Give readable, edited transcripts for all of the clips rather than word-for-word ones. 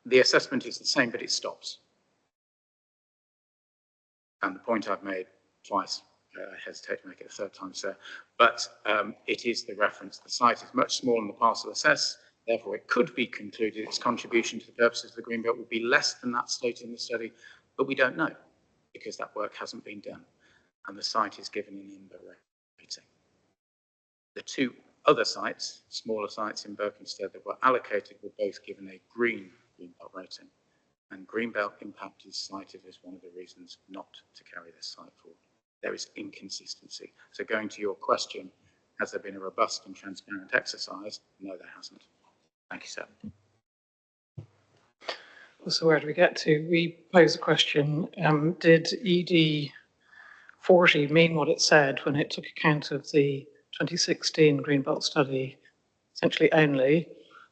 the assessment is the same, but it stops. And the point I've made twice, I hesitate to make it a third time, sir, but it is the reference. The site is much smaller than the parcel assessed, therefore it could be concluded its contribution to the purposes of the Greenbelt would be less than that stated in the study, but we don't know because that work hasn't been done. And the site is given an IMBA rating. The two other sites, smaller sites in Berkhamsted that were allocated, were both given a green Greenbelt rating. And Greenbelt impact is cited as one of the reasons not to carry this site forward. There is inconsistency. So going to your question, has there been a robust and transparent exercise? No, there hasn't. Thank you, sir. So where do we get to? We posed the question, did ED 40 mean what it said when it took account of the 2016 Greenbelt study essentially only?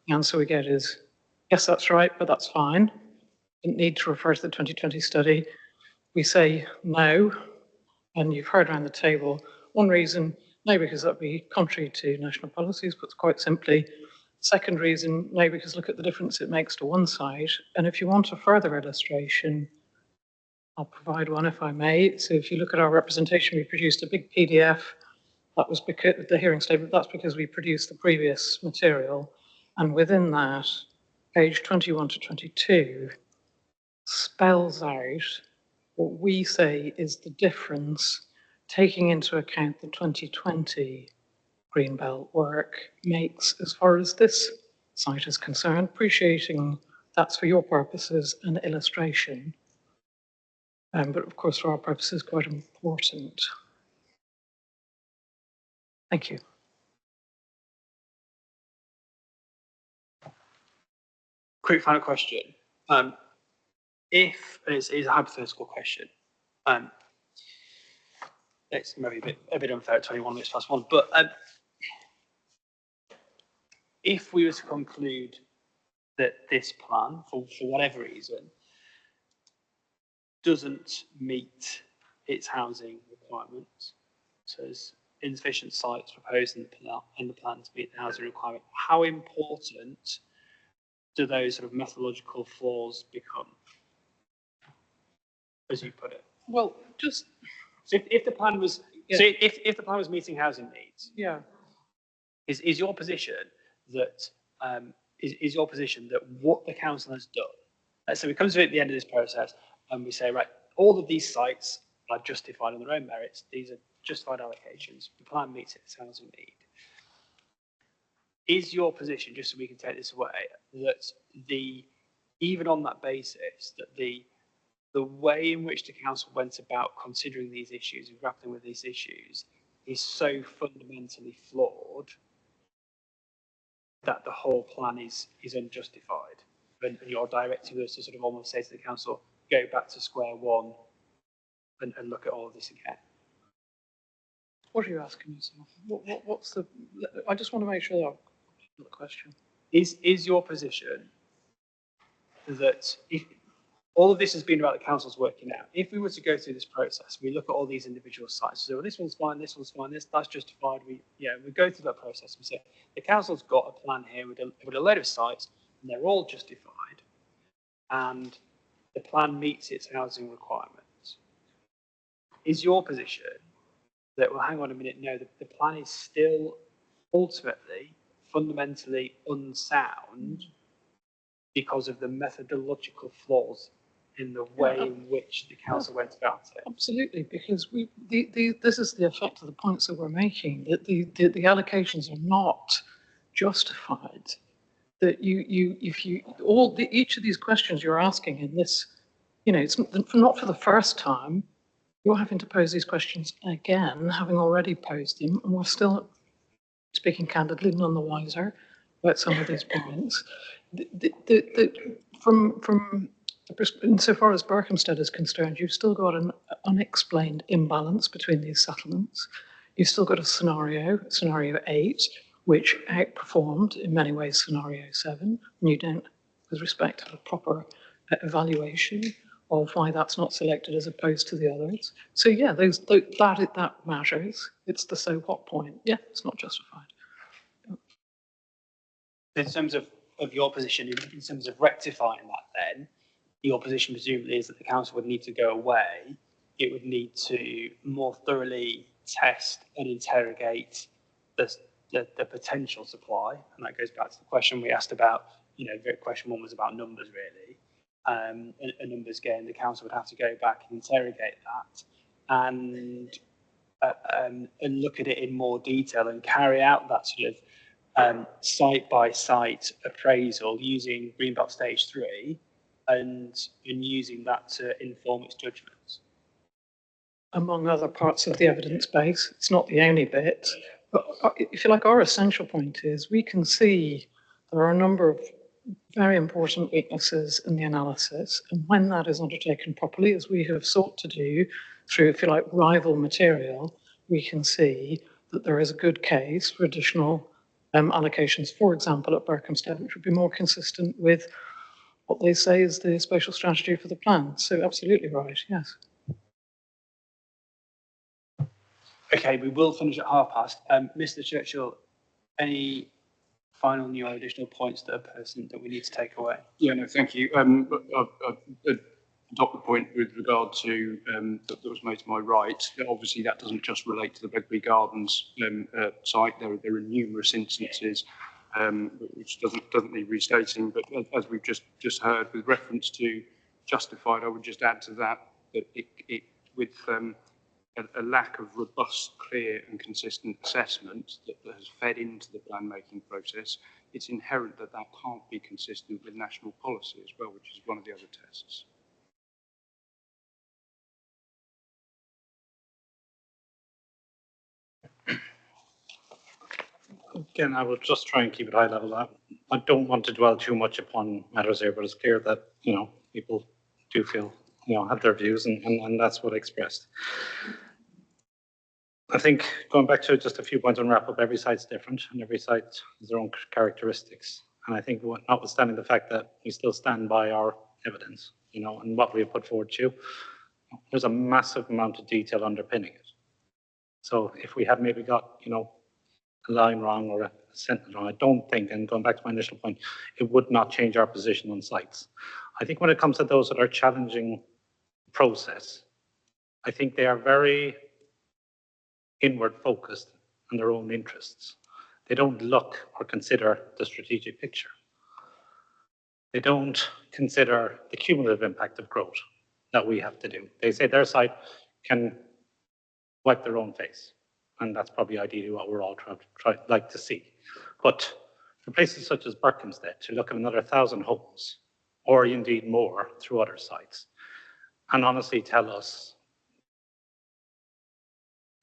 The answer we get is, yes, that's right, but that's fine. Didn't need to refer to the 2020 study. We say no, and you've heard around the table. One reason, no, because that'd be contrary to national policies, but quite simply. Second reason, no, because look at the difference it makes to one site. And if you want a further illustration, I'll provide one if I may. So if you look at our representation, we produced a big PDF. That was because the hearing statement, that's because we produced the previous material. And within that, page 21 to 22 spells out what we say is the difference, taking into account the 2020 Greenbelt work makes as far as this site is concerned, appreciating that's for your purposes an illustration. But of course, for our purposes, quite important. Thank you. Quick final question. If, and it's a hypothetical question, it's maybe a bit unfair at 21 minutes past 1, but if we were to conclude that this plan, for whatever reason, doesn't meet its housing requirements, so there's insufficient sites proposed in the plan to meet the housing requirement, how important do those sort of methodological flaws become, as you put it? Well, just so if the plan was if the plan was meeting housing needs, is your position that is your position that what the council has done? So we come to the end of this process and we say, right, all of these sites are justified on their own merits. These are justified allocations. The plan meets its housing need. Is your position, just so we can take this away, that even on that basis, that the way in which the council went about considering these issues and grappling with these issues is so fundamentally flawed that the whole plan is unjustified? And you're directing us to sort of almost say to the council, go back to square one and look at all of this again. What are you asking yourself? What's the? I just want to make sure that I've got the question. Is your position that if all of this has been about the council's working out, if we were to go through this process, we look at all these individual sites, so well, this one's fine, that's justified. We go through that process and say the council's got a plan here with a load of sites, and they're all justified, and the plan meets its housing requirements. Is your position that, well, hang on a minute, no, the plan is still ultimately fundamentally unsound because of the methodological flaws in the way in which the council went about it? Absolutely, because this is the effect of the points that we're making, that the allocations are not justified. That each of these questions you're asking in this, it's not for the first time. You're having to pose these questions again, having already posed them, and we're still speaking candidly, none the wiser about some of these points. Insofar as Berkhamsted is concerned, you've still got an unexplained imbalance between these settlements. You've still got a scenario 8, which outperformed in many ways scenario 7, and you don't, with respect to a proper evaluation of why that's not selected as opposed to the others. So yeah, that matters. It's the so what point. Yeah, it's not justified. In terms of of your position in terms of rectifying that, then your position presumably is that the council would need to go away. It would need to more thoroughly test and interrogate the potential supply, and that goes back to the question we asked about. Question one was about numbers, really. A numbers game. The council would have to go back and interrogate that, and look at it in more detail and carry out that sort of site-by-site appraisal using Greenbelt Stage 3 and using that to inform its judgments. Among other parts of the evidence base, it's not the only bit, but if you like, our essential point is we can see there are a number of very important weaknesses in the analysis, and when that is undertaken properly, as we have sought to do through, if you like, rival material, we can see that there is a good case for additional allocations, for example, at Hempstead, which would be more consistent with what they say is the spatial strategy for the plan. So absolutely right, yes. Okay, we will finish at past. Mr. Churchill, any final new or additional points that are pertinent that we need to take away? Yeah, no, thank you. I adopt the point with regard to that was made to my right. Obviously, that doesn't just relate to the Begby Gardens site. There are numerous instances which doesn't need restating. But as we've just heard, with reference to justified, I would just add to that it with a lack of robust, clear and consistent assessment that has fed into the plan making process, it's inherent that can't be consistent with national policy as well, which is one of the other tests. Again, I will just try and keep it high level. I don't want to dwell too much upon matters here, but it's clear that, people do feel, have their views, and that's what I expressed. I think going back to just a few points on wrap up, every site's different and every site has their own characteristics. And I think notwithstanding the fact that we still stand by our evidence, and what we have put forward to you, there's a massive amount of detail underpinning it. So if we had maybe got, a line wrong or a sentence wrong, I don't think, and going back to my initial point, it would not change our position on sites. I think when it comes to those that are challenging the process, I think they are very inward focused on their own interests. They don't look or consider the strategic picture. They don't consider the cumulative impact of growth that we have to do. They say their site can wipe their own face. And that's probably ideally what we're all like to see. But for places such as Hempstead, to look at another 1,000 homes, or indeed more through other sites, and honestly tell us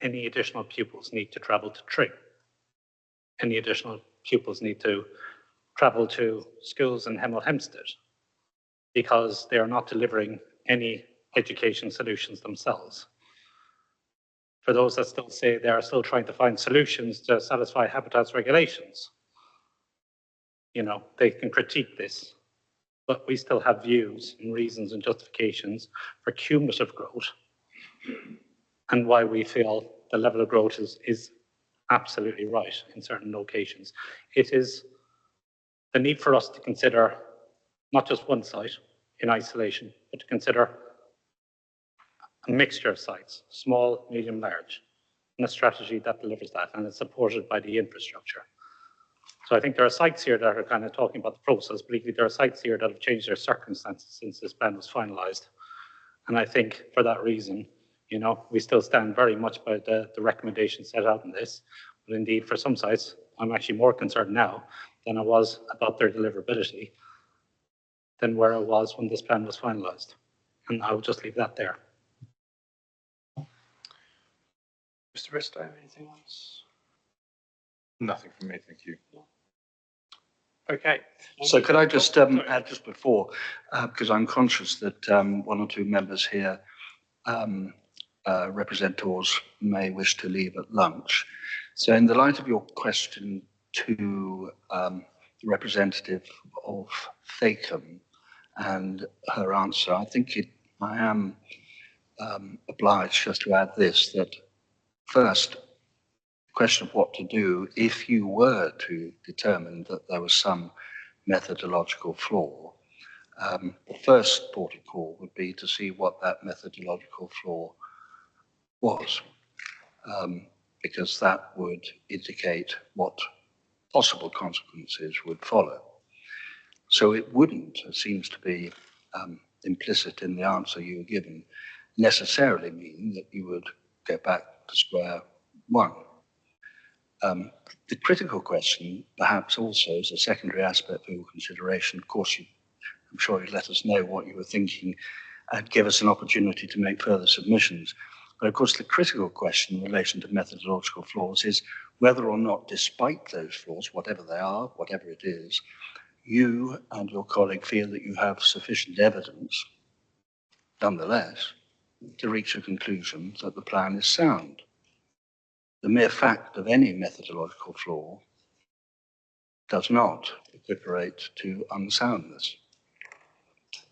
any additional pupils need to travel to Tring. Any additional pupils need to travel to schools in Hemel, Hempstead, because they are not delivering any education solutions themselves. For those that still say they are still trying to find solutions to satisfy habitats regulations, they can critique this, but we still have views and reasons and justifications for cumulative growth and why we feel the level of growth is absolutely right in certain locations. It is the need for us to consider not just one site in isolation, but to consider a mixture of sites, small, medium, large, and a strategy that delivers that, and it's supported by the infrastructure. So I think there are sites here that are kind of talking about the process, but equally there are sites here that have changed their circumstances since this plan was finalised. And I think for that reason, we still stand very much by the recommendations set out in this, but indeed for some sites, I'm actually more concerned now than I was about their deliverability than where I was when this plan was finalised. And I will just leave that there. Mr. Bristow, anything else? Nothing from me, thank you. Okay. So could I just add just before, because I'm conscious that one or two members here, representatives, may wish to leave at lunch. So in the light of your question to the representative of Dacorum and her answer, I think I am obliged just to add this, that first, the question of what to do if you were to determine that there was some methodological flaw. The first port of call would be to see what that methodological flaw was, because that would indicate what possible consequences would follow. So it wouldn't, it seems to be implicit in the answer you were given, necessarily mean that you would go back to square one. The critical question, perhaps also as a secondary aspect for your consideration, of course, I'm sure you'd let us know what you were thinking and give us an opportunity to make further submissions. But of course, the critical question in relation to methodological flaws is whether or not, despite those flaws, whatever they are, whatever it is, you and your colleague feel that you have sufficient evidence, nonetheless, to reach a conclusion that the plan is sound. The mere fact of any methodological flaw does not equivalent to unsoundness.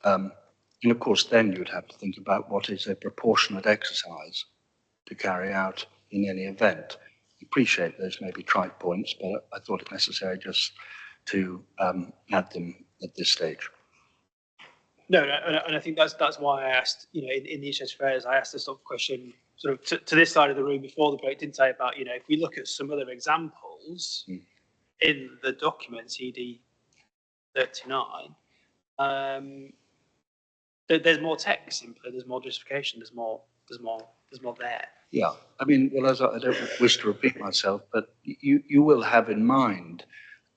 And of course, then you'd have to think about what is a proportionate exercise to carry out in any event. I appreciate those may be trite points, but I thought it necessary just to add them at this stage. No, and I think that's why I asked, in the interest of fairness, I asked this sort of question sort of to this side of the room before the break, didn't I, about, if we look at some other examples in the document, ED 39, there's more text, simply, there's more justification, there's more there. Yeah, I mean, well, as I don't wish to repeat myself, but you will have in mind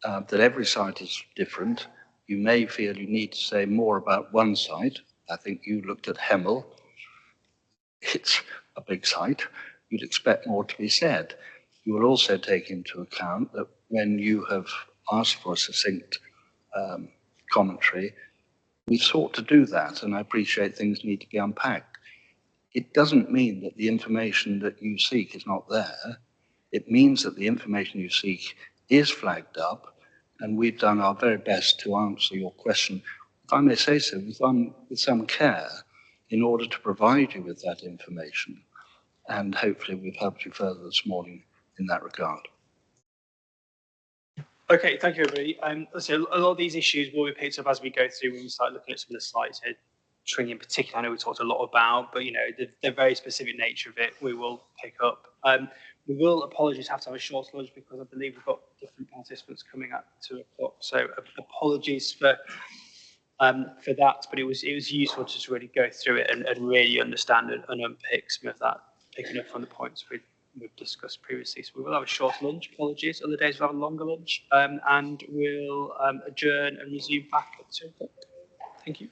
that every site is different. You may feel you need to say more about one site. I think you looked at Hemel. It's a big site. You'd expect more to be said. You will also take into account that when you have asked for a succinct commentary, we've sought to do that, and I appreciate things need to be unpacked. It doesn't mean that the information that you seek is not there. It means that the information you seek is flagged up, and we've done our very best to answer your question, if I may say so, with some care, in order to provide you with that information. And hopefully we've helped you further this morning in that regard. Okay, thank you, everybody. So a lot of these issues will be picked up as we go through when we start looking at some of the slides here. Tring in particular, I know we talked a lot about, but the very specific nature of it, we will pick up. We will, apologies, have to have a short lunch because I believe we've got different participants coming at 2 o'clock. So apologies for that, but it was useful to just really go through it and really understand and unpick some of that, picking up from the points we've discussed previously. So we will have a short lunch, apologies. Other days we'll have a longer lunch, and we'll adjourn and resume back at 2 o'clock. Thank you.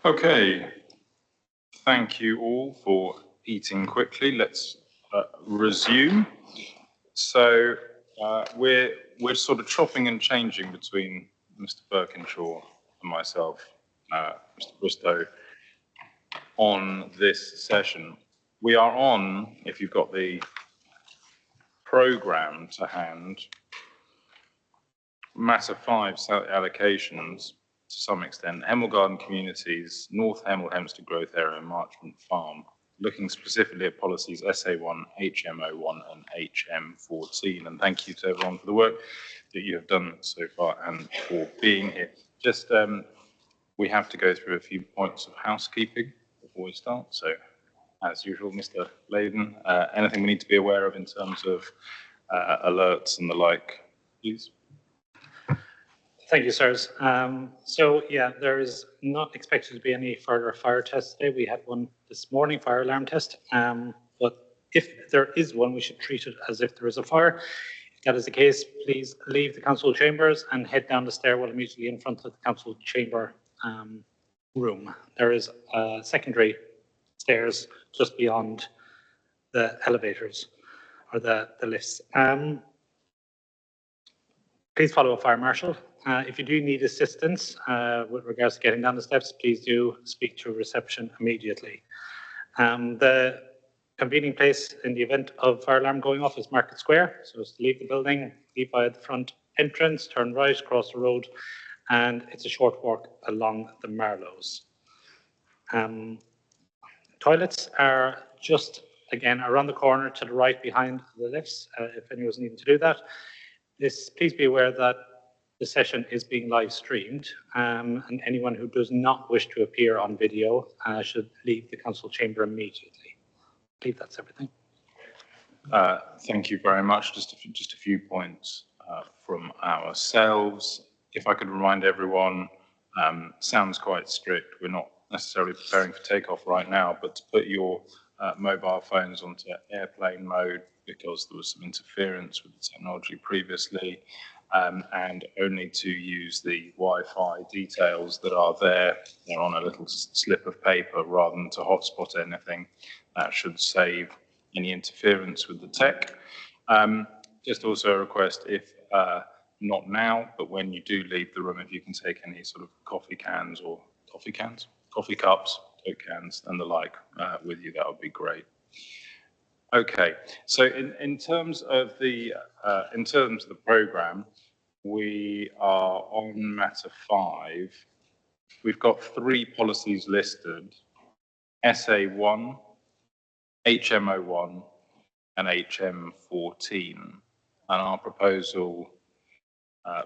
Okay, thank you all for eating quickly. Let's resume. So we're sort of chopping and changing between Mr. Birkinshaw and myself, Mr. Bristow, on this session. We are on, if you've got the programme to hand, matter 5 allocations to some extent, Hemel Garden Communities, North Hemel Hempstead Growth Area, Marchmont Farm, looking specifically at policies SA1, HM01 and HM14. And thank you to everyone for the work that you have done so far and for being here. Just, we have to go through a few points of housekeeping before we start. So as usual, Mr. Layden, anything we need to be aware of in terms of alerts and the like, please? Thank you, sirs. So yeah, there is not expected to be any further fire tests today. We had one this morning, fire alarm test. But if there is one, we should treat it as if there is a fire. If that is the case, please leave the council chambers and head down the stairwell immediately in front of the council chamber room. There is secondary stairs just beyond the elevators or the lifts. Please follow a fire marshal. If you do need assistance with regards to getting down the steps, please do speak to reception immediately. The convening place in the event of fire alarm going off is Market Square. So it's to leave the building, leave by the front entrance, turn right, cross the road, and it's a short walk along the Marlows. Toilets are just, again, around the corner to the right behind the lifts, if anyone's needing to do that. Please be aware that the session is being live streamed, and anyone who does not wish to appear on video should leave the council chamber immediately. I believe that's everything. Thank you very much. Just a few points from ourselves. If I could remind everyone, sounds quite strict. We're not necessarily preparing for takeoff right now, but to put your mobile phones onto airplane mode because there was some interference with the technology previously, and only to use the Wi-Fi details that are there. They're on a little slip of paper rather than to hotspot anything. That should save any interference with the tech. Just also a request, if not now, but when you do leave the room, if you can take any sort of coffee cans or coffee cups, Coke cans and the like with you, that would be great. Okay, so in terms of the program, we are on matter 5. We've got 3 policies listed: SA1, HM01, and HM14. And our proposal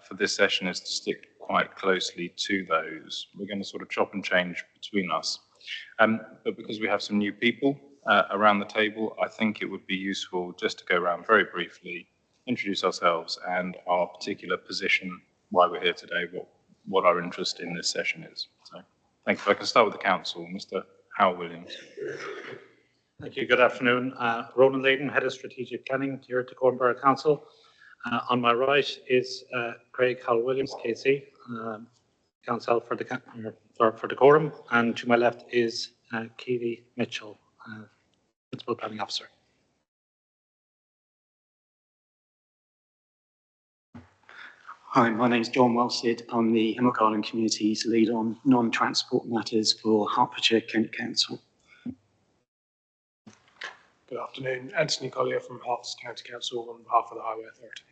for this session is to stick quite closely to those. We're going to sort of chop and change between us. But because we have some new people around the table, I think it would be useful just to go around very briefly, introduce ourselves and our particular position, why we're here today, what our interest in this session is. So thank you. If I can start with the council, Mr. Howell Williams. Thank you. Good afternoon. Ronan Layden, Head of Strategic Planning here at Dacorum Borough Council. On my right is Craig Howell Williams, KC, Council for Dacorum, and to my left is Keely Mitchell, Principal Planning Officer. Hi, my name is John Welsid. I'm the Hemel Garden Communities lead on non-transport matters for Hertfordshire Kent Council. Good afternoon, Anthony Collier from Hertfordshire County Council on behalf of the Highway Authority.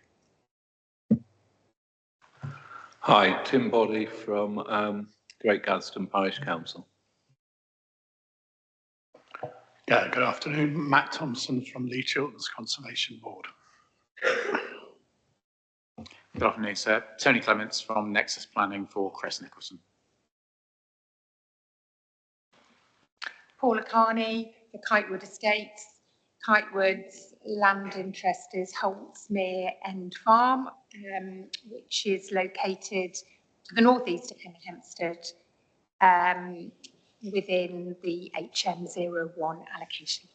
Hi, Tim Boddy from Great Gadsden Parish Council. Yeah, good afternoon, Matt Thompson from Lee Chilterns Conservation Board. Good afternoon, sir. Tony Clements from Nexus Planning for Crest Nicholson. Paula Carney, the Kitewood Estates. Kitewood's land interest is Holtsmere End Farm, which is located to the northeast of Hempstead, within the HM01 allocation.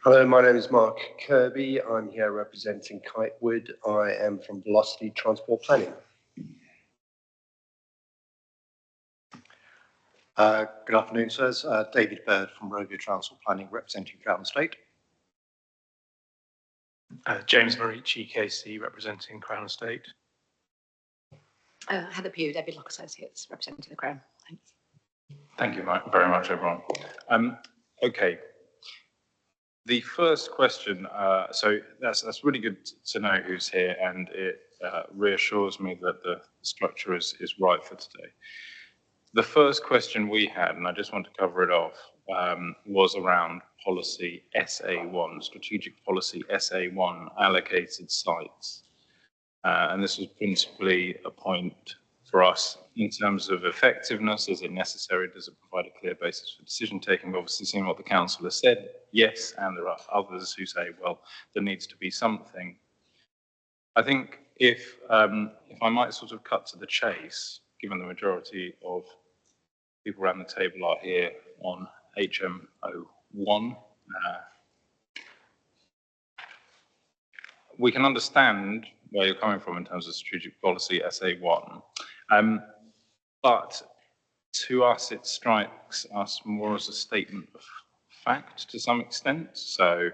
Hello, my name is Mark Kirby. I'm here representing Kitewood. I am from Velocity Transport Planning. Good afternoon, sirs. David Bird from Rovia Council Planning, representing Crown Estate. James Marici, KC, representing Crown Estate. Heather Pugh, David Locke Associates, representing the Crown. Thanks. Thank you very much, everyone. Okay. The first question, so that's really good to know who's here, and it reassures me that the structure is right for today. The first question we had, and I just want to cover it off, was around policy SA1, strategic policy SA1, allocated sites. And this was principally a point for us in terms of effectiveness. Is it necessary? Does it provide a clear basis for decision taking? We've obviously seen what the council has said, yes, and there are others who say, well, there needs to be something. I think if I might sort of cut to the chase, given the majority of people around the table are here on HMO1, we can understand where you're coming from in terms of strategic policy SA1, but to us it strikes us more as a statement of fact to some extent. So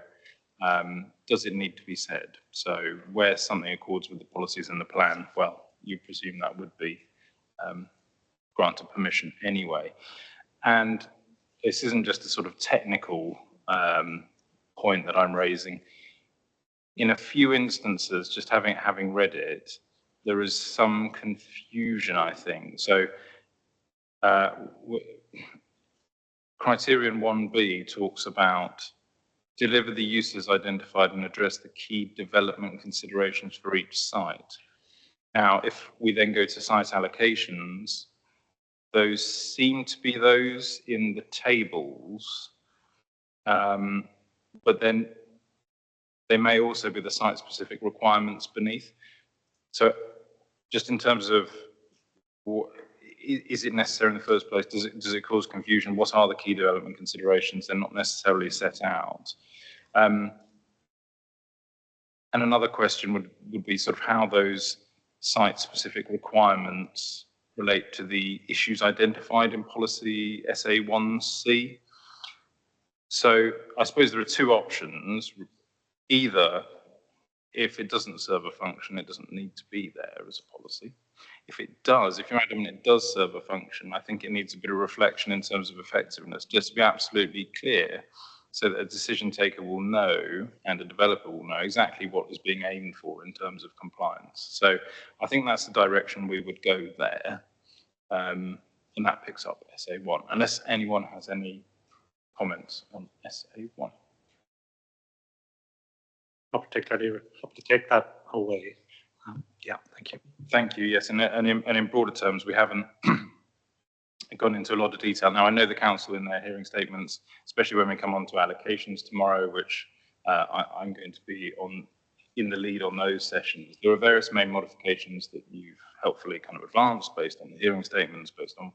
does it need to be said? So where something accords with the policies in the plan, well, you presume that would be granted permission anyway. And this isn't just a sort of technical point that I'm raising. In a few instances, just having read it, there is some confusion, I think. So criterion 1B talks about deliver the uses identified and address the key development considerations for each site. Now, if we then go to site allocations, those seem to be those in the tables, but then they may also be the site-specific requirements beneath. So just in terms of, is it necessary in the first place? Does it cause confusion? What are the key development considerations? They're not necessarily set out. And another question would be sort of how those site-specific requirements relate to the issues identified in policy SA1C. So I suppose there are two options. Either, if it doesn't serve a function, it doesn't need to be there as a policy. If it does, if you're adamant it does serve a function, I think it needs a bit of reflection in terms of effectiveness, just to be absolutely clear, so that a decision taker will know and a developer will know exactly what is being aimed for in terms of compliance. So I think that's the direction we would go there, and that picks up SA1, unless anyone has any comments on SA1. Not particularly, hope to take that away. Yeah, thank you. Thank you, yes, and in broader terms, we haven't gone into a lot of detail. Now, I know the council in their hearing statements, especially when we come on to allocations tomorrow, which I'm going to be in the lead on those sessions. There are various main modifications that you've helpfully kind of advanced based on the hearing statements, based on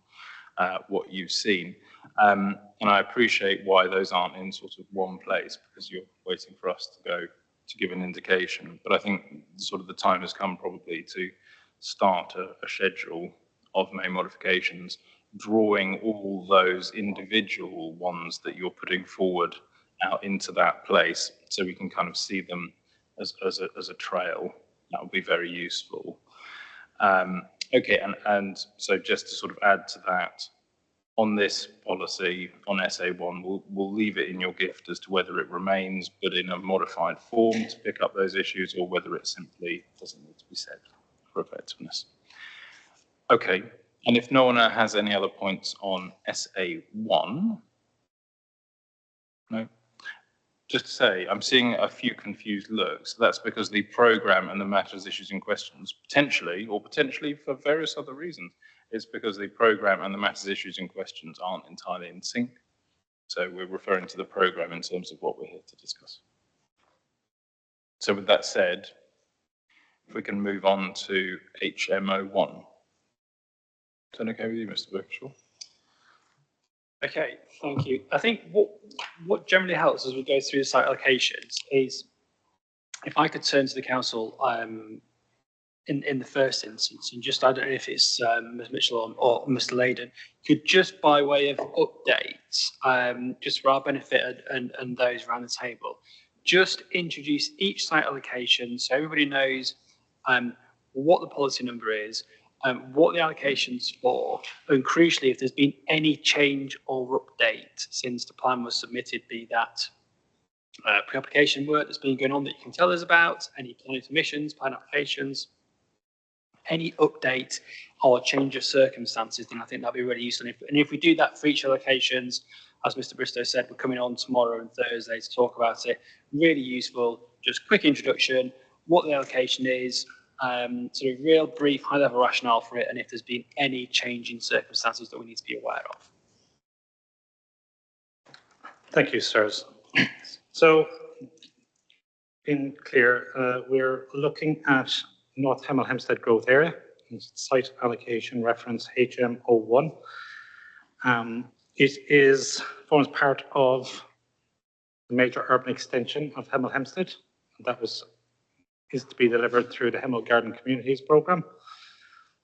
what you've seen. And I appreciate why those aren't in sort of one place, because you're waiting for us to go to give an indication. But I think sort of the time has come probably to start a schedule of main modifications, drawing all those individual ones that you're putting forward out into that place, so we can kind of see them as a trail. That would be very useful. Okay, and so just to sort of add to that, on this policy, on SA1, we'll leave it in your gift as to whether it remains, but in a modified form to pick up those issues, or whether it simply doesn't need to be said for effectiveness. Okay, and if no one has any other points on SA1, no? Just to say, I'm seeing a few confused looks. That's because the programme and the matters, issues and questions, potentially for various other reasons, it's because the programme and the matters, issues and questions aren't entirely in sync. So we're referring to the programme in terms of what we're here to discuss. So with that said, if we can move on to HMO1. Is that okay with you, Mr. Berkshaw? Okay, thank you. I think what generally helps as we go through the site allocations is, if I could turn to the council in the first instance, and just I don't know if it's Ms. Mitchell or Mr. Layden, could just by way of updates, just for our benefit and those around the table, just introduce each site allocation so everybody knows what the policy number is, what the allocation's for, and crucially, if there's been any change or update since the plan was submitted, be that pre-application work that's been going on that you can tell us about, any planning submissions, plan applications, any update or change of circumstances, then I think that'd be really useful. And if we do that for each allocations, as Mr. Bristow said, we're coming on tomorrow and Thursday to talk about it. Really useful, just quick introduction, what the allocation is, sort of real brief, high-level rationale for it, and if there's been any change in circumstances that we need to be aware of. Thank you, sirs. So, being clear, we're looking at North Hemel Hempstead growth area, site allocation reference HM01. It forms part of the major urban extension of Hemel Hempstead. That is to be delivered through the Hemel Garden Communities programme.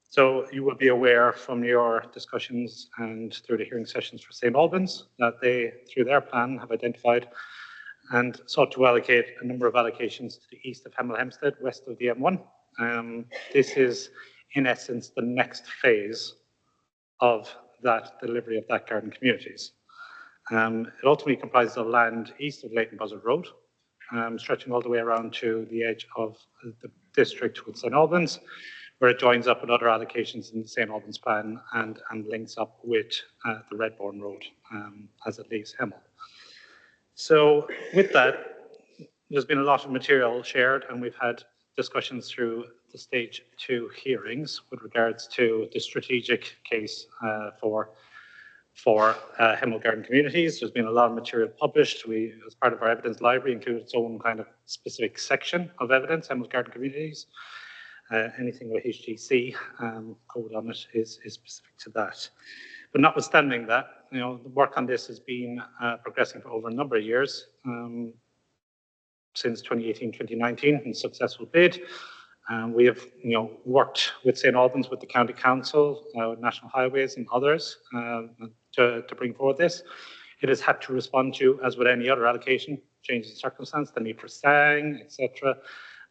So you will be aware from your discussions and through the hearing sessions for St. Albans that they, through their plan, have identified and sought to allocate a number of allocations to the east of Hemel Hempstead, west of the M1. This is, in essence, the next phase of that delivery of that garden communities. It ultimately comprises of land east of Leighton Buzzard Road, stretching all the way around to the edge of the district with St. Albans, where it joins up with other allocations in the St. Albans plan and links up with the Redbourne Road as it leaves Hemel. So with that, there's been a lot of material shared, and we've had discussions through the stage 2 hearings with regards to the strategic case for Hemel Garden Communities. There's been a lot of material published. We, as part of our evidence library, included its own kind of specific section of evidence, Hemel Garden Communities. Anything with HGC code on it is specific to that. But notwithstanding that, the work on this has been progressing for over a number of years, since 2018, 2019, in successful bid. We have, worked with St. Albans, with the County Council, National Highways and others to bring forward this. It has had to respond to, as with any other allocation, changes in circumstance, the need for SANG, etc.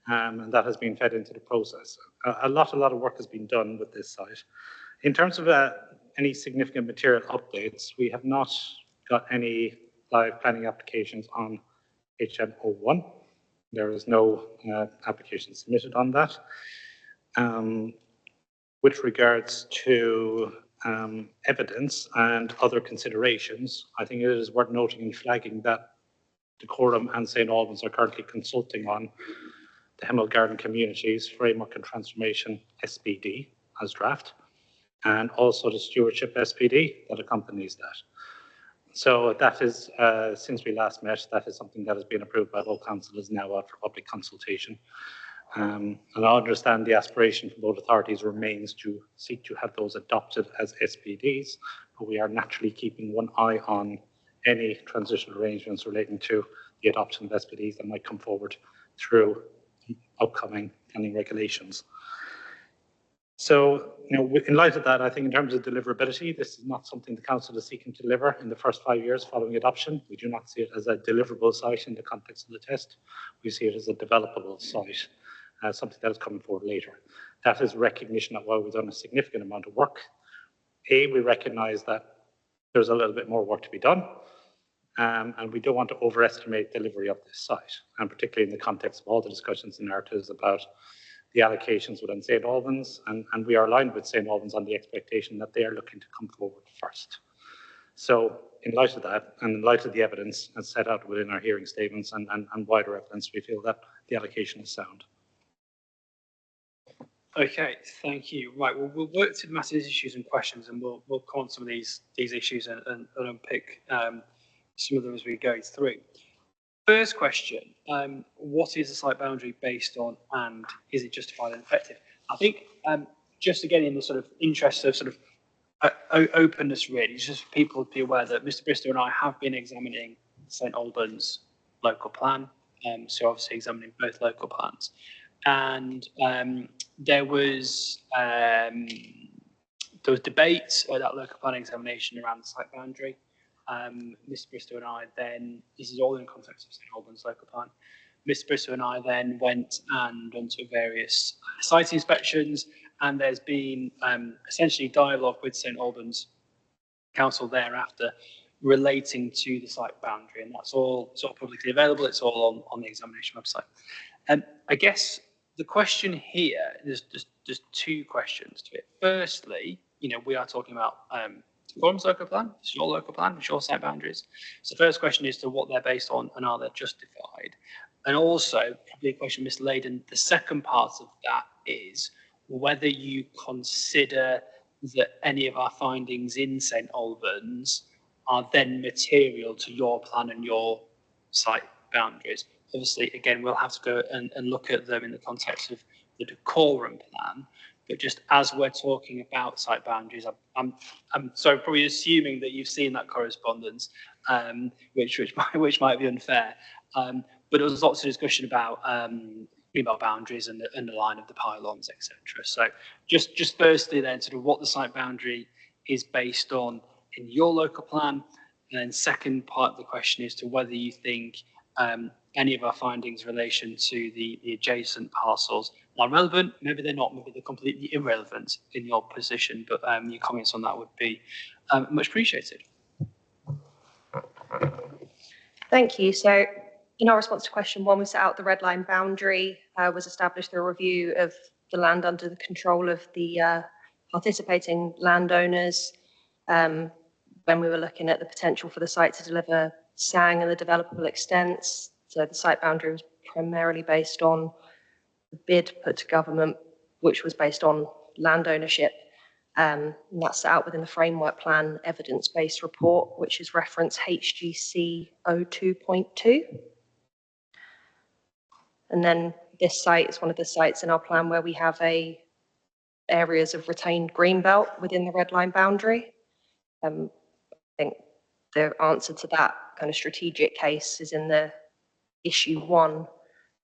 And that has been fed into the process. A lot of work has been done with this site. In terms of any significant material updates, we have not got any live planning applications on HM01. There is no application submitted on that. With regards to evidence and other considerations, I think it is worth noting and flagging that Dacorum and St. Albans are currently consulting on the Hemel Garden Communities Framework and Transformation SPD as draft, and also the Stewardship SPD that accompanies that. So that is, since we last met, that is something that has been approved by both council, is now out for public consultation. And I understand the aspiration for both authorities remains to seek to have those adopted as SPDs, but we are naturally keeping one eye on any transitional arrangements relating to the adoption of SPDs that might come forward through upcoming planning regulations. So, in light of that, I think in terms of deliverability, this is not something the council is seeking to deliver in the first 5 years following adoption. We do not see it as a deliverable site in the context of the test. We see it as a developable site, something that is coming forward later. That is recognition that while we've done a significant amount of work, we recognize that there's a little bit more work to be done. And we don't want to overestimate delivery of this site, and particularly in the context of all the discussions and narratives about the allocations within St. Albans, and we are aligned with St. Albans on the expectation that they are looking to come forward first. So in light of that, and in light of the evidence as set out within our hearing statements and wider evidence, we feel that the allocation is sound. Okay, thank you. Right, well, we'll work through the matters, issues and questions, and we'll come on some of these issues and unpick some of them as we go through. First question, what is the site boundary based on, and is it justified and effective? I think just again in the sort of interest of sort of openness really, just for people to be aware that Mr. Bristow and I have been examining St. Albans local plan, so obviously examining both local plans. and there was debate at that local planning examination around the site boundary. Mr. Bristow and I then, this is all in context of St Albans local plan, Mr. Bristow and I then went and undertook various site inspections, and there's been essentially dialogue with St Albans Council thereafter relating to the site boundary, and that's all sort of publicly available. It's all on the examination website. And I guess the question here, there's two questions to it. Firstly, we are talking about Dacorum's local plan, it's your local plan, it's your site boundaries. So the first question is to what they're based on and are they justified? And also, probably a question misladen, the second part of that is whether you consider that any of our findings in St Albans are then material to your plan and your site boundaries. Obviously, again, we'll have to go and look at them in the context of the Dacorum plan, but just as we're talking about site boundaries, I'm so probably assuming that you've seen that correspondence, which might be unfair. But there was lots of discussion about greenbelt boundaries and the line of the pylons, etc. So just firstly then, sort of what the site boundary is based on in your local plan, and then second part of the question is to whether you think any of our findings in relation to the adjacent parcels are relevant. Maybe they're not, maybe they're completely irrelevant in your position, but your comments on that would be much appreciated. Thank you. So in our response to question one, we set out the red line boundary was established through a review of the land under the control of the participating landowners when we were looking at the potential for the site to deliver SANG and the developable extents. So the site boundary was primarily based on the bid put to government, which was based on land ownership. And that's set out within the framework plan evidence-based report, which is reference HGC 02.2. And then this site is one of the sites in our plan where we have areas of retained greenbelt within the red line boundary. I think the answer to that kind of strategic case is in the issue 1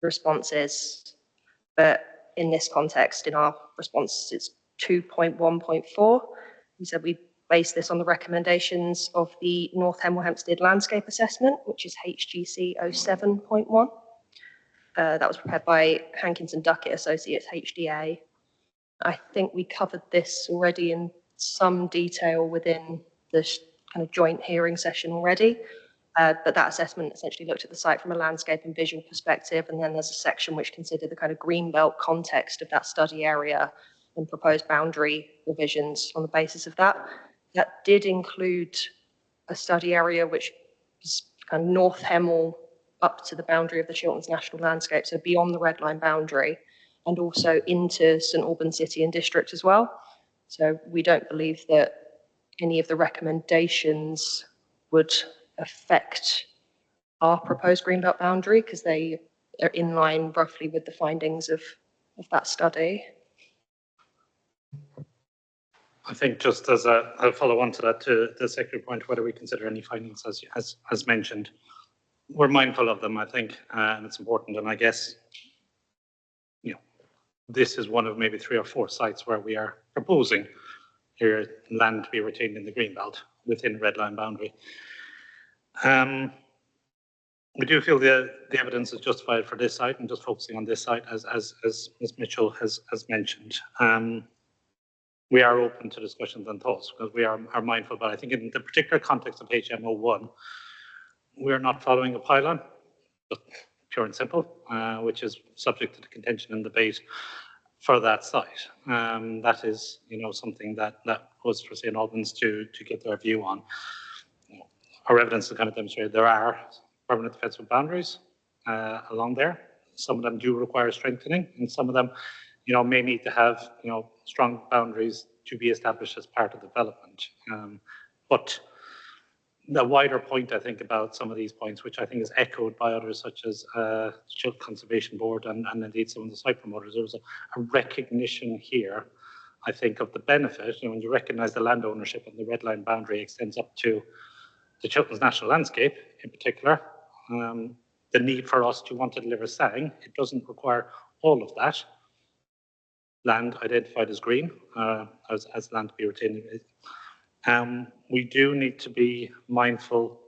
responses, but in this context, in our response, it's 2.1.4. We said we base this on the recommendations of the North Hemel Hempstead Landscape Assessment, which is HGC 07.1. That was prepared by Hankins and Duckett Associates, HDA. I think we covered this already in some detail within this kind of joint hearing session already. But that assessment essentially looked at the site from a landscape and visual perspective, and then there's a section which considered the kind of greenbelt context of that study area and proposed boundary revisions on the basis of that. That did include a study area which was kind of North Hemel up to the boundary of the Chilterns National Landscape, so beyond the red line boundary, and also into St Albans City and District as well. So we don't believe that any of the recommendations would affect our proposed greenbelt boundary because they are in line roughly with the findings of that study. I think just as I'll follow on to that, to the second point, whether we consider any findings as mentioned, we're mindful of them, I think, and it's important. And I guess, this is one of maybe 3 or 4 sites where we are proposing here land to be retained in the greenbelt within red line boundary. We do feel the evidence is justified for this site, and just focusing on this site, as Ms. Mitchell has mentioned. We are open to discussions and thoughts because we are mindful, but I think in the particular context of HM01, we're not following a pylon, just pure and simple, which is subject to the contention and debate for that site. That is, something that was for St Albans to get their view on. Our evidence has kind of demonstrated there are permanent defensive boundaries along there. Some of them do require strengthening, and some of them, may need to have, strong boundaries to be established as part of development. But the wider point, I think, about some of these points, which I think is echoed by others such as Chiltern Conservation Board and indeed some of the site promoters, there was a recognition here, I think, of the benefit. When you recognise the land ownership and the red line boundary extends up to the Chilterns National Landscape in particular, the need for us to want to deliver SANG, it doesn't require all of that land identified as green, as land to be retained. We do need to be mindful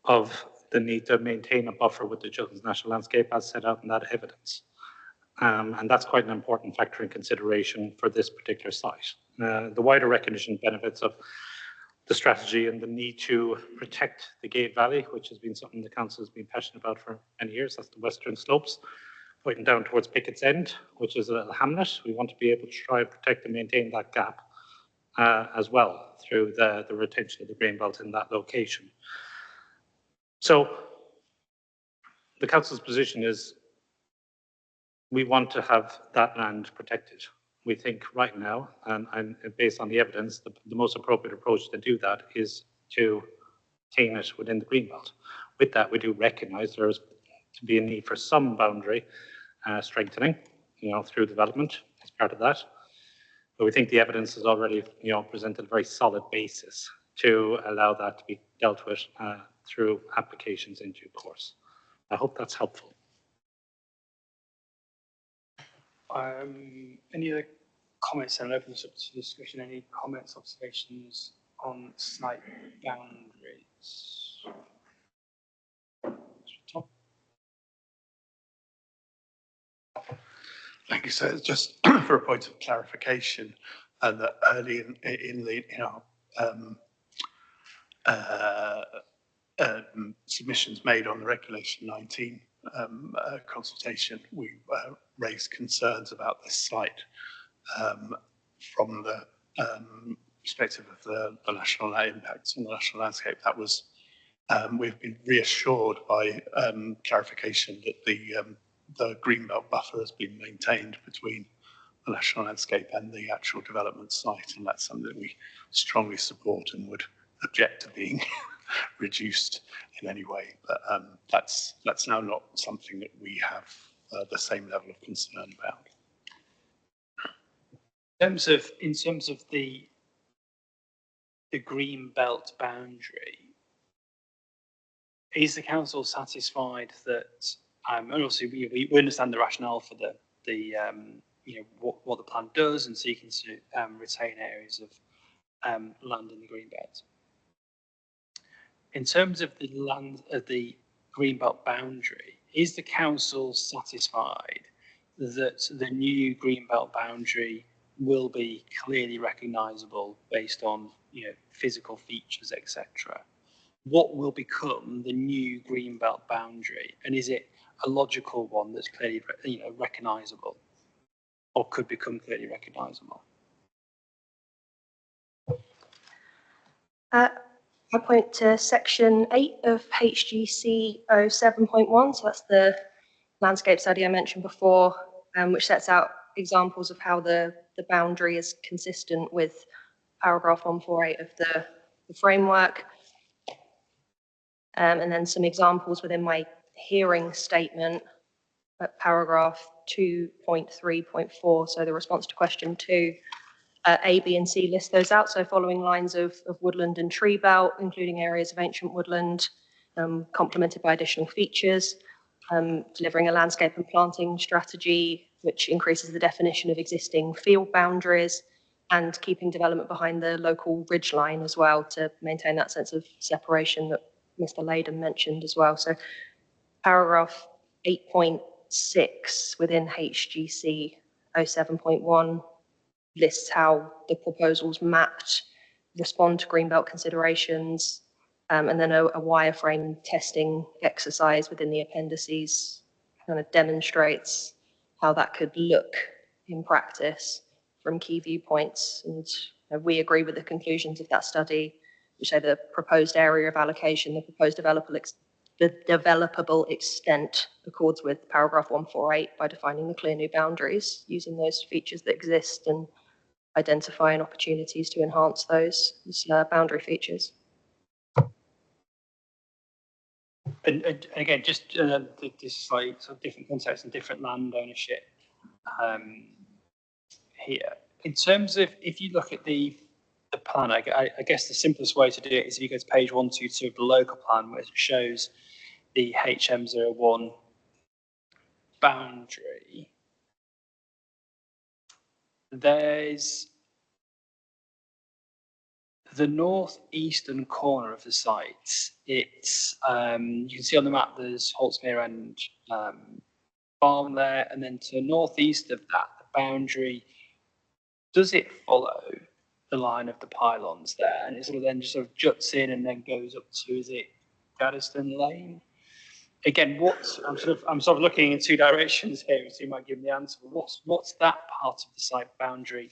of the need to maintain a buffer with the Chilterns National Landscape as set out in that evidence. And that's quite an important factor in consideration for this particular site. The wider recognition benefits of the strategy and the need to protect the Gate Valley, which has been something the council has been passionate about for many years. That's the western slopes, pointing down towards Pickett's End, which is a little hamlet. We want to be able to try and protect and maintain that gap as well through the retention of the green belt in that location. So the council's position is we want to have that land protected. We think right now, and based on the evidence, the most appropriate approach to do that is to retain it within the greenbelt. With that, we do recognise there is to be a need for some boundary strengthening, through development as part of that. But we think the evidence has already, presented a very solid basis to allow that to be dealt with through applications in due course. I hope that's helpful. Any other comments? And I'll open this up to discussion. Any comments, observations on site boundaries? Tom? Thank you. So it's just for a point of clarification, that early in our submissions made on the Regulation 19 consultation, we raised concerns about this site from the perspective of the national impacts on the national landscape. That was, we've been reassured by clarification that the greenbelt buffer has been maintained between the national landscape and the actual development site, and that's something that we strongly support and would object to being reduced in any way. But that's now not something that we have the same level of concern about. In terms of the green belt boundary, is the council satisfied that? And obviously, we understand the rationale for what the plan does and seeking to retain areas of land in the green belt. In terms of the land of the green belt boundary, is the council satisfied that the new green belt boundary will be clearly recognisable based on physical features, etc.? What will become the new green belt boundary, and is it a logical one that's clearly recognisable, or could become clearly recognisable? I point to section 8 of HGC 07.1, so that's the landscape study I mentioned before, which sets out examples of how the boundary is consistent with paragraph 148 of the framework. And then some examples within my hearing statement at paragraph 2.3.4, so the response to question 2. A, B, and C list those out. So following lines of woodland and tree belt, including areas of ancient woodland, complemented by additional features, delivering a landscape and planting strategy, which increases the definition of existing field boundaries, and keeping development behind the local ridge line as well to maintain that sense of separation that Mr. Layden mentioned as well. So paragraph 8.6 within HGC 07.1 lists how the proposals mapped respond to greenbelt considerations, and then a wireframe testing exercise within the appendices kind of demonstrates how that could look in practice from key viewpoints. And we agree with the conclusions of that study, which say the proposed area of allocation, the proposed developable extent accords with paragraph 148 by defining the clear new boundaries using those features that exist and identifying opportunities to enhance those boundary features. And again, just this is like sort of different context and different land ownership here. In terms of, if you look at the plan, I guess the simplest way to do it is if you go to page 122 of the local plan, where it shows the HM01 boundary, there's the northeastern corner of the site. It's you can see on the map there's Holtsmere and farm there, and then to the northeast of that, the boundary, does it follow the line of the pylons there? And it sort of then just sort of juts in and then goes up to, is it Gaddesden Lane? Again, I'm sort of looking in two directions here, so you might give me the answer. What's that part of the site boundary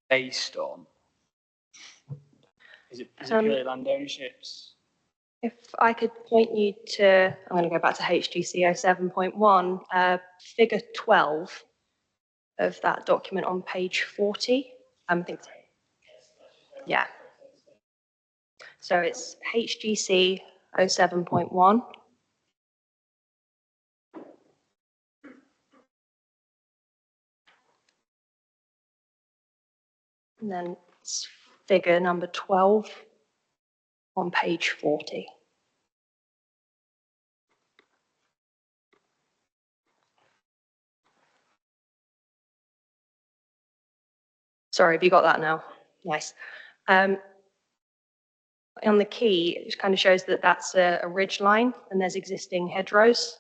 based on? Is it purely land ownerships? If I could point you to, I'm going to go back to HGC 07.1, figure 12 of that document on page 40. I think, yeah. So it's HGC 07.1. And then it's figure number 12 on page 40. Sorry, have you got that now? Nice. On the key, it just kind of shows that that's a ridge line and there's existing hedgerows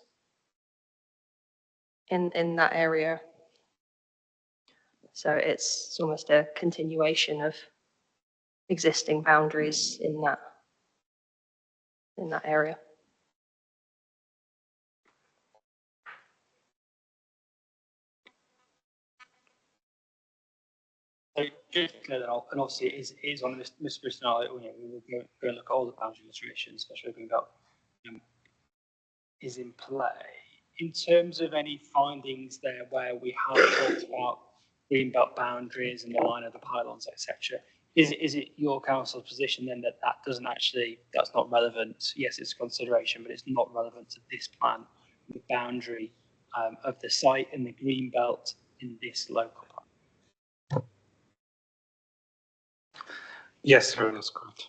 in that area. So it's almost a continuation of existing boundaries in that area. So just to clear that up, and obviously it is on Mr. Bristol, we will go and look at all the boundary illustrations, especially looking about is in play. In terms of any findings there where we have talked about greenbelt boundaries and the line of the pylons, etc., is it your council's position then that doesn't actually, that's not relevant? Yes, it's a consideration, but it's not relevant to this plan, the boundary of the site and the greenbelt in this local plan? Yes, sir, that's correct.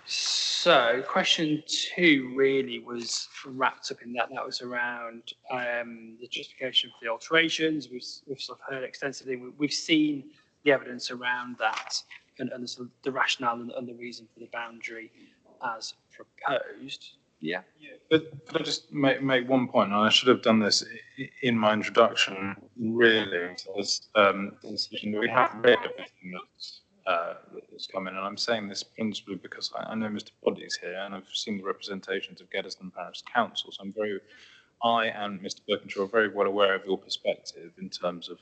So question 2 really was wrapped up in that. That was around the justification for the alterations. We've sort of heard extensively. We've seen the evidence around that and the, sort of the rationale and the reason for the boundary as proposed. Yeah. But could I just make one point? And I should have done this in my introduction, really, because we have read everything that's come in, and I'm saying this principally because I know Mr. Boddy's here, and I've seen the representations of Gaddesden Parish Council, so I and Mr. Birkinshaw are very well aware of your perspective in terms of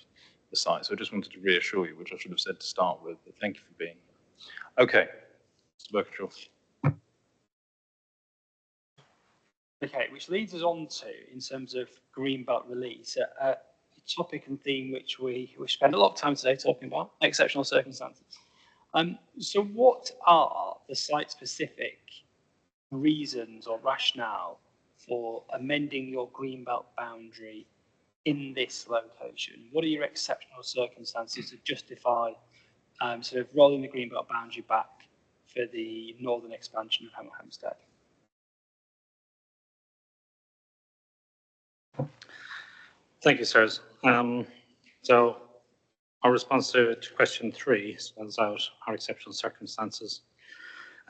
the site. So I just wanted to reassure you, which I should have said to start with, but thank you for being here. Okay, Mr. Birkinshaw. Okay, which leads us on to, in terms of greenbelt release, a topic and theme which we spend a lot of time today talking about, exceptional circumstances. So what are the site-specific reasons or rationale for amending your greenbelt boundary in this location? What are your exceptional circumstances to justify sort of rolling the greenbelt boundary back for the northern expansion of Hemel Hempstead? Thank you, sirs. So our response to question 3 spells out our exceptional circumstances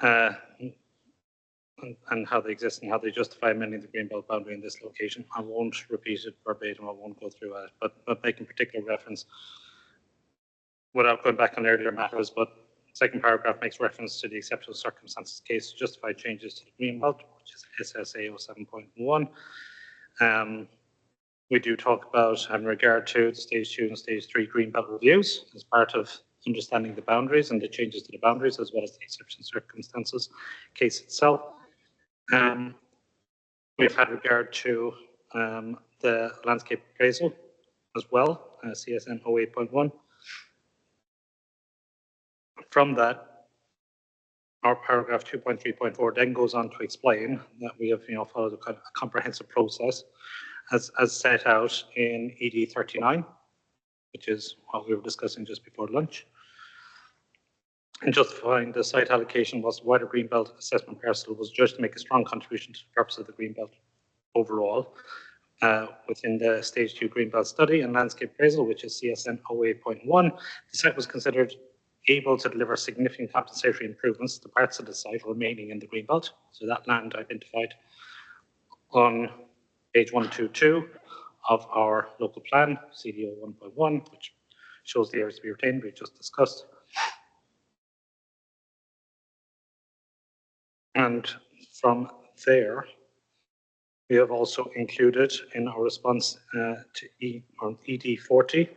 and how they exist and how they justify amending the greenbelt boundary in this location. I won't repeat it verbatim, I won't go through it, but making particular reference, without going back on earlier matters, but second paragraph makes reference to the exceptional circumstances case to justify changes to the greenbelt, which is SSA 07.1. We do talk about having regard to the stage 2 and stage 3 greenbelt reviews as part of understanding the boundaries and the changes to the boundaries, as well as the exceptional circumstances case itself. We've had regard to the landscape appraisal as well, CSN 08.1. From that, our paragraph 2.3.4 then goes on to explain that we have, followed a kind of comprehensive process as set out in ED 39, which is what we were discussing just before lunch. And justifying the site allocation was the wider Greenbelt assessment parcel was judged to make a strong contribution to the purpose of the Greenbelt overall within the Stage 2 Greenbelt study and landscape appraisal, which is CSN 08.1. The site was considered able to deliver significant compensatory improvements to parts of the site remaining in the Greenbelt. So that land identified on page 122 of our local plan, CDO 1.1, which shows the areas to be retained, we just discussed. And from there, we have also included in our response to ED 40,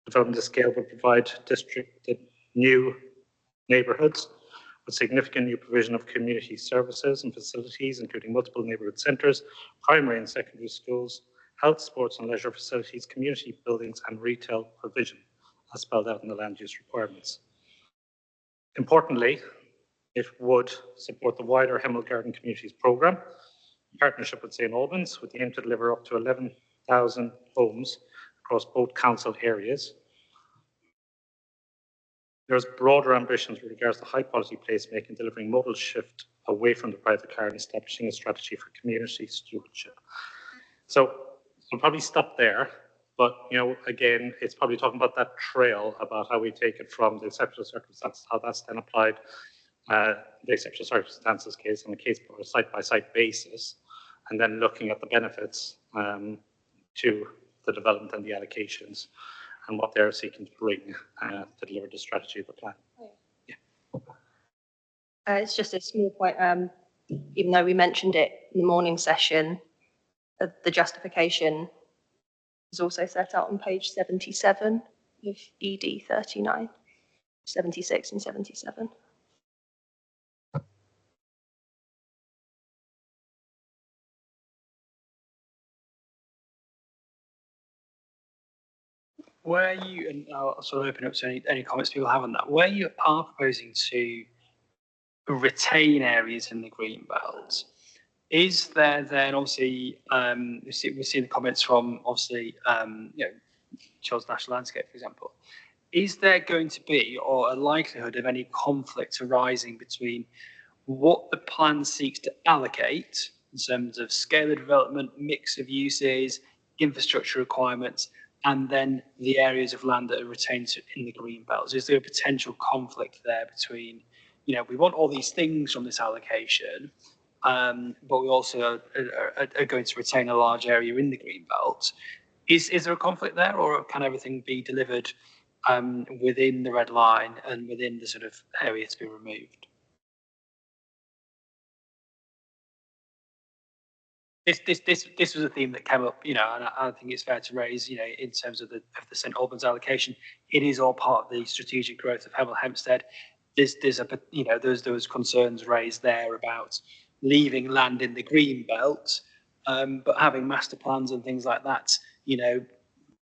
development of scale will provide districted new neighbourhoods with significant new provision of community services and facilities, including multiple neighbourhood centres, primary and secondary schools, health, sports and leisure facilities, community buildings and retail provision, as spelled out in the land use requirements. Importantly, it would support the wider Hemel Garden Communities programme in partnership with St Albans with the aim to deliver up to 11,000 homes across both council areas. There's broader ambitions with regards to high quality placemaking, delivering modal shift away from the private car and establishing a strategy for community stewardship. So we'll probably stop there, but again, it's probably talking about that trail about how we take it from the exceptional circumstances, how that's then applied the exceptional circumstances case on a case by site-by-site basis, and then looking at the benefits to the development and the allocations and what they're seeking to bring to deliver the strategy of the plan. It's just a small point, even though we mentioned it in the morning session, the justification is also set out on page 77 of ED 39, 76 and 77. Where you, and I'll sort of open up to any comments people have on that, where you are proposing to retain areas in the green belt, is there then obviously, we've seen the comments from obviously, Charles National Landscape, for example, is there going to be, or a likelihood of any conflict arising between what the plan seeks to allocate in terms of scale of development, mix of uses, infrastructure requirements, and then the areas of land that are retained in the green belts? Is there a potential conflict there between, we want all these things from this allocation, but we also are going to retain a large area in the green belt? Is there a conflict there, or can everything be delivered within the red line and within the sort of area to be removed? This was a theme that came up, and I think it's fair to raise, in terms of the St Albans allocation. It is all part of the strategic growth of Hemel Hempstead. There's concerns raised there about leaving land in the green belt, but having master plans and things like that,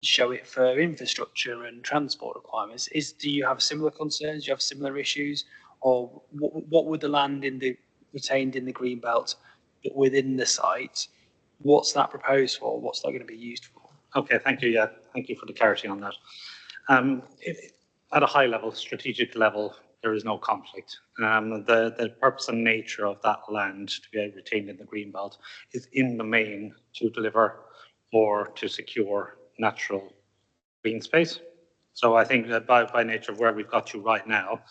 show it for infrastructure and transport requirements. Do you have similar concerns? Do you have similar issues, or what would the land retained in the green belt? But within the site, what's that proposed for? What's that going to be used for? Okay, thank you. Yeah, thank you for the clarity on that. At a high level, strategic level, there is no conflict. The purpose and nature of that land to be retained in the greenbelt is in the main to deliver or to secure natural green space. So I think that by nature of where we've got to right now,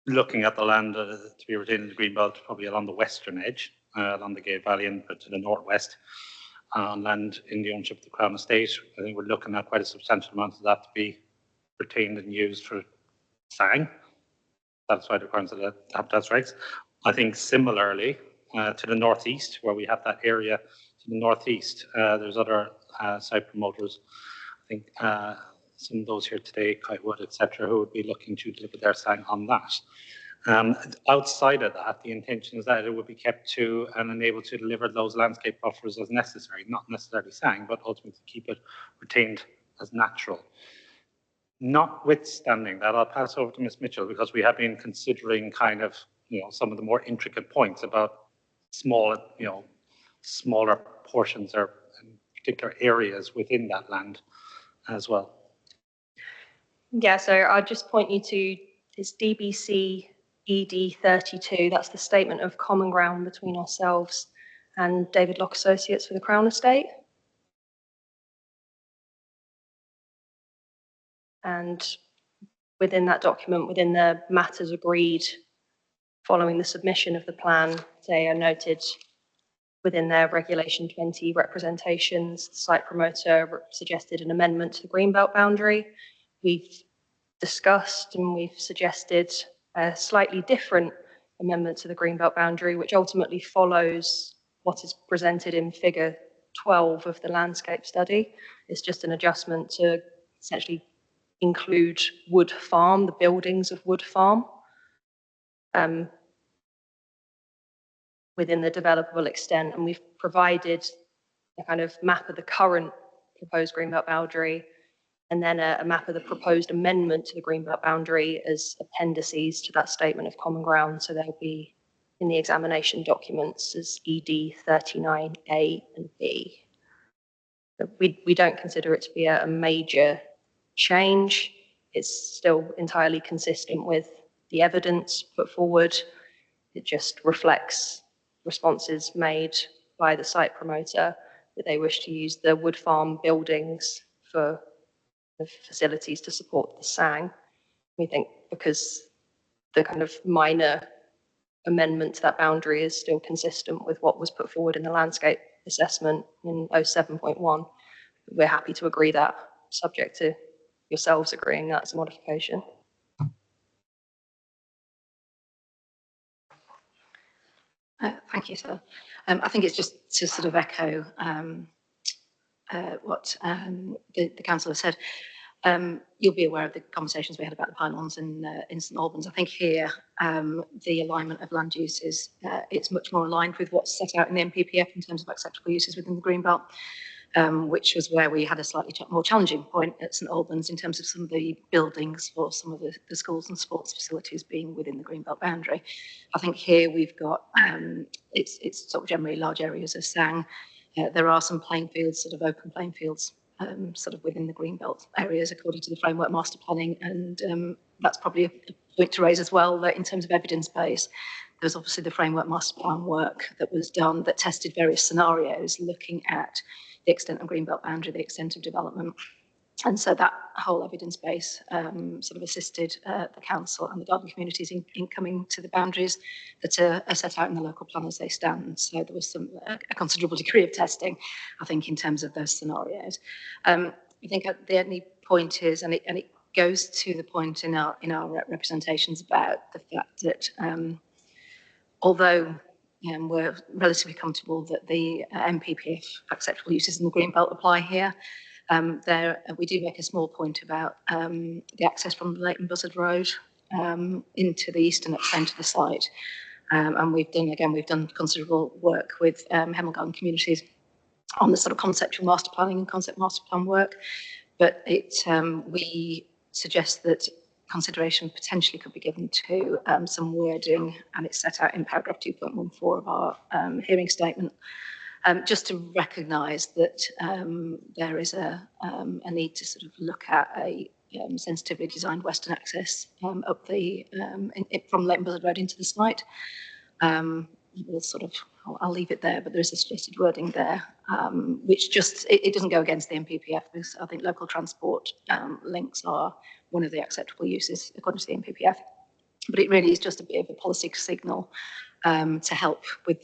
looking at the land to be retained in the greenbelt, probably along the western edge, along the Gay Valley and to the northwest, on land in the ownership of the Crown Estate, I think we're looking at quite a substantial amount of that to be retained and used for SANG, satisfy the requirements of the habitat regs. I think similarly to the northeast, where we have that area to the northeast, there's other site promoters. I think some of those here today, Kitewood, etc., who would be looking to deliver their SANG on that. Outside of that, the intention is that it would be kept to and enabled to deliver those landscape buffers as necessary, not necessarily SANG, but ultimately keep it retained as natural. Notwithstanding that, I'll pass over to Ms. Mitchell because we have been considering kind of, some of the more intricate points about smaller portions or particular areas within that land as well. Yeah, so I'll just point you to this DBC ED 32. That's the statement of common ground between ourselves and David Locke Associates for the Crown Estate. And within that document, within the matters agreed following the submission of the plan, they are noted within their Regulation 20 representations. The site promoter suggested an amendment to the greenbelt boundary. We've discussed and we've suggested a slightly different amendment to the greenbelt boundary, which ultimately follows what is presented in figure 12 of the landscape study. It's just an adjustment to essentially include Wood Farm, the buildings of Wood Farm, within the developable extent. And we've provided a kind of map of the current proposed greenbelt boundary, and then a map of the proposed amendment to the greenbelt boundary as appendices to that statement of common ground. So they'll be in the examination documents as ED 39A and B. But we don't consider it to be a major change. It's still entirely consistent with the evidence put forward. It just reflects responses made by the site promoter that they wish to use the Wood Farm buildings for the facilities to support the SANG. We think because the kind of minor amendment to that boundary is still consistent with what was put forward in the landscape assessment in 07.1, we're happy to agree that, subject to yourselves agreeing that's a modification. Thank you, sir. I think it's just to sort of echo what the councillor said. You'll be aware of the conversations we had about the pylons in St Albans. I think here the alignment of land uses, it's much more aligned with what's set out in the NPPF in terms of acceptable uses within the Greenbelt, which was where we had a slightly more challenging point at St Albans in terms of some of the buildings for some of the schools and sports facilities being within the Greenbelt boundary. I think here we've got, it's sort of generally large areas of SANG. There are some playing fields, sort of open playing fields, sort of within the Greenbelt areas according to the framework master planning, and that's probably a point to raise as well, that in terms of evidence base, there's obviously the framework master plan work that was done that tested various scenarios looking at the extent of Greenbelt boundary, the extent of development. And so that whole evidence base sort of assisted the council and the garden communities in coming to the boundaries that are set out in the local plan as they stand. So there was a considerable degree of testing, I think, in terms of those scenarios. I think the only point is, and it goes to the point in our representations about the fact that although we're relatively comfortable that the NPPF acceptable uses in the Greenbelt apply here, we do make a small point about the access from Leighton Buzzard Road into the eastern extent of the site. And we've done considerable work with Hemel garden communities on the sort of conceptual master planning and concept master plan work. But we suggest that consideration potentially could be given to some wording, and it's set out in paragraph 2.14 of our hearing statement, just to recognise that there is a need to sort of look at a sensitively designed western access up from Leighton Buzzard Road into the site. We'll sort of, I'll leave it there, but there is a suggested wording there, which just, it doesn't go against the NPPF, because I think local transport links are one of the acceptable uses according to the NPPF. But it really is just a bit of a policy signal to help with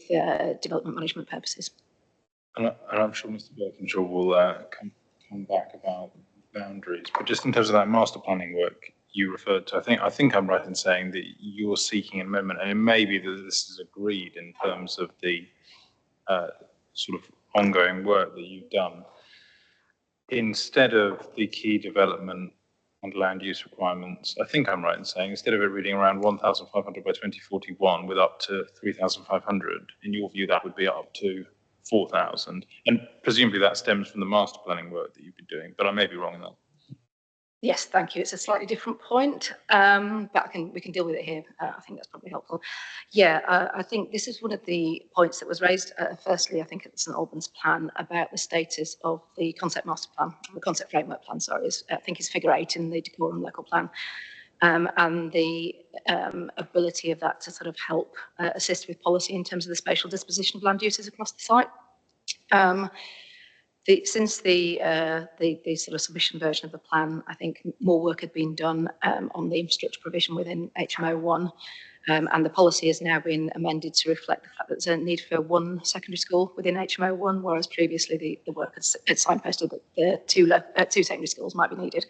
development management purposes. And I'm sure Mr. Birkinshaw will come back about boundaries, but just in terms of that master planning work you referred to, I think I'm right in saying that you're seeking an amendment, and it may be that this is agreed in terms of the sort of ongoing work that you've done. Instead of the key development and land use requirements, I think I'm right in saying, instead of it reading around 1,500 by 2041 with up to 3,500, in your view, that would be up to 4,000. And presumably that stems from the master planning work that you've been doing, but I may be wrong in that. Yes, thank you. It's a slightly different point, but we can deal with it here. I think that's probably helpful. Yeah, I think this is one of the points that was raised. Firstly, I think at the St Albans plan about the status of the concept master plan, the concept framework plan, sorry, I think it's figure 8 in the Dacorum local plan, and the ability of that to sort of help assist with policy in terms of the spatial disposition of land uses across the site. Since the sort of submission version of the plan, I think more work had been done on the infrastructure provision within HMO1, and the policy has now been amended to reflect the fact that there's a need for one secondary school within HMO1, whereas previously the work had signposted that two secondary schools might be needed.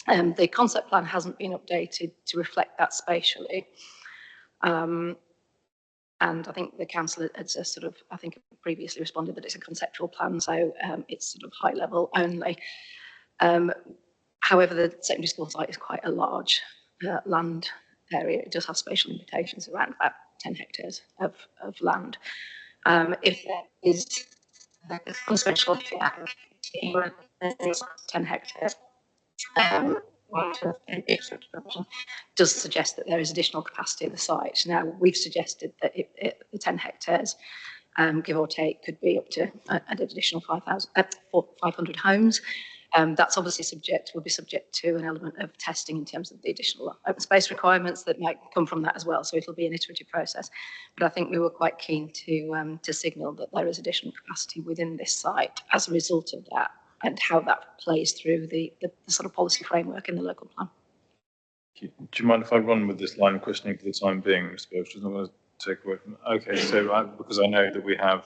The concept plan hasn't been updated to reflect that spatially. And I think the council has sort of, I think, previously responded that it's a conceptual plan, so it's sort of high level only. However, the secondary school site is quite a large land area. It does have spatial limitations around about 10 hectares of land. If there is a conceptual 10 hectares, does suggest that there is additional capacity at the site. Now, we've suggested that the 10 hectares, give or take, could be up to an additional 500 homes. That's obviously would be subject to an element of testing in terms of the additional open space requirements that might come from that as well. So it'll be an iterative process. But I think we were quite keen to signal that there is additional capacity within this site as a result of that, and how that plays through the sort of policy framework in the local plan. Do you mind if I run with this line of questioning for the time being, Mr. Birch? I'm going to take away from it. Okay, so because I know that we have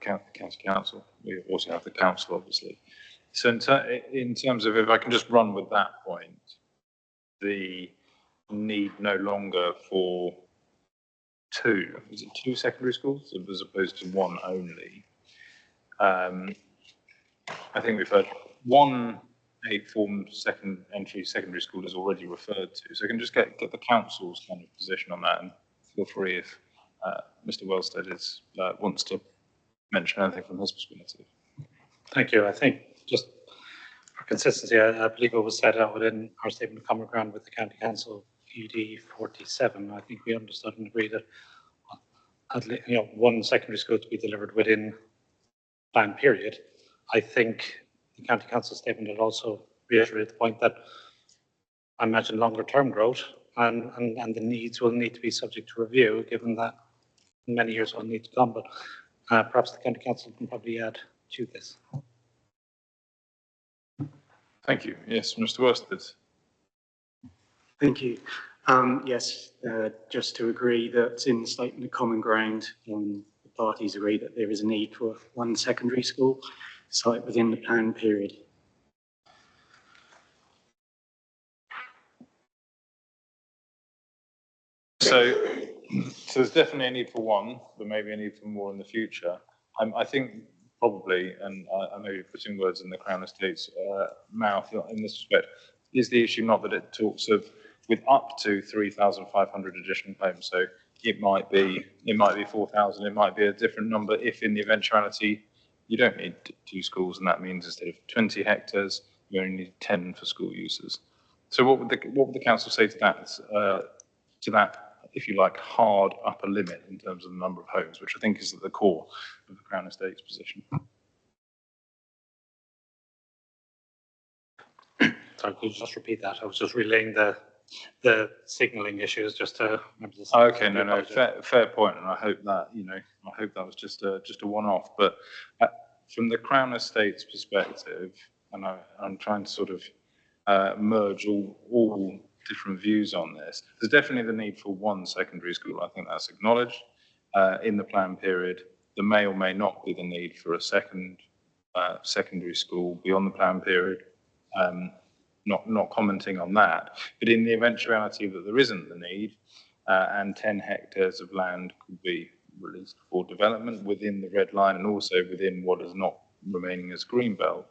county council, we also have the council, obviously. So in terms of, if I can just run with that point, the need no longer for two secondary schools as opposed to one only. I think we've heard one 8-form secondary school is already referred to. So I can just get the council's kind of position on that, and feel free if Mr. Wellstead wants to mention anything from his perspective. Thank you. I think just for consistency, I believe it was set out within our statement of common ground with the County Council UD 47. I think we understood and agreed that one secondary school to be delivered within plan period. I think the County Council statement had also reiterated the point that I imagine longer term growth and the needs will need to be subject to review, given that many years will need to come. But perhaps the County Council can probably add to this. Thank you. Yes, Mr. Worsted. Thank you. Yes, just to agree that in the statement of common ground, the parties agree that there is a need for one secondary school site within the plan period. So there's definitely a need for one, but maybe a need for more in the future. I think probably, and I know you're putting words in the Crown Estate's mouth in this respect, is the issue not that it talks of with up to 3,500 additional homes. So it might be 4,000, it might be a different number if in the eventuality you don't need two schools, and that means instead of 20 hectares, you only need 10 for school users. So what would the council say to that, if you like, hard upper limit in terms of the number of homes, which I think is at the core of the Crown Estate's position? Sorry, could you just repeat that? I was just relaying the signalling issues just to remember this. Okay, no, fair point, and I hope that was just a one-off. But from the Crown Estate's perspective, and I'm trying to sort of merge all different views on this. There's definitely the need for one secondary school. I think that's acknowledged in the plan period. There may or may not be the need for a second secondary school beyond the plan period. Not commenting on that, but in the eventuality that there isn't the need, and 10 hectares of land could be released for development within the red line and also within what is not remaining as greenbelt.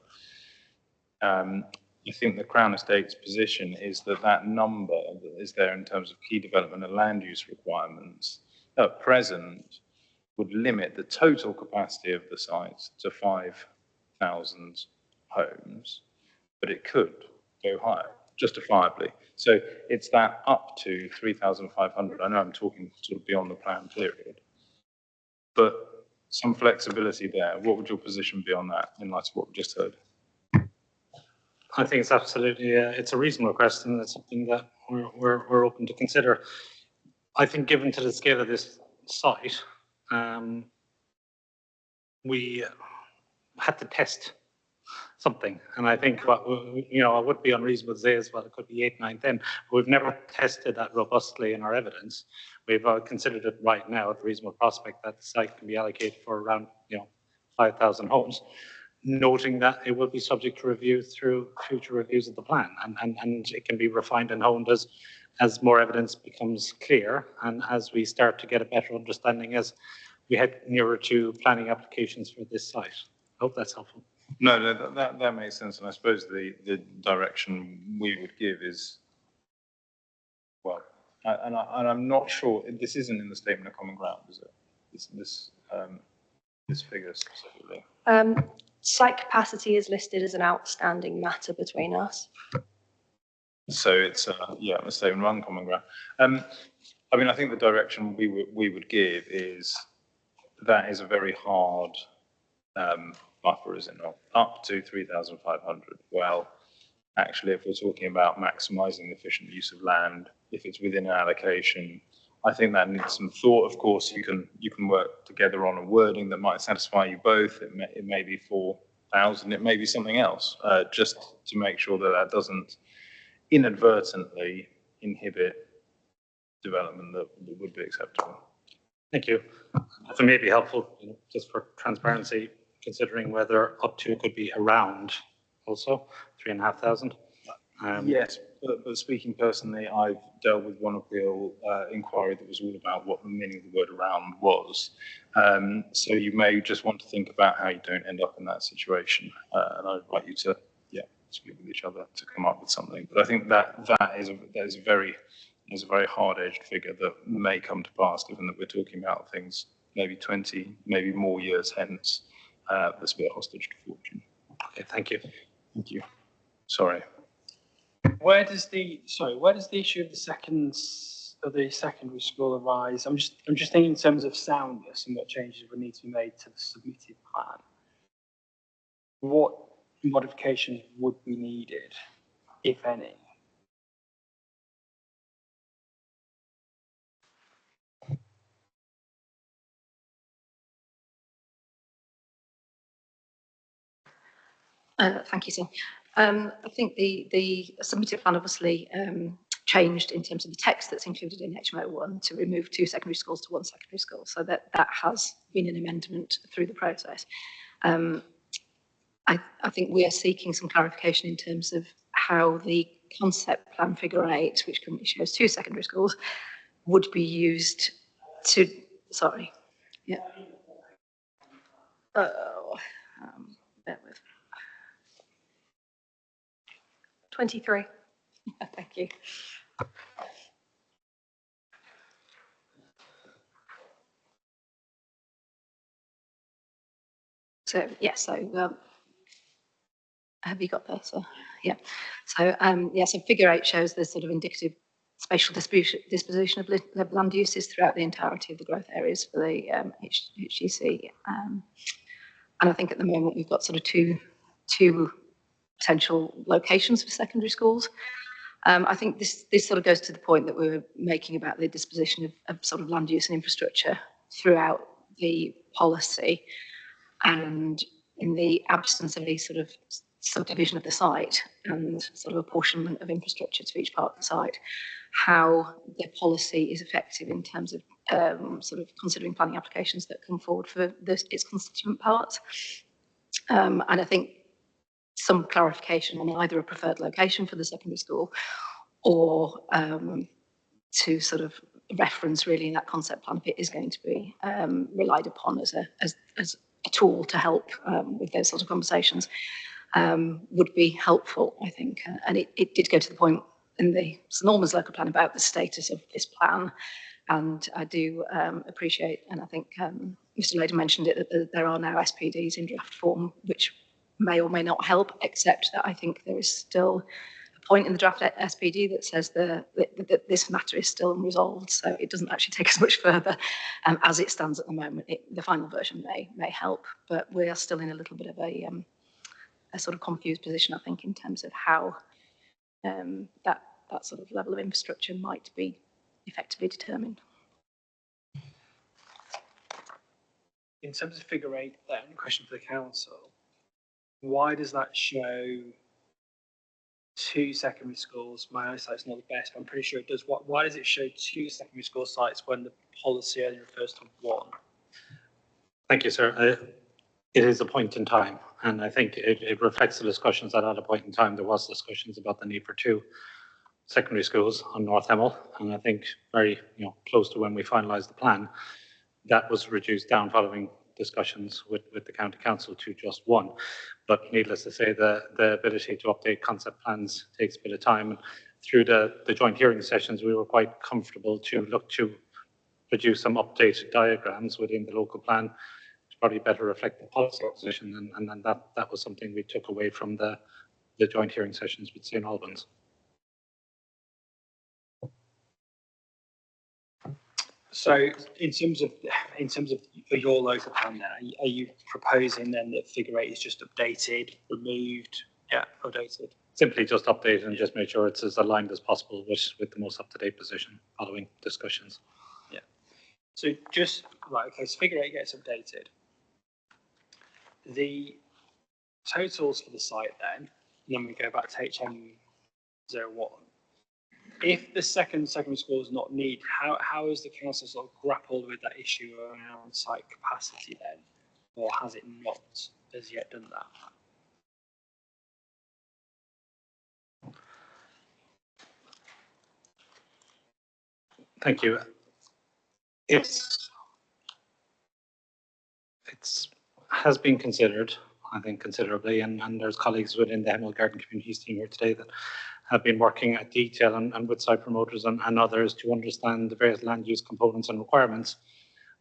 I think the Crown Estate's position is that number that is there in terms of key development and land use requirements at present would limit the total capacity of the site to 5,000 homes. but it could go higher, justifiably. So it's that up to 3,500. I know I'm talking sort of beyond the plan period, but some flexibility there. What would your position be on that in light of what we just heard? I think it's absolutely, it's a reasonable question. It's something that we're open to consider. I think given to the scale of this site, we had to test something. And I think what, you know, it would be unreasonable to say as well, it could be 8, 9, 10. But we've never tested that robustly in our evidence. We've considered it right now at the reasonable prospect that the site can be allocated for around, 5,000 homes, noting that it will be subject to review through future reviews of the plan. And it can be refined and honed as more evidence becomes clear and as we start to get a better understanding as we head nearer to planning applications for this site. I hope that's helpful. No, that makes sense. And I suppose the direction we would give is, well, and I'm not sure, this isn't in the statement of common ground, is it? This figure specifically. Site capacity is listed as an outstanding matter between us. So it's, a statement of uncommon ground. I mean, I think the direction we would give is that is a very hard buffer, is it not? Up to 3,500. Well, actually, if we're talking about maximising the efficient use of land, if it's within an allocation, I think that needs some thought. Of course, you can work together on a wording that might satisfy you both. It may be 4,000. It may be something else, just to make sure that that doesn't inadvertently inhibit development that would be acceptable. Thank you. If it may be helpful, just for transparency, considering whether up to could be around also 3,500. Yes, but speaking personally, I've dealt with one appeal inquiry that was all about what the meaning of the word around was. So you may just want to think about how you don't end up in that situation. And I invite you to, speak with each other to come up with something. But I think that is a very hard-edged figure that may come to pass, given that we're talking about things maybe 20, maybe more years hence. That's a bit hostage to fortune. Okay, thank you. Thank you. Sorry. Where does the issue of the secondary school arise? I'm just thinking in terms of soundness and what changes would need to be made to the submitted plan. What modifications would be needed, if any? Thank you, Tim. I think the submitted plan obviously changed in terms of the text that's included in HMO 1 to remove 2 secondary schools to 1 secondary school. So that has been an amendment through the process. I think we are seeking some clarification in terms of how the concept plan figure 8, which currently shows 2 secondary schools, would be used to, bear with. 23. Thank you. So, have you got that? So, yeah. So, so figure 8 shows the sort of indicative spatial disposition of land uses throughout the entirety of the growth areas for the HGC. And I think at the moment we've got sort of two potential locations for secondary schools. I think this sort of goes to the point that we were making about the disposition of sort of land use and infrastructure throughout the policy, and in the absence of any sort of subdivision of the site and sort of apportionment of infrastructure to each part of the site, how the policy is effective in terms of sort of considering planning applications that come forward for its constituent parts. And I think some clarification on either a preferred location for the secondary school or to sort of reference really in that concept plan if it is going to be relied upon as a tool to help with those sort of conversations would be helpful, I think. And it did go to the point in the St Albans local plan about the status of this plan. And I do appreciate, and I think Mr Lader mentioned it, that there are now SPDs in draft form, which may or may not help, except that I think there is still a point in the draft SPD that says that this matter is still unresolved, so it doesn't actually take us much further as it stands at the moment. The final version may help, but we are still in a little bit of a sort of confused position, I think, in terms of how that sort of level of infrastructure might be effectively determined. In terms of figure 8, then, question for the council, why does that show 2 secondary schools? My eyesight's not the best, but I'm pretty sure it does. Why does it show 2 secondary school sites when the policy only refers to 1? Thank you, sir. It is a point in time, and I think it reflects the discussions that at a point in time there was discussions about the need for 2 secondary schools on North Hemel, and I think very close to when we finalised the plan, that was reduced down following discussions with the county council to just 1. But needless to say, the ability to update concept plans takes a bit of time. And through the joint hearing sessions, we were quite comfortable to look to produce some updated diagrams within the local plan to probably better reflect the policy position. And that was something we took away from the joint hearing sessions with St. Albans. So in terms of your local plan then, are you proposing then that figure 8 is just updated, removed? Yeah, updated. Simply just update and just make sure it's as aligned as possible with the most up-to-date position following discussions. Yeah. So just, right, okay, so figure 8 gets updated. The totals for the site then, and then we go back to HM01. If the secondary school is not needed, how has the council sort of grappled with that issue around site capacity then? Or has it not as yet done that? Thank you. It has been considered, I think, considerably, and there's colleagues within the Hemel Garden Communities team here today that have been working at detail and with site promoters and others to understand the various land use components and requirements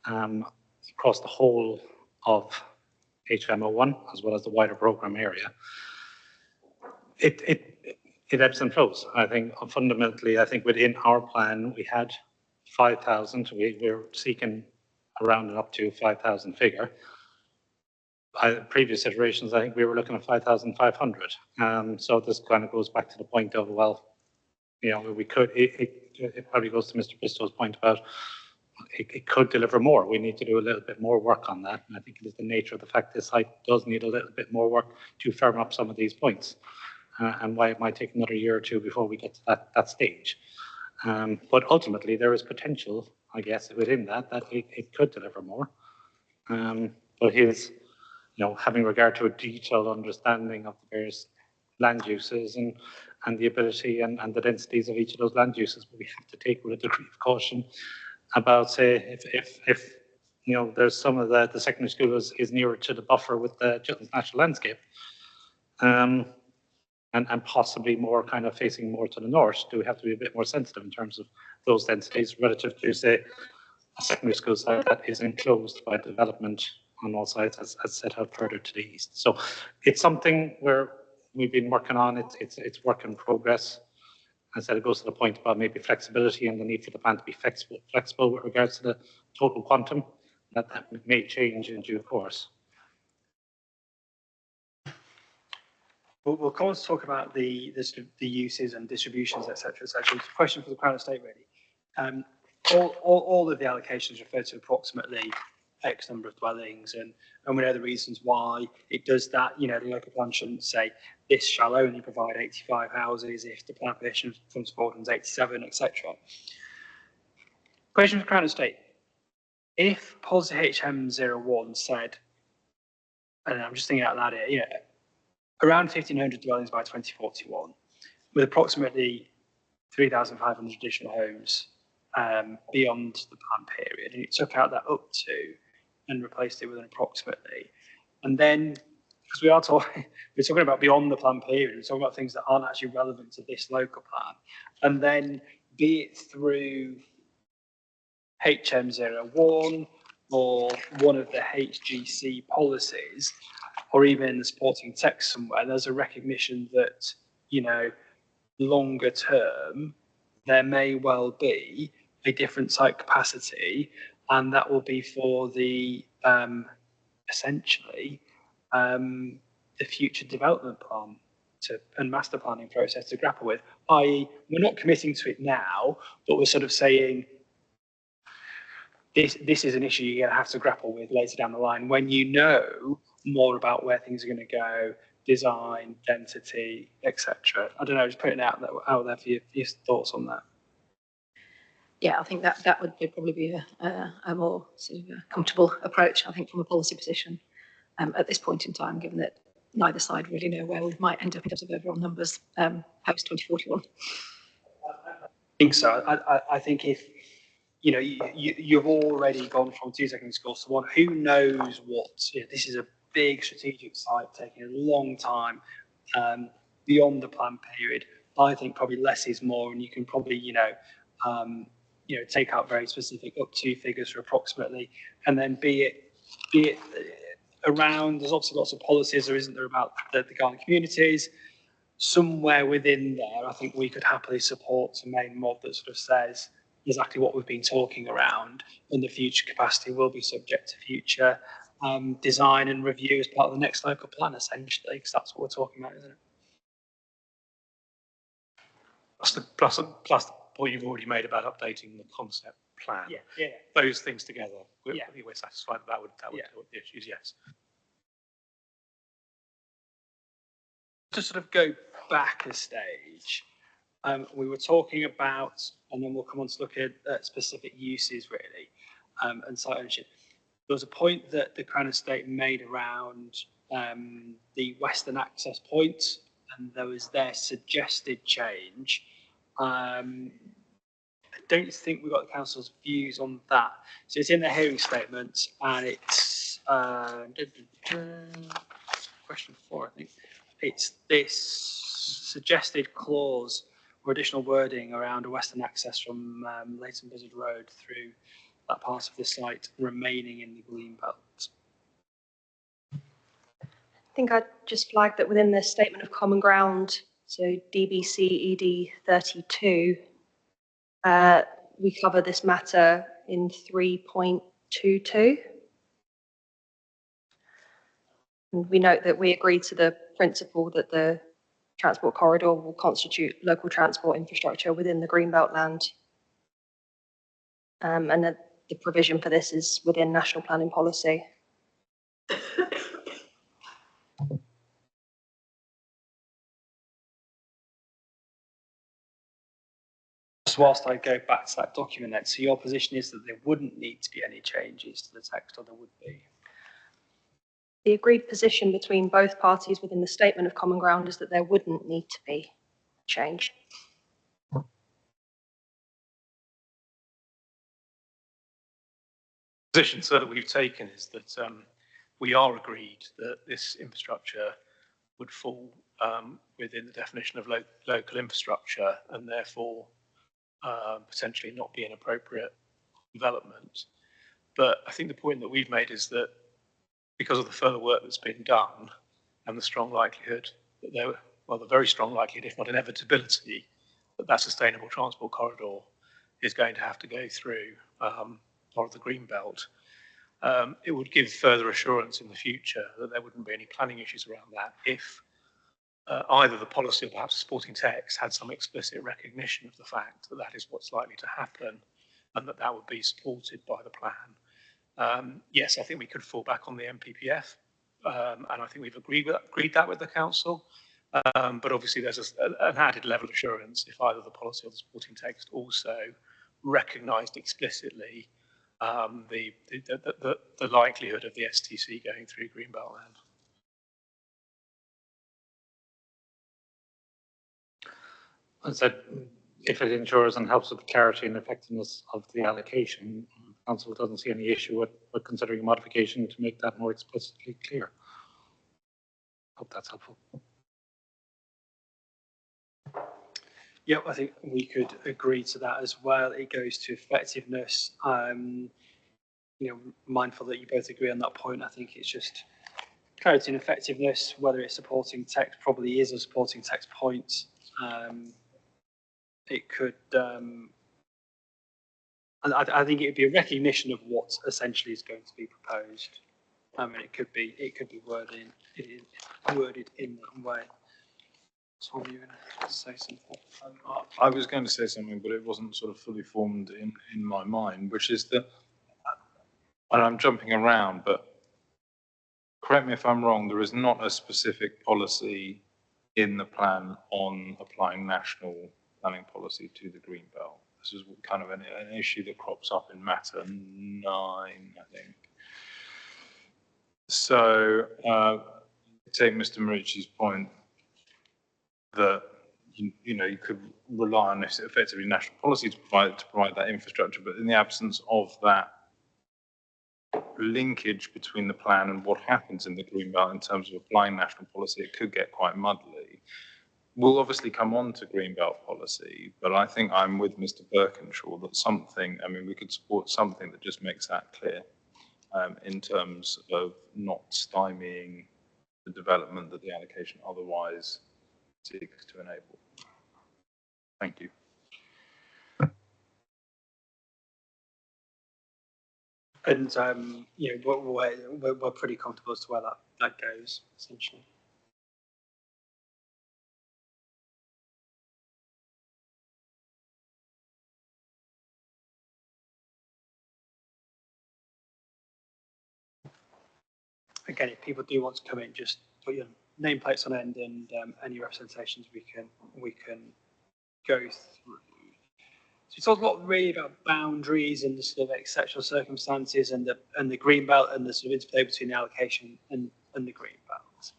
across the whole of HM01 as well as the wider programme area. It ebbs and flows. I think fundamentally, I think within our plan we had 5,000. We're seeking around and up to 5,000 figure. Previous iterations, I think we were looking at 5,500. So this kind of goes back to the point of, well, we could, it probably goes to Mr. Bristow's point about it could deliver more. We need to do a little bit more work on that. And I think it is the nature of the fact this site does need a little bit more work to firm up some of these points. And why it might take another year or two before we get to that stage. But ultimately, there is potential, I guess, within that it could deliver more. But his, having regard to a detailed understanding of the various land uses and the ability and the densities of each of those land uses, but we have to take with a degree of caution about, say, if there's some of the secondary school is nearer to the buffer with the Chilterns National Landscape, and possibly more kind of facing more to the north, do we have to be a bit more sensitive in terms of those densities relative to, say, a secondary school site that is enclosed by development on all sides as set out further to the east. So it's something where we've been working on. It's work in progress. I said it goes to the point about maybe flexibility and the need for the plan to be flexible with regards to the total quantum, that may change in due course. We'll come on to talk about the uses and distributions, etc. It's a question for the Crown Estate, really. All of the allocations refer to approximately X number of dwellings, and we know the reasons why it does that. The local plan shouldn't say this shall only provide 85 houses if the plan permission comes forward and is 87, etc. Question for Crown Estate: if policy HM01 said, and I'm just thinking out loud here, around 1,500 dwellings by 2041, with approximately 3,500 additional homes beyond the plan period, and it took out that up to and replaced it with an approximately. And then, because we're talking about beyond the plan period, we're talking about things that aren't actually relevant to this local plan, and then be it through HM01 or one of the HGC policies, or even in the supporting text somewhere, there's a recognition that, you know, longer term, there may well be a different site capacity, and that will be for the essentially the future development plan and master planning process to grapple with, i.e. we're not committing to it now, but we're sort of saying this is an issue you're going to have to grapple with later down the line when you know more about where things are going to go, design, density, etc. I don't know, just putting it out there for your thoughts on that. Yeah, I think that would probably be a more sort of comfortable approach, I think, from a policy position at this point in time, given that neither side really know where we might end up in terms of overall numbers post 2041. I think so. I think if you know you've already gone from 2 secondary schools to one, who knows what? You know, this is a big strategic site taking a long time beyond the plan period. I think probably less is more, and you can probably take out very specific up to figures for approximately, and then be it around. There's obviously lots of policies, there isn't there, about the garden communities. Somewhere within there, I think we could happily support a main mod that sort of says exactly what we've been talking around, and the future capacity will be subject to future design and review as part of the next local plan, essentially, because that's what we're talking about, isn't it? Plus the point you've already made about updating the concept plan. Yeah. Those things together, we're satisfied that would deal with the issues, yes. To sort of go back a stage, we were talking about, and then we'll come on to look at specific uses really, and site ownership. There was a point that the Crown Estate made around the western access point, and there was their suggested change. I don't think we got the council's views on that. So it's in the hearing statement, and it's question 4, I think. It's this suggested clause or additional wording around a western access from Leighton Buzzard Road through that part of the site remaining in the green belt. I think I'd just flag that within the statement of common ground, so DBC ED 32, we cover this matter in 3.22. And we note that we agree to the principle that the transport corridor will constitute local transport infrastructure within the Greenbelt land. And that the provision for this is within national planning policy. So whilst I go back to that document then, so your position is that there wouldn't need to be any changes to the text, or there would be? The agreed position between both parties within the statement of common ground is that there wouldn't need to be change. The position that we've taken is that we are agreed that this infrastructure would fall within the definition of local infrastructure, and therefore potentially not be an appropriate development. But I think the point that we've made is that because of the further work that's been done and the strong likelihood that the very strong likelihood, if not inevitability, that that sustainable transport corridor is going to have to go through part of the green belt, it would give further assurance in the future that there wouldn't be any planning issues around that if either the policy or perhaps the supporting text had some explicit recognition of the fact that that is what's likely to happen, and that that would be supported by the plan. Yes, I think we could fall back on the MPPF, and I think we've agreed that with the council. But obviously, there's an added level of assurance if either the policy or the supporting text also recognised explicitly the likelihood of the STC going through Greenbelt land. As I said, if it ensures and helps with the clarity and effectiveness of the allocation, Council doesn't see any issue with considering a modification to make that more explicitly clear. Hope that's helpful. Yeah, I think we could agree to that as well. It goes to effectiveness. Mindful that you both agree on that point. I think it's just clarity and effectiveness, whether it's supporting text, probably is a supporting text point. It could, and I think it would be a recognition of what essentially is going to be proposed. I mean, it could be worded in that way. So you going to say something? I was going to say something, but it wasn't sort of fully formed in my mind, which is that, and I'm jumping around, but correct me if I'm wrong, there is not a specific policy in the plan on applying national planning policy to the Greenbelt. This is kind of an issue that crops up in matter 9, I think. So, take Mr. Marici's point that you could rely on this effectively national policy to provide that infrastructure, but in the absence of that linkage between the plan and what happens in the Greenbelt in terms of applying national policy, it could get quite muddly. We'll obviously come on to Greenbelt policy, but I think I'm with Mr. Birkinshaw that we could support something that just makes that clear in terms of not stymieing the development that the allocation otherwise seeks to enable. Thank you. And we're pretty comfortable as to where that goes, essentially. Again, if people do want to come in, just put your nameplates on end and any representations we can go through. So it's all not really about boundaries and the sort of exceptional circumstances and the Greenbelt and the sort of interplay between the allocation and the Greenbelt.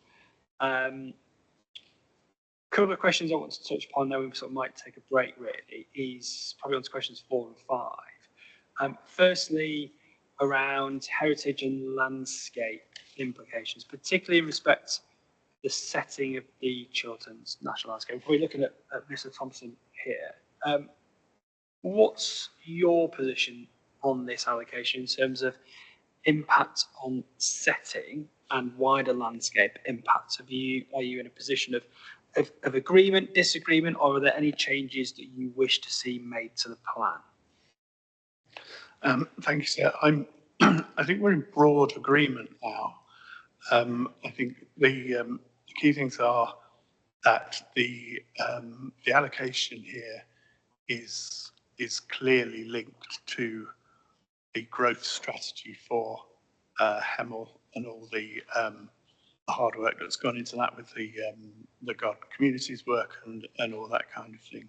Couple of questions I want to touch upon, then we sort of might take a break really, is probably on to questions 4 and 5. Firstly, around heritage and landscape implications, particularly in respect to the setting of the Chilterns National Landscape. We're looking at Mr. Thompson here. What's your position on this allocation in terms of impact on setting and wider landscape impact? Are you in a position of agreement, disagreement, or are there any changes that you wish to see made to the plan? Thank you, sir. I think we're in broad agreement now. I think the key things are that the allocation here is clearly linked to the growth strategy for Hemel and all the hard work that's gone into that with the garden communities work and all that kind of thing,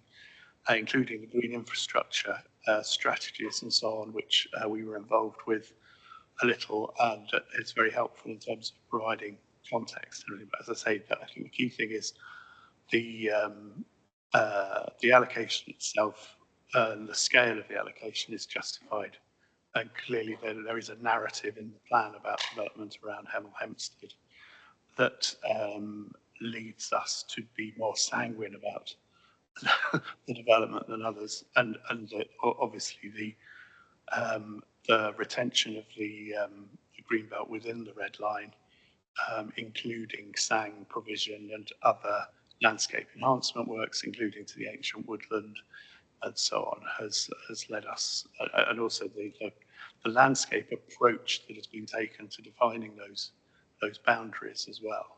including the green infrastructure strategies and so on, which we were involved with a little, and it's very helpful in terms of providing context. But as I say, I think the key thing is the allocation itself and the scale of the allocation is justified. And clearly there is a narrative in the plan about development around Hemel Hempstead that leads us to be more sanguine about the development than others. And obviously the retention of the Greenbelt within the red line, including SANG provision and other landscape enhancement works, including to the ancient woodland and so on, has led us, and also the landscape approach that has been taken to defining those boundaries as well.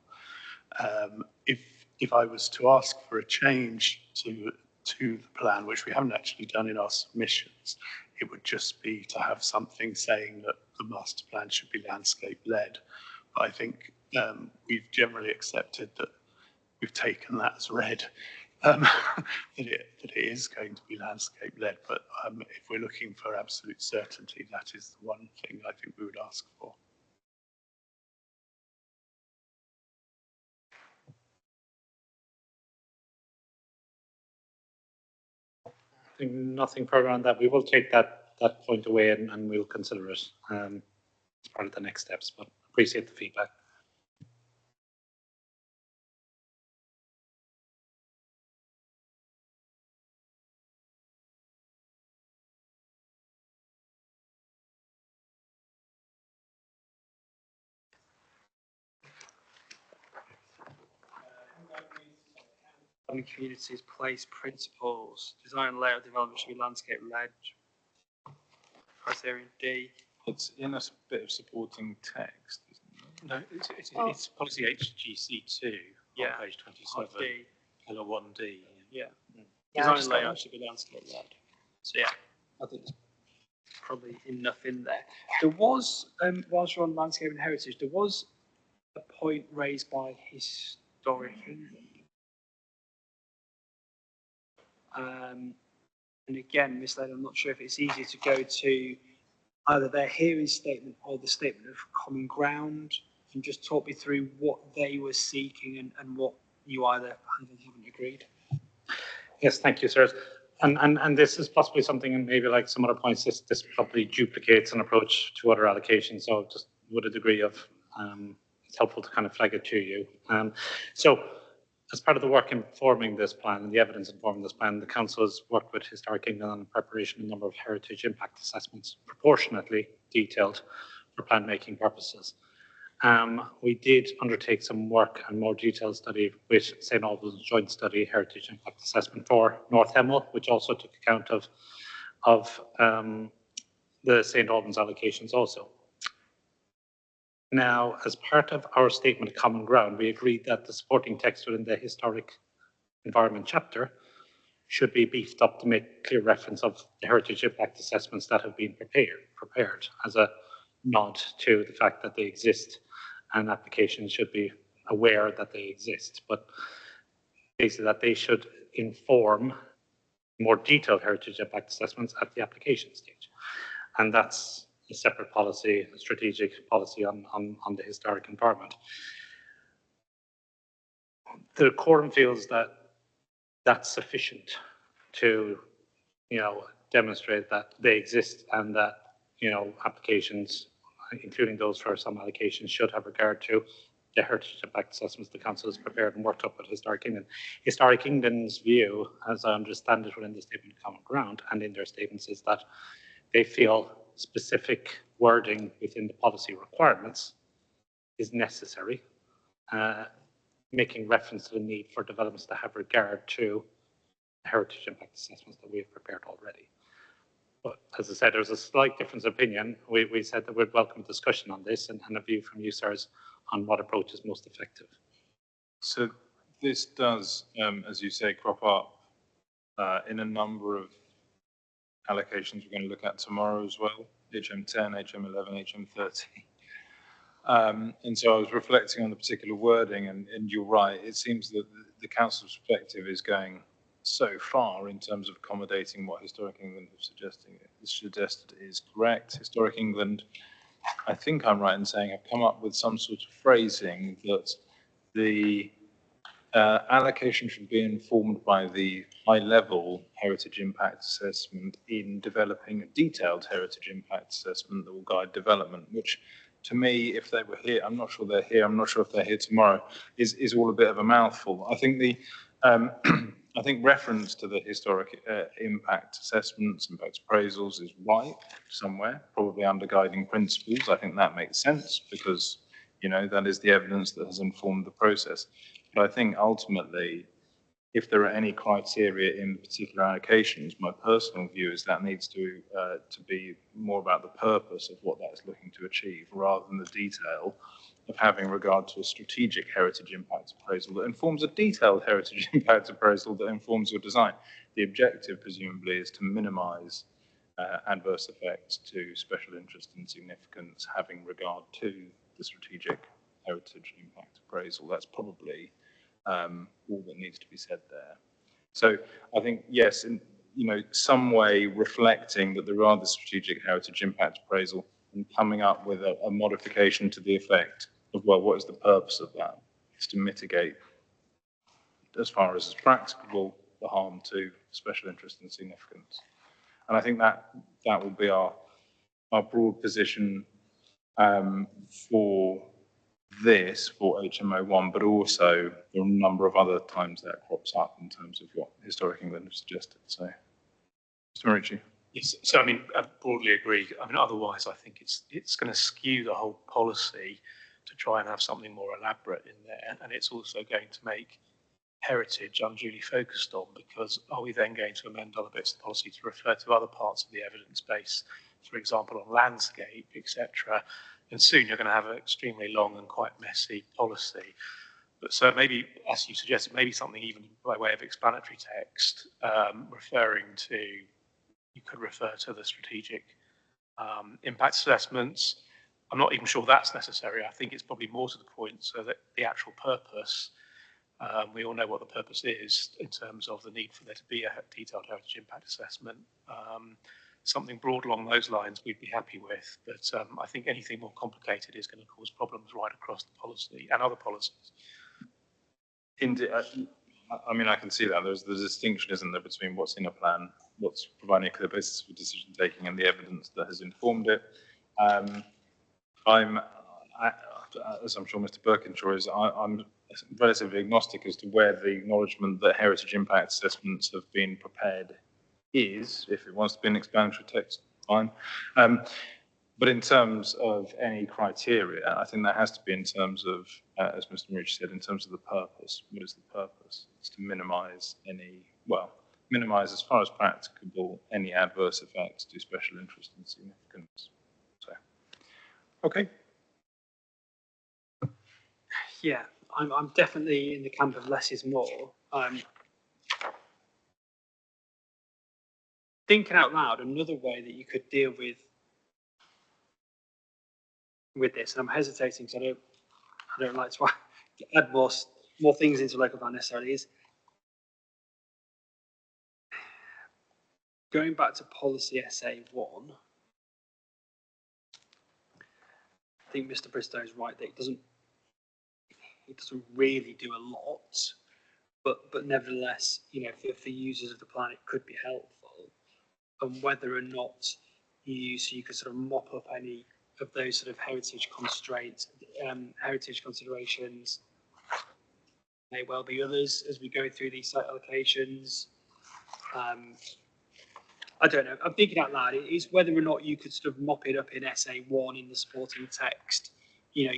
If I was to ask for a change to the plan, which we haven't actually done in our submissions, it would just be to have something saying that the master plan should be landscape led. But I think we've generally accepted that we've taken that as read, that it is going to be landscape led. But if we're looking for absolute certainty, that is the one thing I think we would ask for. I think nothing further on that. We will take that point away and we'll consider it as part of the next steps, but appreciate the feedback. communities, place, principles, design, layout, development should be landscape-led. Criterion D. It's in a bit of supporting text, isn't it? No, it's policy HGC2 Yeah. on page 27, D. pillar 1D. Yeah. Yeah, Design just and got layout one. should be landscape-led. So yeah, I think there's probably enough in there. There was, whilst you're on landscape and heritage, there was a point raised by Historic England. And again, misled, I'm not sure if it's easier to go to either their hearing statement or the statement of common ground, and just talk me through what they were seeking and what you either have or haven't agreed. Yes, thank you, sir. And this is possibly something, and maybe like some other points, this probably duplicates an approach to other allocations. So just with a degree of, it's helpful to kind of flag it to you. So as part of the work informing this plan and the evidence informing this plan, the Council has worked with Historic England on the preparation of a number of heritage impact assessments, proportionately detailed for plan making purposes. We did undertake some work and more detailed study with St. Albans Joint Study Heritage Impact Assessment for North Hemel, which also took account of the St. Albans allocations also. Now, as part of our statement of common ground, we agreed that the supporting text within the historic environment chapter should be beefed up to make clear reference of the heritage impact assessments that have been prepared as a nod to the fact that they exist, and applications should be aware that they exist, but basically that they should inform more detailed heritage impact assessments at the application stage. And that's a separate policy, a strategic policy on the historic environment. The Dacorum feels that that's sufficient to, demonstrate that they exist, and that, applications, including those for some allocations, should have regard to the heritage impact assessments the Council has prepared and worked up with Historic England. Historic England's view, as I understand it within the Statement of Common Ground and in their statements, is that they feel specific wording within the policy requirements is necessary, making reference to the need for developments to have regard to the heritage impact assessments that we have prepared already. But as I said, there's a slight difference of opinion. We said that we'd welcome discussion on this and a view from you, sirs, on what approach is most effective. So this does, as you say, crop up in a number of allocations we're going to look at tomorrow as well, HM10, HM11, HM30. And so I was reflecting on the particular wording, and you're right, it seems that the Council's perspective is going so far in terms of accommodating what Historic England have suggested is correct. Historic England, I think I'm right in saying, have come up with some sort of phrasing that the allocation should be informed by the high-level heritage impact assessment in developing a detailed heritage impact assessment that will guide development, which to me, if they were here, I'm not sure they're here, I'm not sure if they're here tomorrow, is all a bit of a mouthful. I think the I think reference to the historic impact assessments, impact appraisals is right somewhere, probably under guiding principles. I think that makes sense because, that is the evidence that has informed the process. But I think ultimately, if there are any criteria in particular allocations, my personal view is that needs to be more about the purpose of what that is looking to achieve rather than the detail of having regard to a strategic heritage impact appraisal that informs a detailed heritage impact appraisal that informs your design. The objective, presumably, is to minimize adverse effects to special interest and significance having regard to the strategic heritage impact appraisal. That's probably all that needs to be said there. So I think, yes, in some way reflecting that there are the strategic heritage impact appraisal and coming up with a modification to the effect of, well, what is the purpose of that? It's to mitigate, as far as is practicable, the harm to special interest and significance. And I think that will be our broad position for this, for HMO1, but also there are a number of other times that crops up in terms of what Historic England have suggested. So, Mr. Marici. Yes, so I broadly agree. Otherwise I think it's going to skew the whole policy to try and have something more elaborate in there, and it's also going to make heritage unduly focused on, because are we then going to amend other bits of the policy to refer to other parts of the evidence base, for example, on landscape, etc. And soon you're going to have an extremely long and quite messy policy. But so maybe, as you suggested, maybe something even by way of explanatory text, referring to, you could refer to the strategic impact assessments. I'm not even sure that's necessary. I think it's probably more to the point so that the actual purpose, we all know what the purpose is in terms of the need for there to be a detailed heritage impact assessment. Something broad along those lines we'd be happy with, but I think anything more complicated is going to cause problems right across the policy and other policies. Indeed, I mean, I can see that. There's the distinction, isn't there, between what's in a plan, what's providing a clear basis for decision taking, and the evidence that has informed it. As I'm sure Mr. Birkinshaw is, I'm relatively agnostic as to where the acknowledgement that heritage impact assessments have been prepared is. If it wants to be an explanatory text, fine. But in terms of any criteria, I think that has to be in terms of, as Mr. Murich said, in terms of the purpose. What is the purpose? It's to minimise minimise as far as practicable any adverse effects to special interest and significance. So, okay. Yeah, I'm definitely in the camp of less is more. Thinking out loud, another way that you could deal with this, and I'm hesitating because I don't like to add more things into local plan necessarily, is going back to policy SA1. I think Mr. Bristow is right that it doesn't really do a lot, but nevertheless, you know, for users of the plan, it could be helpful. And whether or not you could sort of mop up any of those sort of heritage constraints, heritage considerations, may well be others as we go through these site allocations. I don't know. I'm thinking out loud. It is whether or not you could sort of mop it up in SA1 in the supporting text. You know,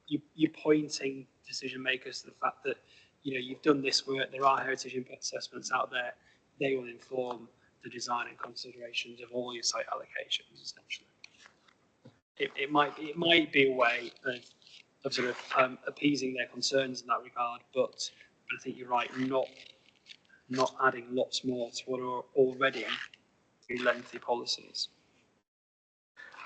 you're pointing decision makers to the fact that, you know, you've done this work. There are heritage impact assessments out there. They will inform the design and considerations of all your site allocations, essentially. It might be a way of sort of appeasing their concerns in that regard, but I think you're right, not adding lots more to what are already lengthy policies.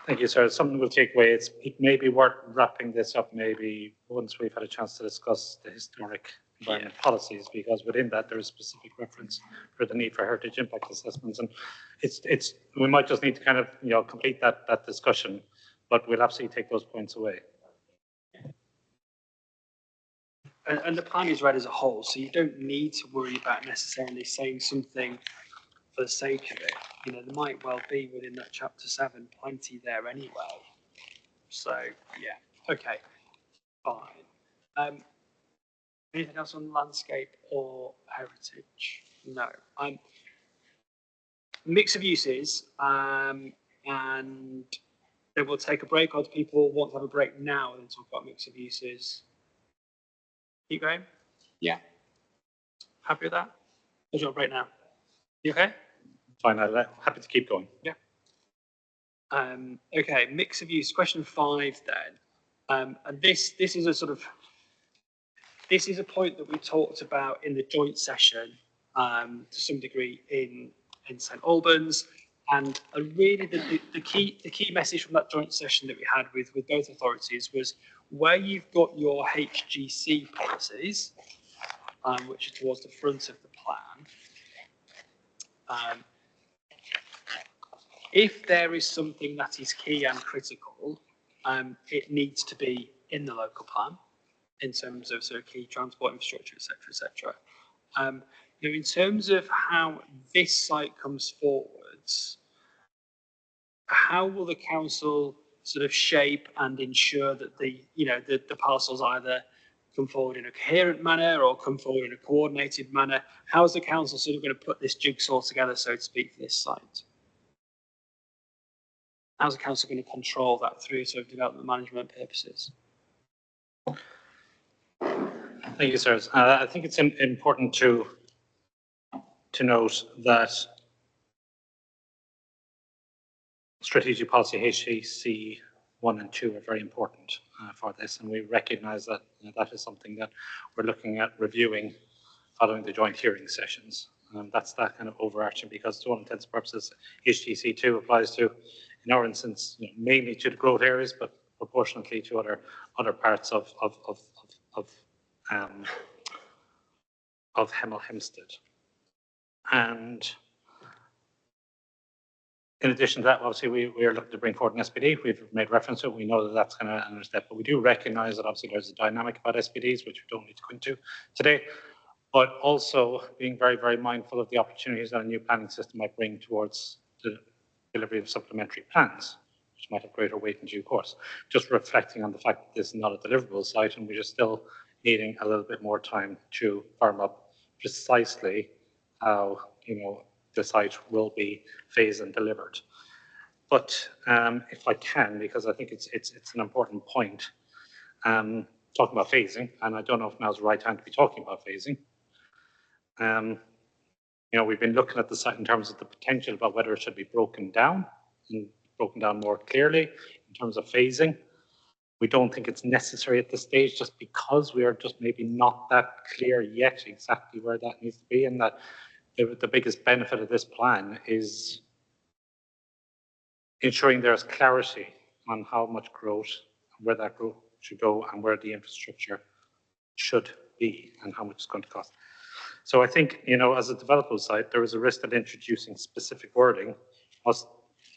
Thank you, sir. Something we'll take away. It may be worth wrapping this up maybe once we've had a chance to discuss the historic environment policies, because within that there is specific reference for the need for heritage impact assessments, and we might just need to kind of, you know, complete that discussion, but we'll absolutely take those points away. And the plan is read as a whole, so you don't need to worry about necessarily saying something for the sake of it. You know, there might well be within that chapter 7 plenty there anyway. So yeah, okay, fine. Anything else on landscape or heritage? No. Mix of uses, and then we'll take a break, or do people want to have a break now and then talk about mix of uses? Keep going? Yeah. Happy with that? Or do you want a break now? You okay? Fine, I'm happy to keep going. Yeah. Okay, mix of use. Question 5 then. And this is a sort of, this is a point that we talked about in the joint session to some degree in St Albans, and really the key message from that joint session that we had with both authorities was where you've got your HGC policies, which are towards the front of the plan. If there is something that is key and critical, it needs to be in the local plan in terms of sort of key transport infrastructure, etc. Now, in terms of how this site comes forwards, how will the council sort of shape and ensure that the parcels either come forward in a coherent manner or come forward in a coordinated manner? How is the council sort of going to put this jigsaw together, so to speak, for this site? How's the council going to control that through sort of development management purposes? Thank you, sirs. I think it's important to note that strategic policy HCC 1 and 2 are very important for this, and we recognise that that is something that we're looking at reviewing following the joint hearing sessions. That's that kind of overarching, because to all intents and purposes, HGC 2 applies to, in our instance, mainly to the growth areas, but proportionately to other parts of Hemel Hempstead. And in addition to that, obviously, we are looking to bring forward an SPD. We've made reference to it. We know that that's going to another step, but we do recognise that obviously there's a dynamic about SPDs, which we don't need to go into today, but also being very, very mindful of the opportunities that a new planning system might bring towards the delivery of supplementary plans, which might have greater weight in due course. Just reflecting on the fact that this is not a deliverable site, and we're just still needing a little bit more time to firm up precisely how, the site will be phased and delivered. But if I can, because I think it's an important point, talking about phasing, and I don't know if now's the right time to be talking about phasing. We've been looking at the site in terms of the potential about whether it should be broken down and broken down more clearly in terms of phasing. We don't think it's necessary at this stage, just because we are just maybe not that clear yet exactly where that needs to be, and that the biggest benefit of this plan is ensuring there's clarity on how much growth, where that growth should go, and where the infrastructure should be, and how much it's going to cost. So I think, as a developable site, there is a risk that introducing specific wording, whilst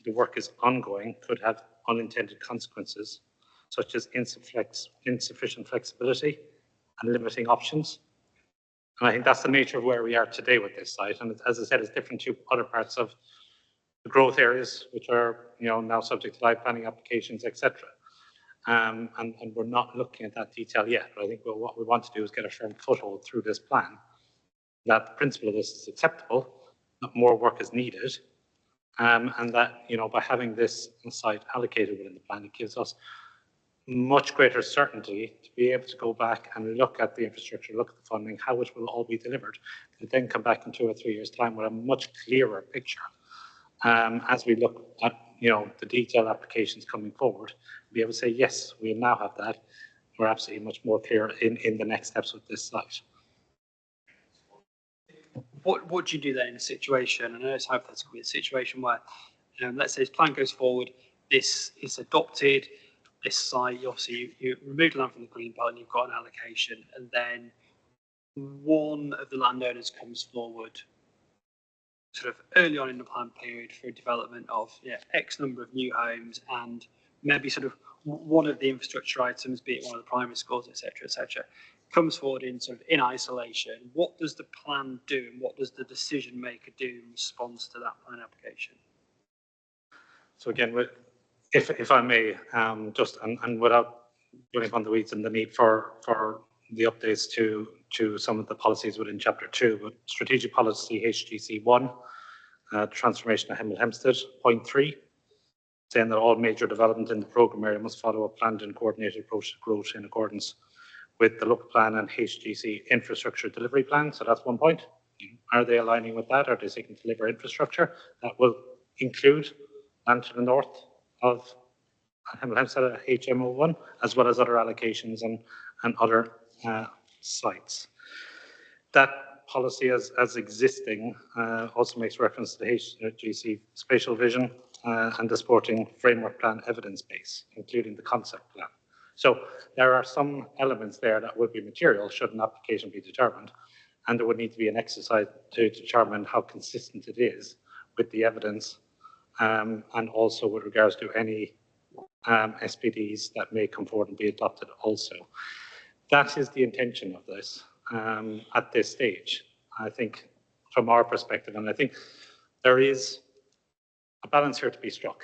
the work is ongoing, could have unintended consequences, such as insufficient flexibility and limiting options. And I think that's the nature of where we are today with this site. And as I said, it's different to other parts of the growth areas, which are now subject to live planning applications, etc. And we're not looking at that detail yet. But I think what we want to do is get a firm foothold through this plan, that the principle of this is acceptable, that more work is needed, and that by having this site allocated within the plan, it gives us much greater certainty to be able to go back and look at the infrastructure, look at the funding, how it will all be delivered, and then come back in 2 or 3 years' time with a much clearer picture as we look at the detailed applications coming forward, be able to say, yes, we now have that. We're absolutely much more clear in the next steps with this site. What do you do then in a situation, and I know it's hypothetical, a situation where, let's say this plan goes forward, this is adopted, this site, obviously you remove the land from the green belt and you've got an allocation, and then one of the landowners comes forward sort of early on in the plan period for a development of X number of new homes, and maybe sort of one of the infrastructure items, be it one of the primary schools, etc., comes forward in isolation. What does the plan do, and what does the decision maker do in response to that plan application? So again, if I may, just and without going upon the weeds and the need for the updates to some of the policies within Chapter 2, but Strategic Policy HGC 1, Transformation of Hemel Hempstead, point 3, saying that all major development in the programme area must follow a planned and coordinated approach to growth in accordance with the local plan and HGC infrastructure delivery plan. So that's one point. Are they aligning with that? Are they seeking to deliver infrastructure that will include land to the north of Hemel Hempstead at HMO1, as well as other allocations and other sites? That policy as existing also makes reference to the HGC spatial vision and the supporting framework plan evidence base, including the concept plan. So there are some elements there that would be material should an application be determined, and there would need to be an exercise to determine how consistent it is with the evidence, and also with regards to any SPDs that may come forward and be adopted also. That is the intention of this at this stage, I think, from our perspective. And I think there is a balance here to be struck.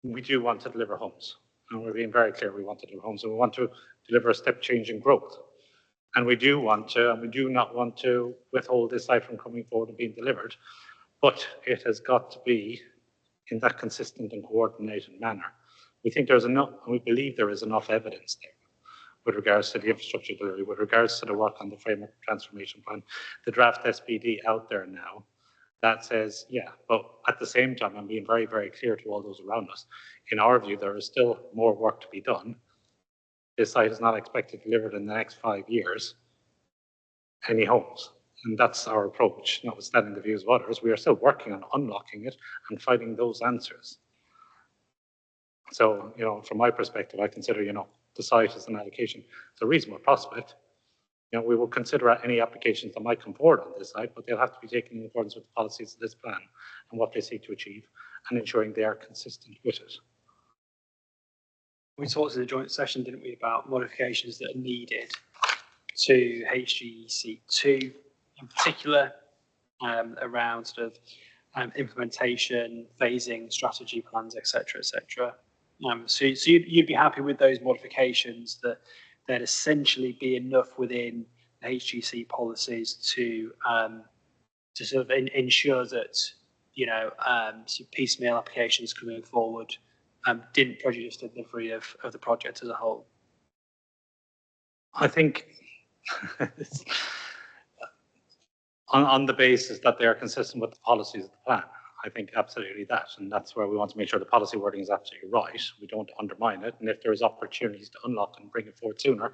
We do want to deliver homes, and we're being very clear we want to deliver homes, and we want to deliver a step change in growth. And we do want to, and we do not want to withhold this site from coming forward and being delivered, but it has got to be in that consistent and coordinated manner. We think there's enough, and we believe there is enough evidence there with regards to the infrastructure delivery, with regards to the work on the framework transformation plan, the draft SPD out there now that says, yeah, but at the same time, I'm being very, very clear to all those around us. In our view, there is still more work to be done. This site is not expected to deliver in the next 5 years any homes. And that's our approach, notwithstanding the views of others. We are still working on unlocking it and finding those answers. So, from my perspective, I consider, the site as an allocation. It's a reasonable prospect. We will consider any applications that might come forward on this site, but they'll have to be taken in accordance with the policies of this plan and what they seek to achieve, and ensuring they are consistent with it. We talked in the joint session, didn't we, about modifications that are needed to HGC2 in particular, around sort of implementation, phasing, strategy plans, etc., etc. So you'd be happy with those modifications that there'd essentially be enough within the HGC policies to sort of ensure that some piecemeal applications coming forward didn't prejudice the delivery of the project as a whole. I think on the basis that they are consistent with the policies of the plan, I think absolutely that, and that's where we want to make sure the policy wording is absolutely right. We don't undermine it, and if there is opportunities to unlock and bring it forward sooner,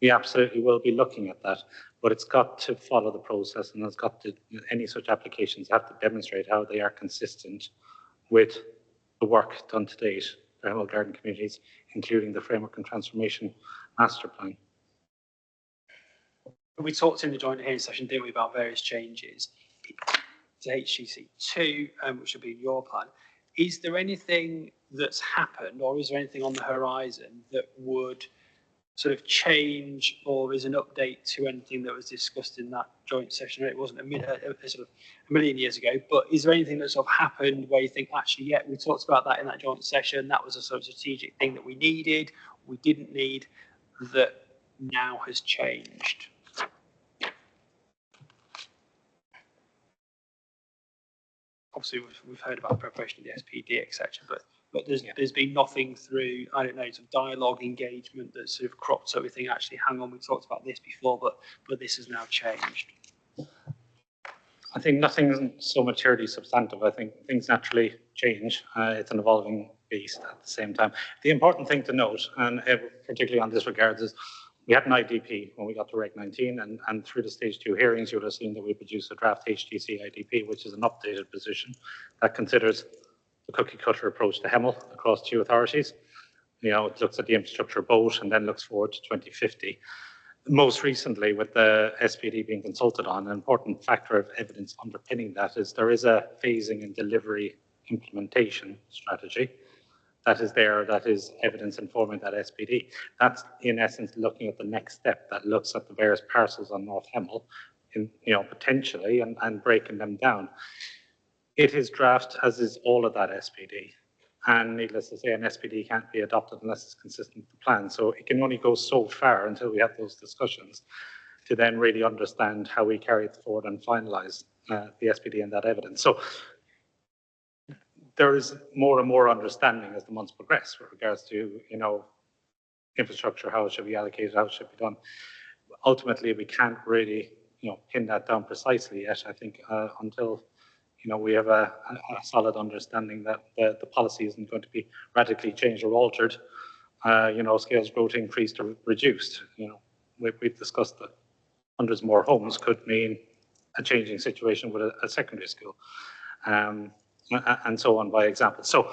we absolutely will be looking at that. But it's got to follow the process, and it's got to, any such applications have to demonstrate how they are consistent with the work done to date for Hemel Garden communities, including the Framework and Transformation Master Plan. We talked in the joint hearing session, didn't we, about various changes to HGC2, which will be in your plan. Is there anything that's happened, or is there anything on the horizon that would sort of change, or is an update to anything that was discussed in that joint session? It wasn't a million years ago, but is there anything that sort of happened where you think, actually, yeah, we talked about that in that joint session, that was a sort of strategic thing that we needed, we didn't need, that now has changed? Obviously, we've heard about the preparation of the SPD, etc., but there's been nothing through, I don't know, sort of dialogue, engagement that sort of cropped up. We think, actually, hang on, we talked about this before, but this has now changed. I think nothing so materially substantive. I think things naturally change. It's an evolving beast at the same time. The important thing to note, and particularly on this regard, is we had an IDP when we got to Reg 19, and through the stage 2 hearings, you would have seen that we produced a draft HGC IDP, which is an updated position that considers the cookie cutter approach to Hemel across 2 authorities. It looks at the infrastructure both and then looks forward to 2050. Most recently, with the SPD being consulted on, an important factor of evidence underpinning that is there is a phasing and delivery implementation strategy that is there, that is evidence informing that SPD. That's in essence looking at the next step that looks at the various parcels on North Hemel, potentially, and breaking them down. It is draft, as is all of that SPD. And needless to say, an SPD can't be adopted unless it's consistent with the plan. So it can only go so far until we have those discussions to then really understand how we carry it forward and finalise the SPD and that evidence. So there is more and more understanding as the months progress with regards to, infrastructure, how it should be allocated, how it should be done. Ultimately, we can't really, pin that down precisely yet, I think, until, we have a solid understanding that the policy isn't going to be radically changed or altered, scales growth increased or reduced. We've discussed that hundreds more homes could mean a changing situation with a secondary school. And so on by example. So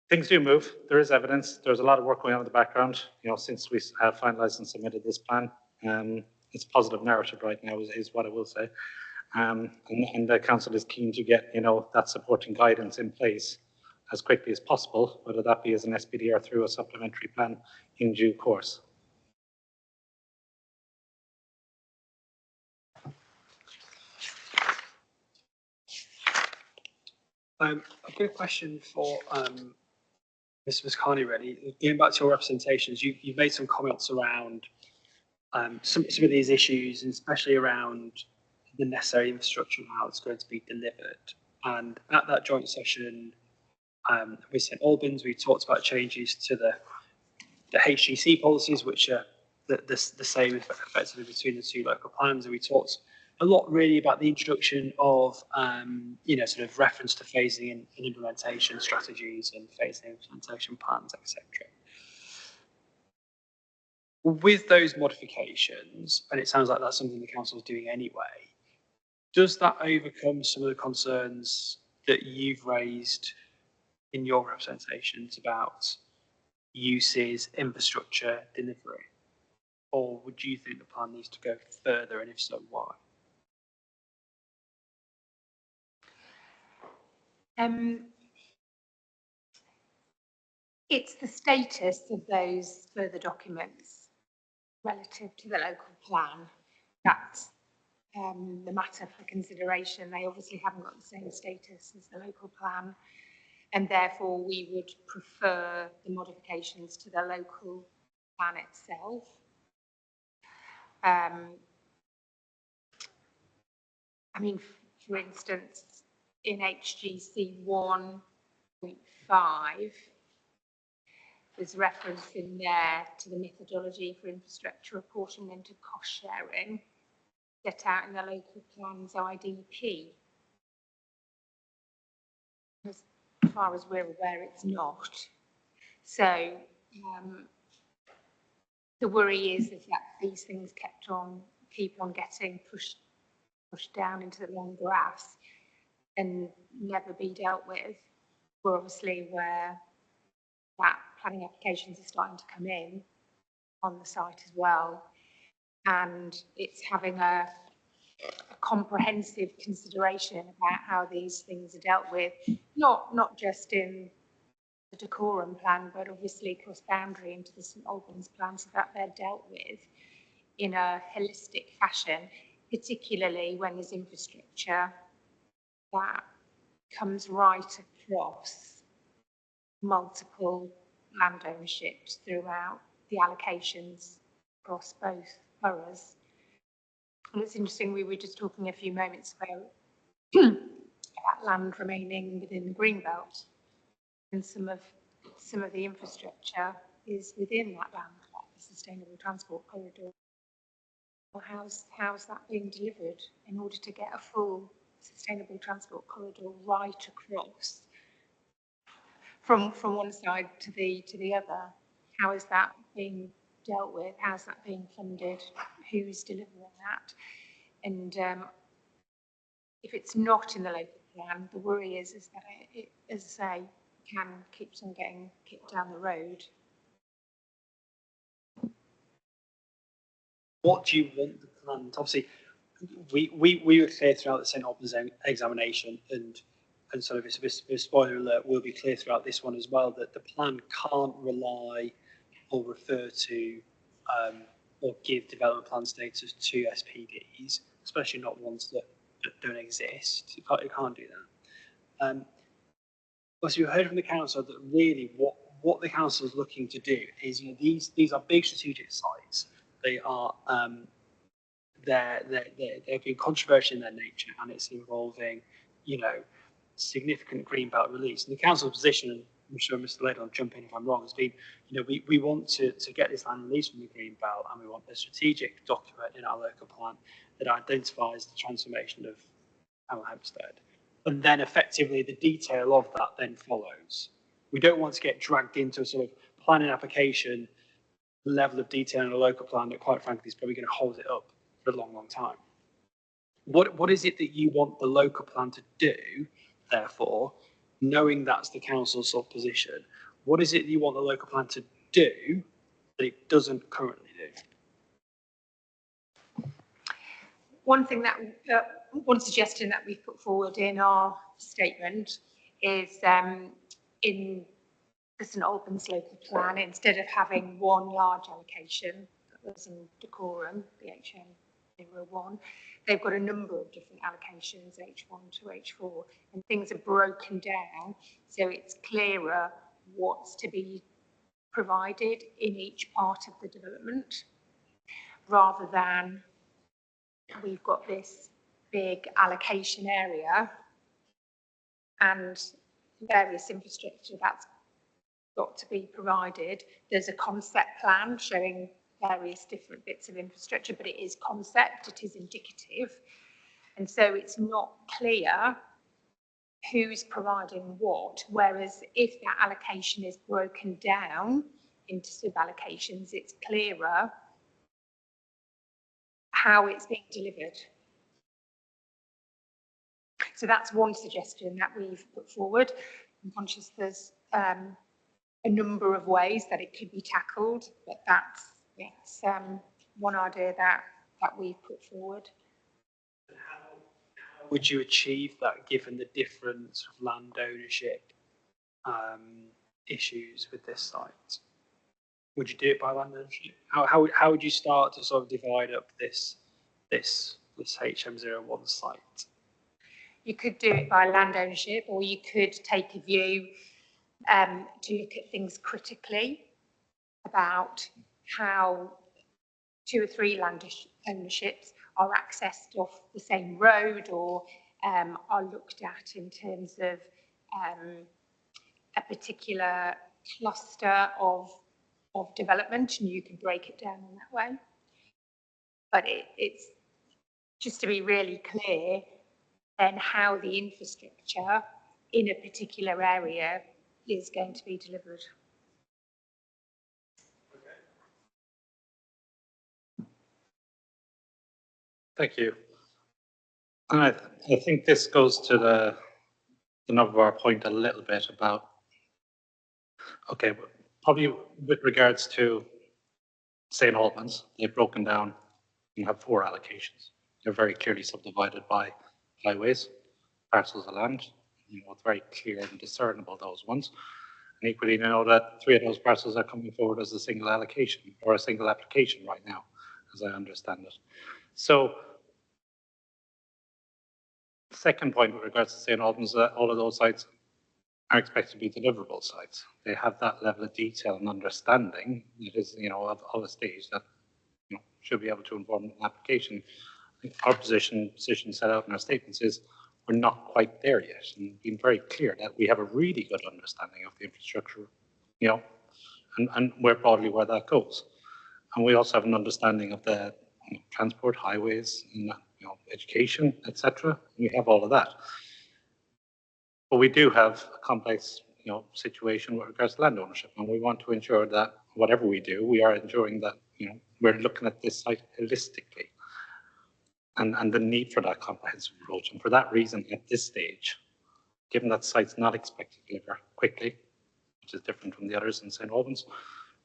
things do move. There is evidence. There's a lot of work going on in the background, since we have finalised and submitted this plan. It's a positive narrative right now is what I will say. And the council is keen to get, that supporting guidance in place as quickly as possible, whether that be as an SPD or through a supplementary plan in due course. I've got a question for Ms. Carney, really. Going back to your representations, you've made some comments around some of these issues, and especially around the necessary infrastructure and how it's going to be delivered. And at that joint session with St Albans, we talked about changes to the HGC policies, which are the same effectively between the two local plans. And we talked a lot really about the introduction of, sort of reference to phasing and implementation strategies and phasing implementation plans, etc. With those modifications, and it sounds like that's something the council is doing anyway, does that overcome some of the concerns that you've raised in your representations about uses, infrastructure, delivery? Or would you think the plan needs to go further, and if so, why? It's the status of those further documents relative to the local plan that's the matter for consideration. They obviously haven't got the same status as the local plan, and therefore we would prefer the modifications to the local plan itself. I mean, for instance, in HGC 1.5, there's reference in there to the methodology for infrastructure apportionment and cost sharing set out in the local plan's IDP. As far as we're aware, it's not. So the worry is that these things keep on getting pushed down into the long grass and never be dealt with. We're obviously aware that planning applications are starting to come in on the site as well, and it's having a comprehensive consideration about how these things are dealt with, not just in the Dacorum plan, but obviously cross-boundary into the St Albans plan, so that they're dealt with in a holistic fashion, particularly when there's infrastructure that comes right across multiple land ownerships throughout the allocations across both boroughs. And it's interesting, we were just talking a few moments ago about land remaining within the Greenbelt, and some of the infrastructure is within that land, like the sustainable transport corridor. Well, how's that being delivered in order to get a full sustainable transport corridor right across from one side to the other? How is that being dealt with? How's that being funded? Who's delivering that? And if it's not in the local plan, the worry is that it, as I say, keeps on getting kicked down the road. What do you want the plan? Obviously, we were clear throughout the St Albans examination, and sort of a spoiler alert, we'll be clear throughout this one as well, that the plan can't rely or refer to or give development plan status to SPDs, especially not ones that don't exist. It can't do that. Also, we heard from the council that really what the council is looking to do is, these are big strategic sites. They are they've been controversial in their nature, and it's involving significant greenbelt release. And the council's position, and I'm sure Mr. Laidlaw will jump in if I'm wrong, has been, we want to get this land released from the greenbelt, and we want a strategic document in our local plan that identifies the transformation of Hempstead. And then effectively the detail of that then follows. We don't want to get dragged into a sort of planning application level of detail in a local plan that, quite frankly, is probably going to hold it up for a long, long time. What is it that you want the local plan to do, therefore, knowing that's the council's sort of position? What is it you want the local plan to do that it doesn't currently do? One thing one suggestion that we've put forward in our statement is in the St Albans local plan, instead of having one large allocation that was in Dacorum, the HM01, they've got a number of different allocations, H1 to H4, and things are broken down so it's clearer what's to be provided in each part of the development, rather than we've got this big allocation area and various infrastructure that's got to be provided. There's a concept plan showing various different bits of infrastructure, but it is concept, it is indicative. And so it's not clear who's providing what, whereas if that allocation is broken down into sub-allocations, it's clearer how it's being delivered. So that's one suggestion that we've put forward. I'm conscious there's a number of ways that it could be tackled, but that's one idea that we've put forward. Would you achieve that given the different sort of land ownership issues with this site? Would you do it by land ownership? How would you start to sort of divide up this HM01 site? You could do it by land ownership, or you could take a view to look at things critically about how 2 or 3 land ownerships are accessed off the same road, or are looked at in terms of a particular cluster of development, and you can break it down in that way. But it's just to be really clear then how the infrastructure in a particular area is going to be delivered. Thank you. And I think this goes to the nub of our point a little bit about, okay, probably with regards to St. Albans, they've broken down and have 4 allocations. They're very clearly subdivided by highways, parcels of land. You know, it's very clear and discernible, those ones. And equally, you know that 3 of those parcels are coming forward as a single allocation or a single application right now, as I understand it. So, second point with regards to St. Albans, that all of those sites are expected to be deliverable sites. They have that level of detail and understanding that is, you know, of a stage that, you know, should be able to inform an application. I think our position set out in our statements is we're not quite there yet, and being very clear that we have a really good understanding of the infrastructure, you know, and where that goes. And we also have an understanding of the transport, highways, and education, etc. We have all of that. But we do have a complex, situation with regards to land ownership, and we want to ensure that whatever we do, we are ensuring that we're looking at this site holistically, and the need for that comprehensive approach. And for that reason, at this stage, given that site's not expected to deliver quickly, which is different from the others in St. Albans,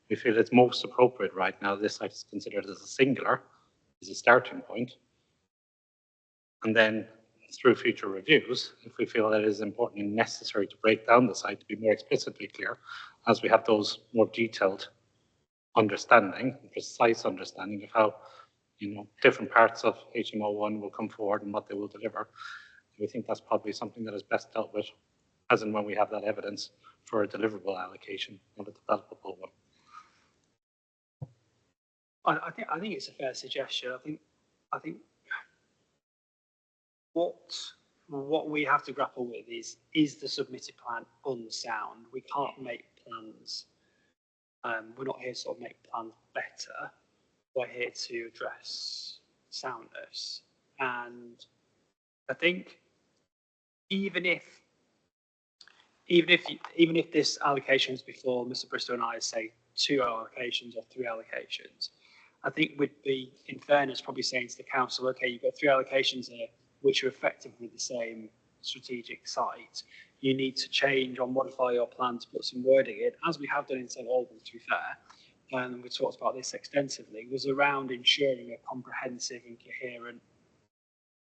we feel it's most appropriate right now. This site is considered as a singular, as a starting point, and then through future reviews, if we feel that it is important and necessary to break down the site to be more explicitly clear, as we have those more detailed understanding, precise understanding of how different parts of HMO1 will come forward and what they will deliver. We think that's probably something that is best dealt with as and when we have that evidence for a deliverable allocation, not a developable one. I think it's a fair suggestion. I think what we have to grapple with is the submitted plan unsound? We can't make plans. We're not here to sort of make plans better. We're here to address soundness. And I think even if this allocation is before Mr. Bristow and I say 2 allocations or 3 allocations, I think we'd be, in fairness, probably saying to the council, okay, you've got 3 allocations here, which are effectively the same strategic site. You need to change or modify your plan to put some wording in, as we have done in St. Albans, to be fair, and we talked about this extensively, was around ensuring a comprehensive and coherent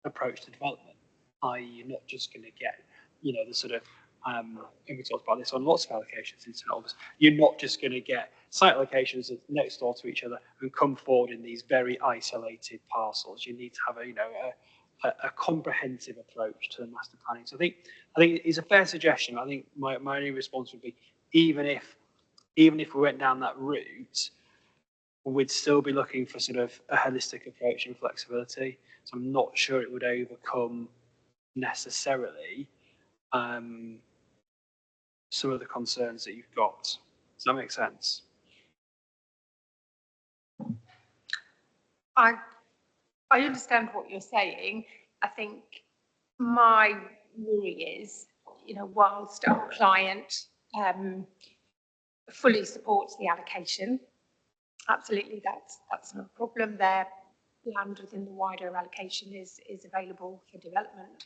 approach to development, i.e. you're not just going to get, the sort of, and we talked about this on lots of allocations in St. Albans, you're not just going to get site allocations next door to each other and come forward in these very isolated parcels. You need to have a comprehensive approach to the master planning. So I think it's a fair suggestion. I think my only response would be, even if we went down that route, we'd still be looking for sort of a holistic approach and flexibility. So I'm not sure it would overcome necessarily some of the concerns that you've got Does that make sense? I understand what you're saying. I think my worry is, whilst our client fully supports the allocation, absolutely that's no problem. Their land within the wider allocation is available for development.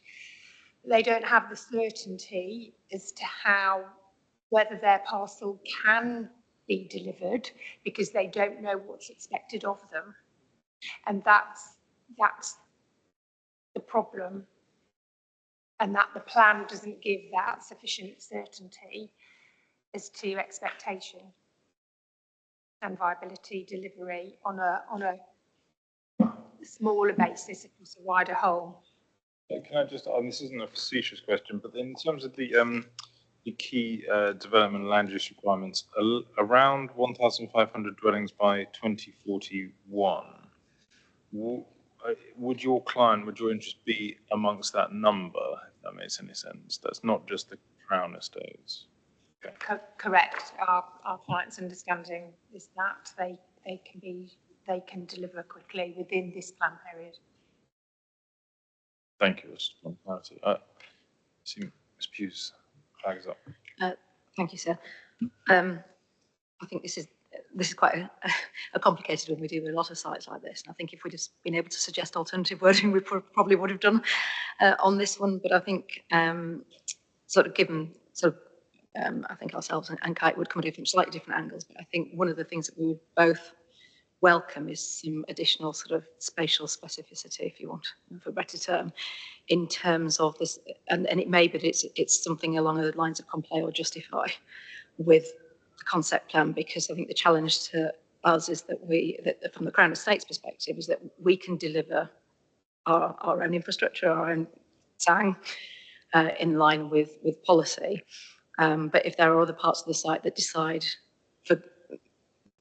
They don't have the certainty as to whether their parcel can be delivered because they don't know what's expected of them. And that's the problem, and that the plan doesn't give that sufficient certainty as to expectation and viability delivery on a smaller basis across a wider whole. Can I just, this isn't a facetious question, but in terms of the key development land use requirements, around 1,500 dwellings by 2041, would your interest be amongst that number, if that makes any sense? That's not just the Crown estates. Okay. Correct. Our client's understanding is that they can deliver quickly within this plan period. Thank you. Just one clarity. I see Ms. Pugh's flags up. Thank you, sir. I think this is quite a complicated one. We do with a lot of sites like this, and I think if we'd just been able to suggest alternative wording, we probably would have done on this one. But I think I think ourselves and Kite would come at it from slightly different angles. But I think one of the things that we would both welcome is some additional sort of spatial specificity, if you want, for a better term, in terms of this, and it may be that it's something along the lines of comply or justify with the concept plan, because I think the challenge to us is that from the Crown Estate's perspective, is that we can deliver our own infrastructure, our own SANG, in line with policy. But if there are other parts of the site that decide for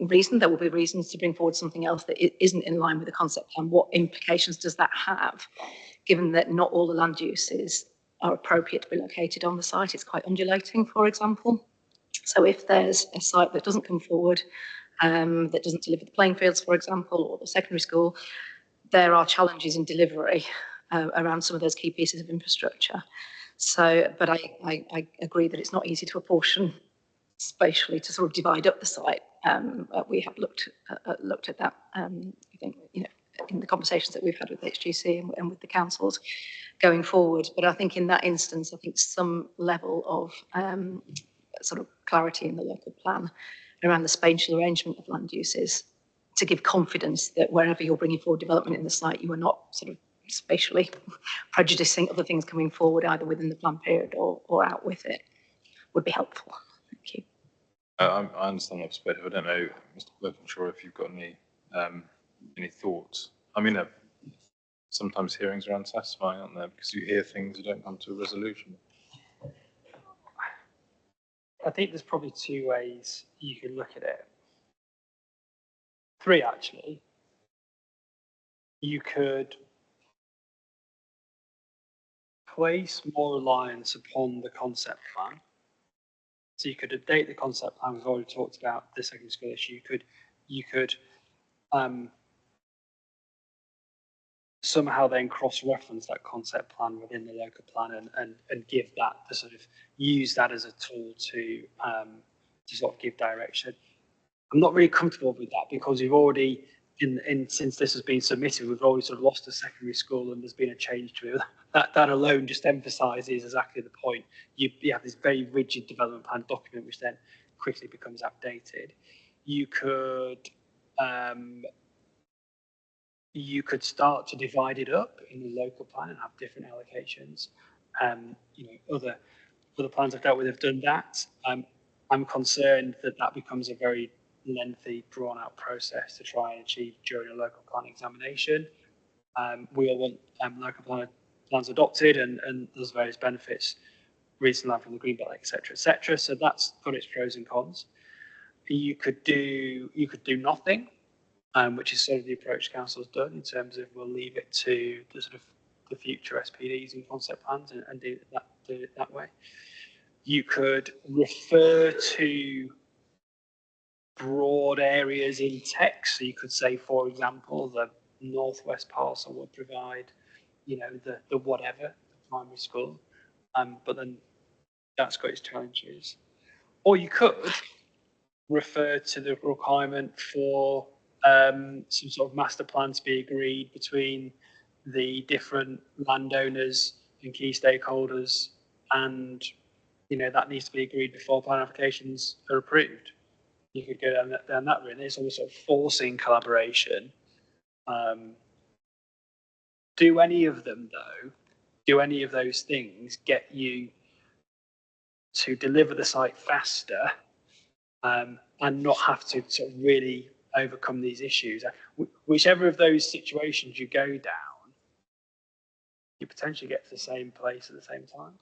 reason, there will be reasons to bring forward something else that isn't in line with the concept plan. What implications does that have, given that not all the land uses are appropriate to be located on the site? It's quite undulating, for example. So if there's a site that doesn't come forward, that doesn't deliver the playing fields, for example, or the secondary school, there are challenges in delivery around some of those key pieces of infrastructure. So, but I agree that it's not easy to apportion spatially to sort of divide up the site. We have looked at that, I think, in the conversations that we've had with HGC and with the councils going forward. But I think in that instance, I think some level of sort of clarity in the local plan around the spatial arrangement of land uses to give confidence that wherever you're bringing forward development in the site, you are not sort of spatially prejudicing other things coming forward either within the plan period or out with it would be helpful. Thank you. I understand that perspective. I don't know, Mr. Birkinshaw, if you've got any thoughts. I mean, sometimes hearings are unsatisfying, aren't they? Because you hear things that don't come to a resolution. I think there's probably two ways you could look at it. Three, actually. You could place more reliance upon the concept plan. So you could update the concept plan. We've already talked about the secondary school issue. You could somehow then cross-reference that concept plan within the local plan and give that, to sort of use that as a tool to sort of give direction. I'm not really comfortable with that because we've already, since this has been submitted, we've already sort of lost a secondary school and there's been a change to it. That alone just emphasises exactly the point. You have this very rigid development plan document which then quickly becomes outdated. You could start to divide it up in the local plan and have different allocations. Other plans I've dealt with have done that. I'm concerned that becomes a very lengthy, drawn-out process to try and achieve during a local plan examination. We all want local plans adopted, and there's various benefits, recent land from the green belt, etc., etc. So that's got its pros and cons. You could do nothing. Which is sort of the approach council's done in terms of we'll leave it to the sort of the future SPDs and concept plans and do it that way. You could refer to broad areas in text. So you could say, for example, the northwest parcel would provide, you know, the whatever, the primary school. But then that's got its challenges. Or you could refer to the requirement for some sort of master plan to be agreed between the different landowners and key stakeholders, and you know that needs to be agreed before plan applications are approved. You could go down that route. It's almost sort of forcing collaboration. Do any of them though? Do any of those things get you to deliver the site faster and not have to sort of really overcome these issues? Whichever of those situations you go down, you potentially get to the same place at the same time.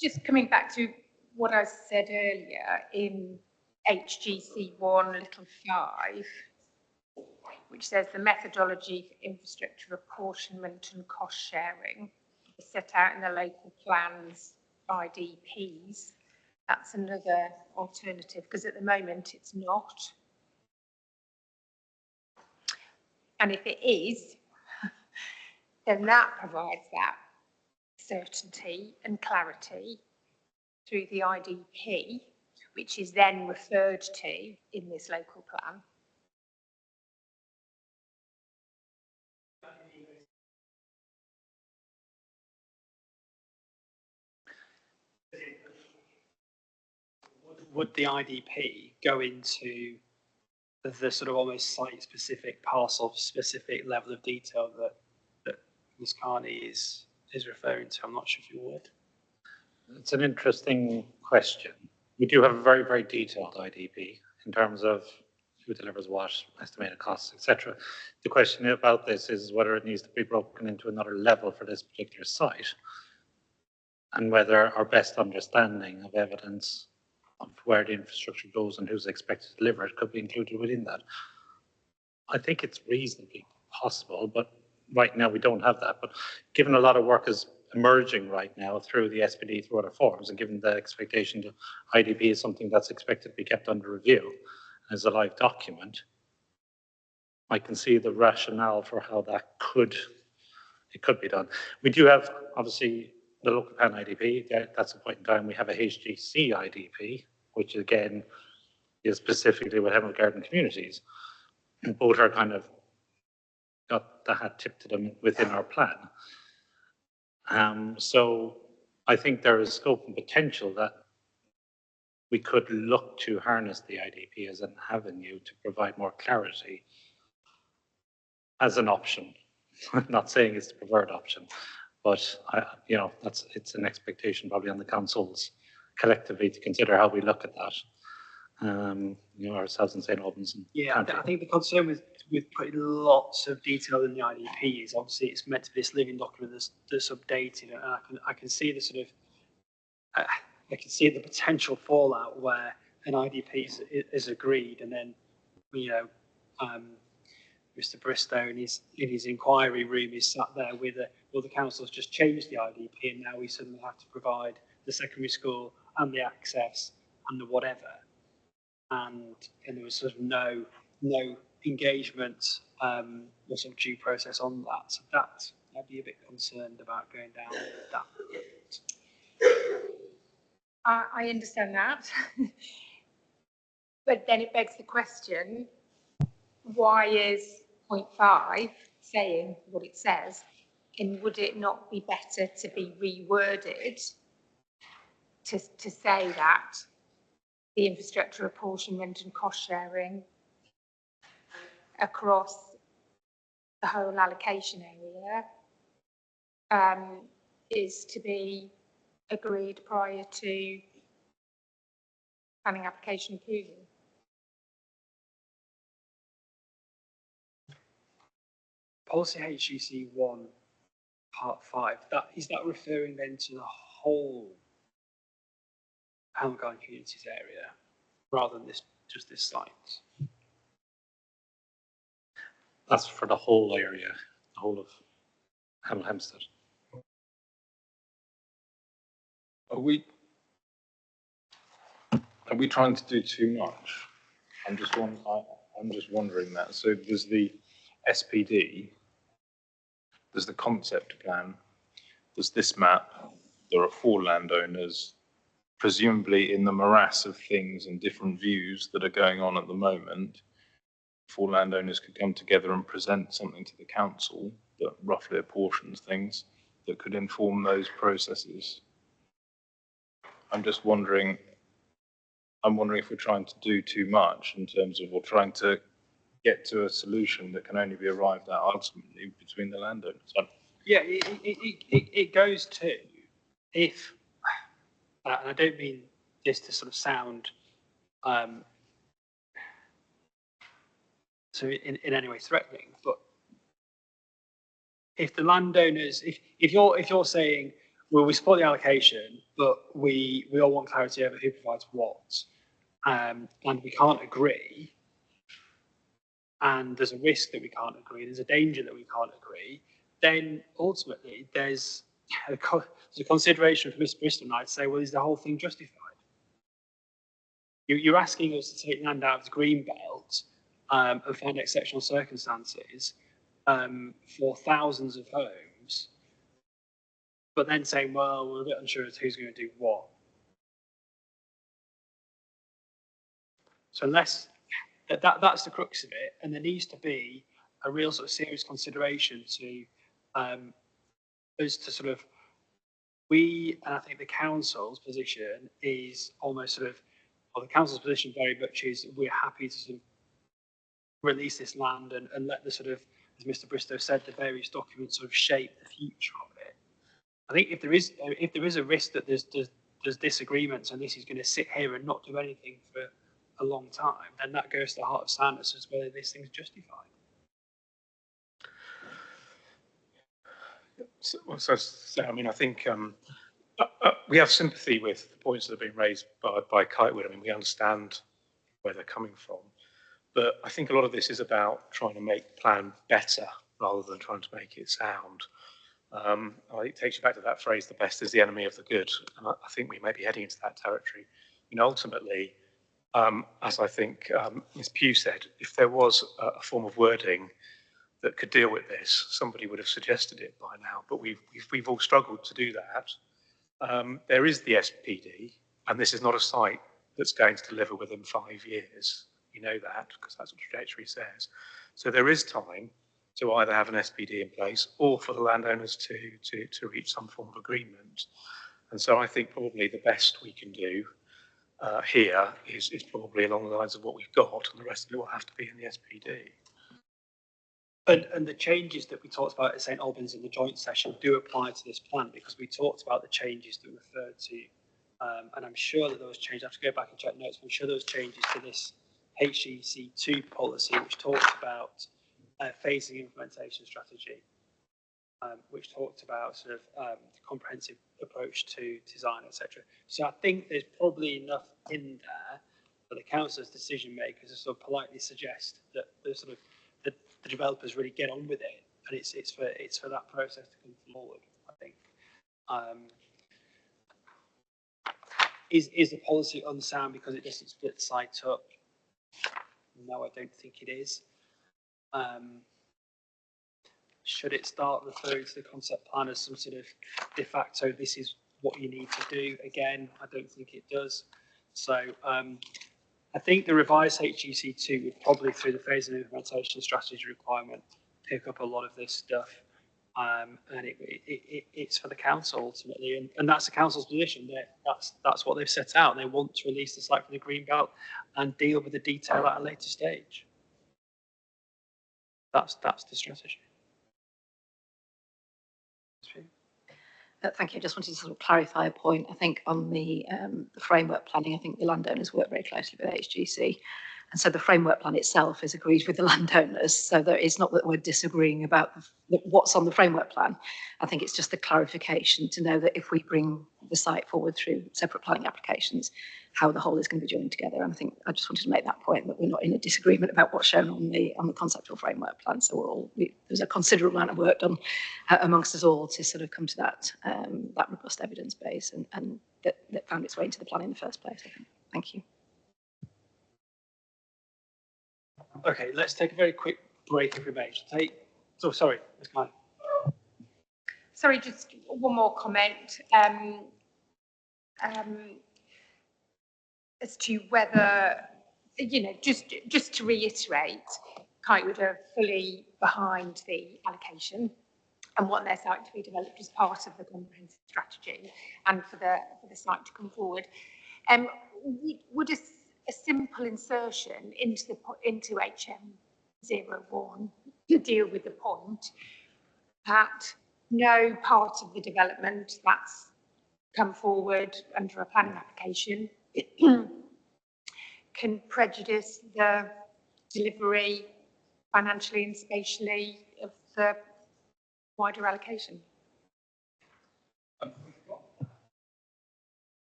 Just coming back to what I said earlier in HGC 1(5), which says the methodology for infrastructure apportionment and cost sharing is set out in the local plans, IDPs. That's another alternative, because at the moment it's not. And if it is, then that provides that certainty and clarity through the IDP, which is then referred to in this local plan. Would the IDP go into the sort of almost site-specific, parcel-specific level of detail that Ms. Carney is referring to? I'm not sure if you would. It's an interesting question. We do have a very, very detailed IDP in terms of who delivers what, estimated costs, etc. The question about this is whether it needs to be broken into another level for this particular site, and whether our best understanding of evidence of where the infrastructure goes and who's expected to deliver it could be included within that. I think it's reasonably possible, but right now we don't have that. But given a lot of work is emerging right now through the SPD, through other forums, and given the expectation that IDP is something that's expected to be kept under review as a live document, I can see the rationale for how that could be done. We do have, obviously, the local plan IDP. That's a point in time. We have a HGC IDP, which again is specifically with Hemel Garden Communities. And both are kind of got the hat tipped to them within our plan. So I think there is scope and potential that we could look to harness the IDP as an avenue to provide more clarity as an option. I'm not saying it's the preferred option, but you know, it's an expectation probably on the councils collectively to consider how we look at that. You know, ourselves in St. Albans. Yeah, I think the concern with putting lots of detail in the IDP is obviously it's meant to be this living document that's updated, and I can see the sort of I can see the potential fallout where an IDP is agreed, and then you know Mr. Bristow in his inquiry room is sat there with well, the council's just changed the IDP, and now we suddenly have to provide the secondary school and the access and the whatever. And there was sort of no engagement or sort of due process on that. So I'd be a bit concerned about going down that route. I understand that. But then it begs the question, why is 0.5 saying what it says? And would it not be better to be reworded to say that the infrastructure apportionment and cost sharing across the whole allocation area is to be agreed prior to planning application approval? Policy HGC 1 Part 5, is that referring then to the whole Hemel Garden Communities area rather than just this site? That's for the whole area, the whole of Hemel Hempstead. Are we Are we trying to do too much? I'm just wondering that. So there's the SPD, there's the concept plan, there's this map, there are 4 landowners, presumably in the morass of things and different views that are going on at the moment. 4 landowners could come together and present something to the council that roughly apportions things that could inform those processes. I'm just wondering, if we're trying to do too much in terms of, or trying to get to a solution that can only be arrived at ultimately between the landowners. Yeah, it goes to, if, and I don't mean this to sort of sound so in any way threatening, but if the landowners, if you're saying, well, we support the allocation, but we all want clarity over who provides what, and we can't agree, and there's a risk that we can't agree, there's a danger that we can't agree, then ultimately there's a consideration for Mr. Bristol and I to say, well, is the whole thing justified? You're asking us to take land out of the green belt and find exceptional circumstances for thousands of homes, but then saying, well, we're a bit unsure as to who's going to do what. So unless that's the crux of it, and there needs to be a real sort of serious consideration to as to sort of, and I think the council's position is almost sort of, or the council's position very much is we're happy to sort of release this land and let the sort of, as Mr. Bristow said, the various documents sort of shape the future of it. I think if there is a risk that there's disagreements and this is going to sit here and not do anything for a long time, then that goes to the heart of Sanders as whether this thing's justified. So I mean, I think we have sympathy with the points that have been raised by Kitewood. I mean, we understand where they're coming from. But I think a lot of this is about trying to make the plan better rather than trying to make it sound. It takes you back to that phrase, the best is the enemy of the good. And I think we may be heading into that territory. And ultimately, as I think Ms. Pugh said, if there was a form of wording that could deal with this, somebody would have suggested it by now. But we've all struggled to do that. There is the SPD, and this is not a site that's going to deliver within 5 years. You know that, because that's what the trajectory says. So there is time to either have an SPD in place or for the landowners to reach some form of agreement. And so I think probably the best we can do here is probably along the lines of what we've got, and the rest of it will have to be in the SPD. And the changes that we talked about at St Albans in the joint session do apply to this plan, because we talked about the changes that were referred to. And I'm sure that those changes, I have to go back and check notes, but I'm sure those changes to this HEC2 policy, which talked about phasing implementation strategy, which talked about sort of the comprehensive approach to design, etc. So I think there's probably enough in there for the council's decision makers to sort of politely suggest that the sort of the developers really get on with it, and it's for that process to come forward. I think. Is the policy unsound because it doesn't split the site up? No, I don't think it is. Should it start referring to the concept plan as some sort of de facto, this is what you need to do? Again, I don't think it does. So I think the revised HEC2 would probably, through the phase and implementation strategy requirement, pick up a lot of this stuff. And it's for the council ultimately, and that's the council's position. That's what they've set out. They want to release the site from the green belt and deal with the detail at a later stage. That's the strategy. Thank you. I just wanted to sort of clarify a point. I think on the framework planning, I think the landowners work very closely with HGC. And so the framework plan itself is agreed with the landowners. So that it's not that we're disagreeing about what's on the framework plan. I think it's just the clarification to know that if we bring the site forward through separate planning applications, how the whole is going to be joined together. And I think I just wanted to make that point, that we're not in a disagreement about what's shown on the conceptual framework plan. So there's a considerable amount of work done amongst us all to sort of come to that robust evidence base and that found its way into the plan in the first place, I think. Thank you. Okay, let's take a very quick break if we may. So sorry, Ms. Klein. Sorry, just one more comment as to whether, just to reiterate, Kitewood are fully behind the allocation and want their site to be developed as part of the comprehensive strategy and for the site to come forward. Would a simple insertion into HM01 to deal with the point that no part of the development that's come forward under a planning application can prejudice the delivery financially and spatially of the wider allocation?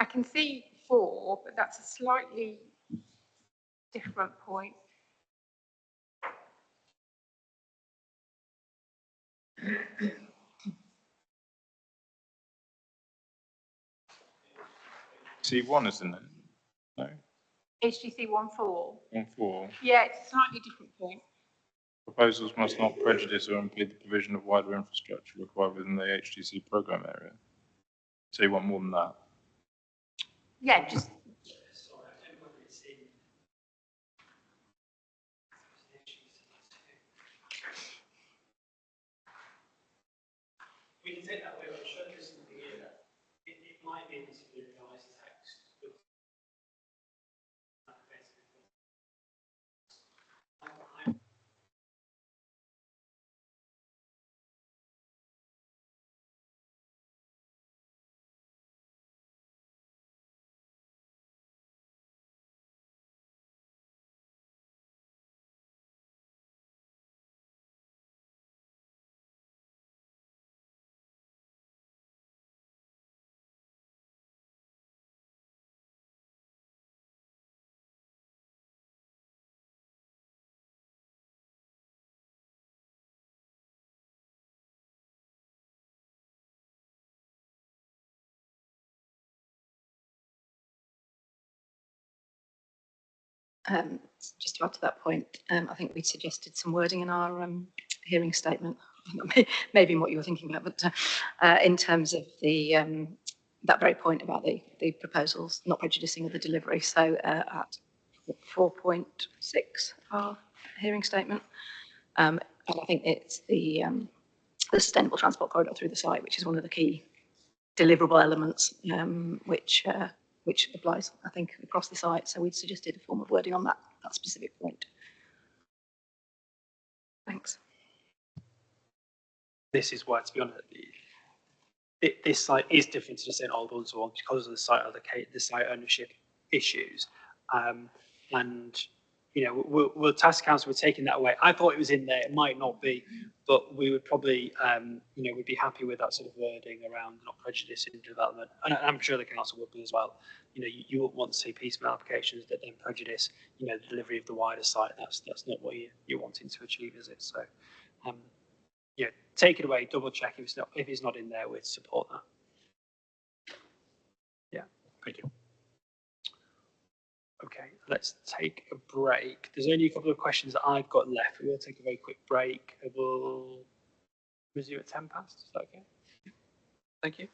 I can see 4, but that's a slightly different point. C1, isn't it? No? HGC 1.4? 1.4. Yeah, it's a slightly different point. Proposals must not prejudice or impede the provision of wider infrastructure required within the HTC program area. So you want more than that? Yeah, just. We can take that away, but show this something here. It might be able to be revised text. Just to add to that point, I think we suggested some wording in our hearing statement, maybe what you were thinking about, but in terms of the that very point about the proposals not prejudicing of the delivery. So at 4.6, our hearing statement, and I think it's the sustainable transport corridor through the site, which is one of the key deliverable elements, which applies, I think, across the site. So we'd suggested a form of wording on that specific point. Thanks. This is why, to be honest, this site is different to the St Albans one because of the site ownership issues, and we'll task council with taking that away. I thought it was in there. It might not be, but we would probably, we'd be happy with that sort of wording around not prejudicing development, and I'm sure the council would be as well. You wouldn't want to see piecemeal applications that then prejudice, the delivery of the wider site. That's not what you're wanting to achieve, is it? So. Take it away, double check if it's not in there, we'd support that. Yeah, Thank you. Okay, let's take a break. There's only a couple of questions that I've got left. We'll take a very quick break. We'll resume at 10 past. Is that okay? Thank you.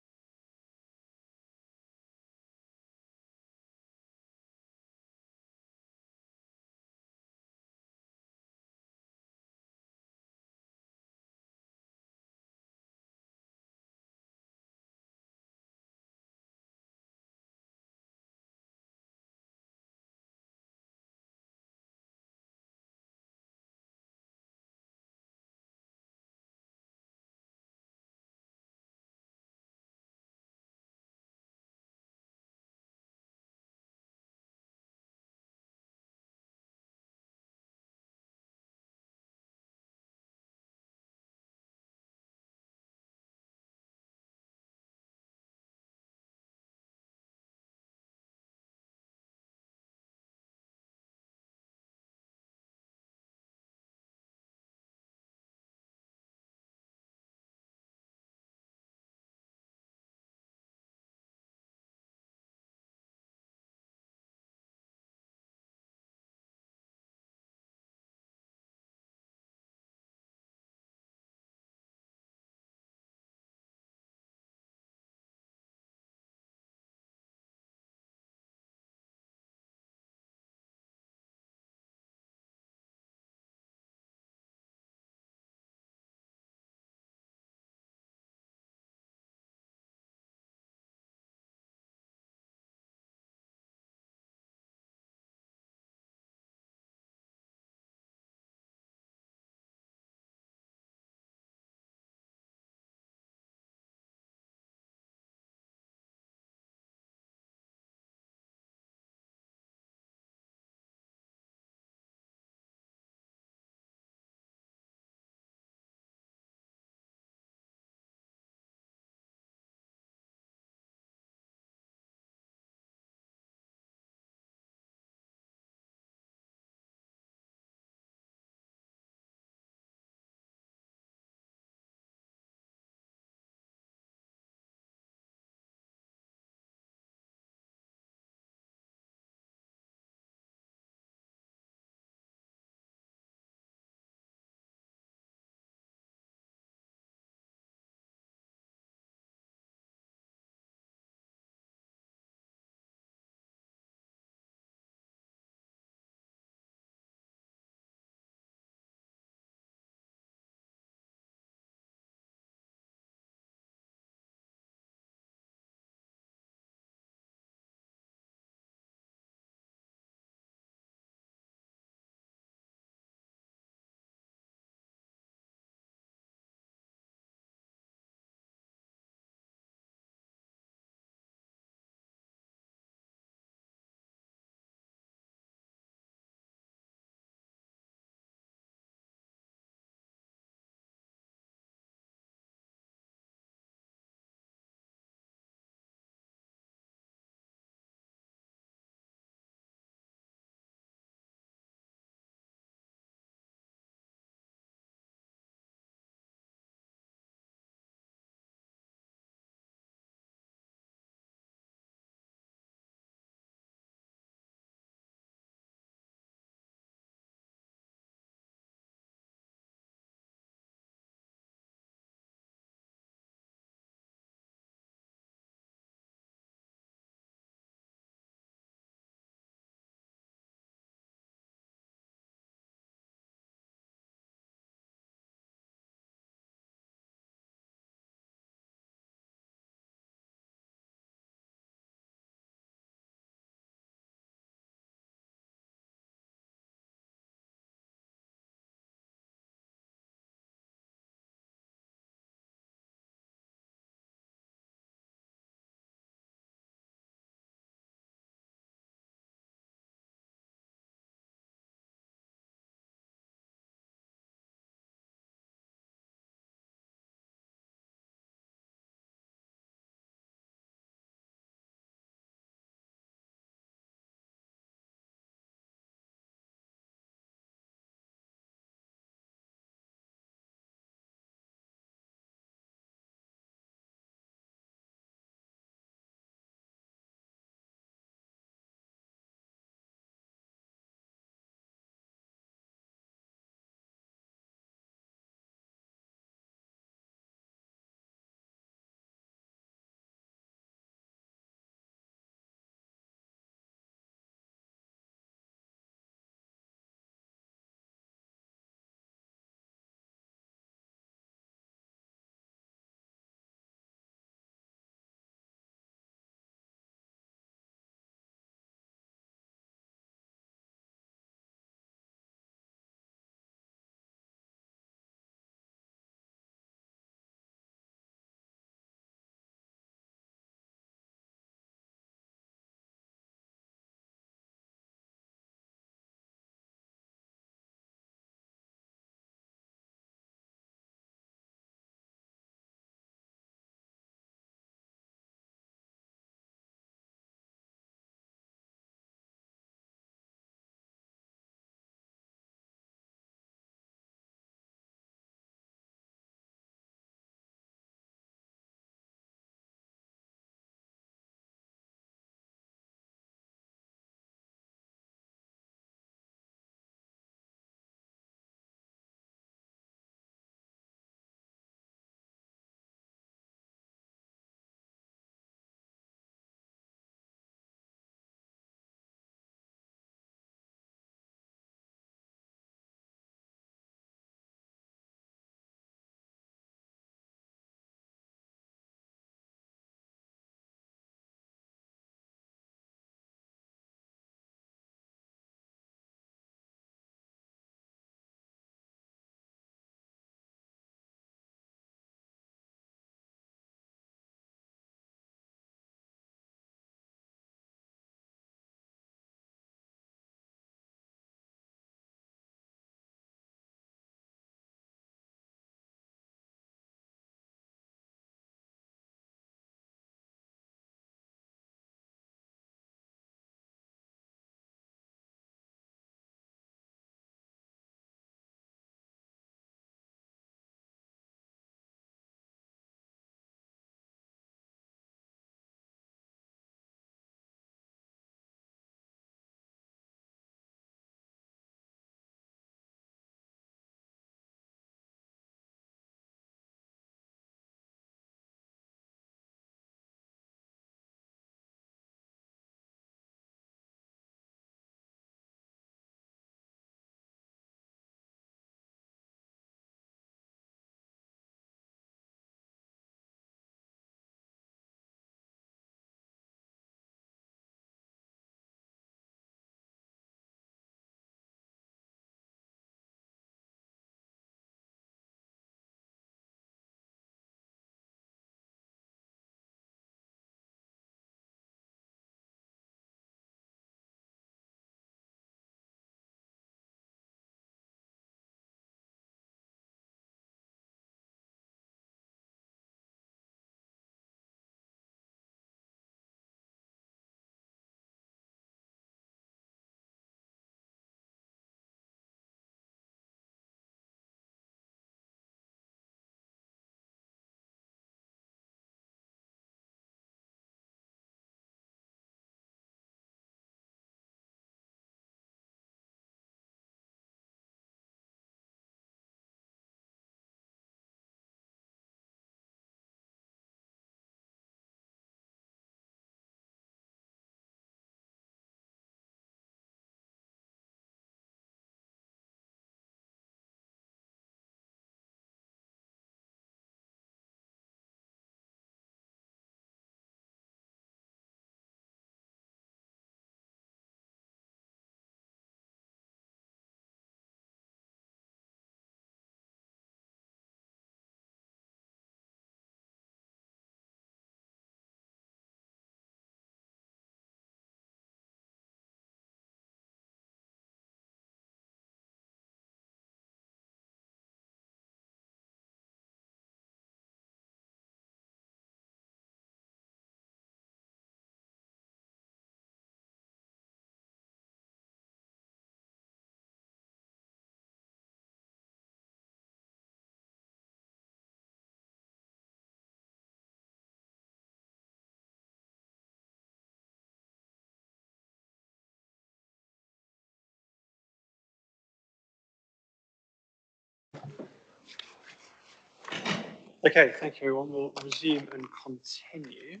Okay, thank you everyone. We'll resume and continue.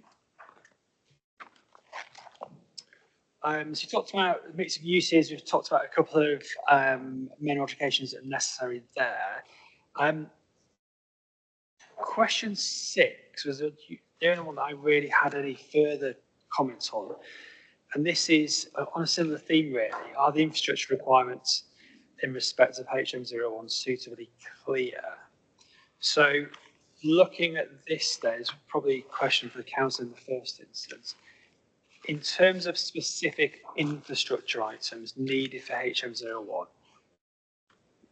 So you talked about a mix of uses. We've talked about a couple of main modifications that are necessary there. Question 6 was the only one that I really had any further comments on. And this is on a similar theme, really. Are the infrastructure requirements in respect of HM01 suitably clear? So looking at this, there's probably a question for the council in the first instance. In terms of specific infrastructure items needed for HM01,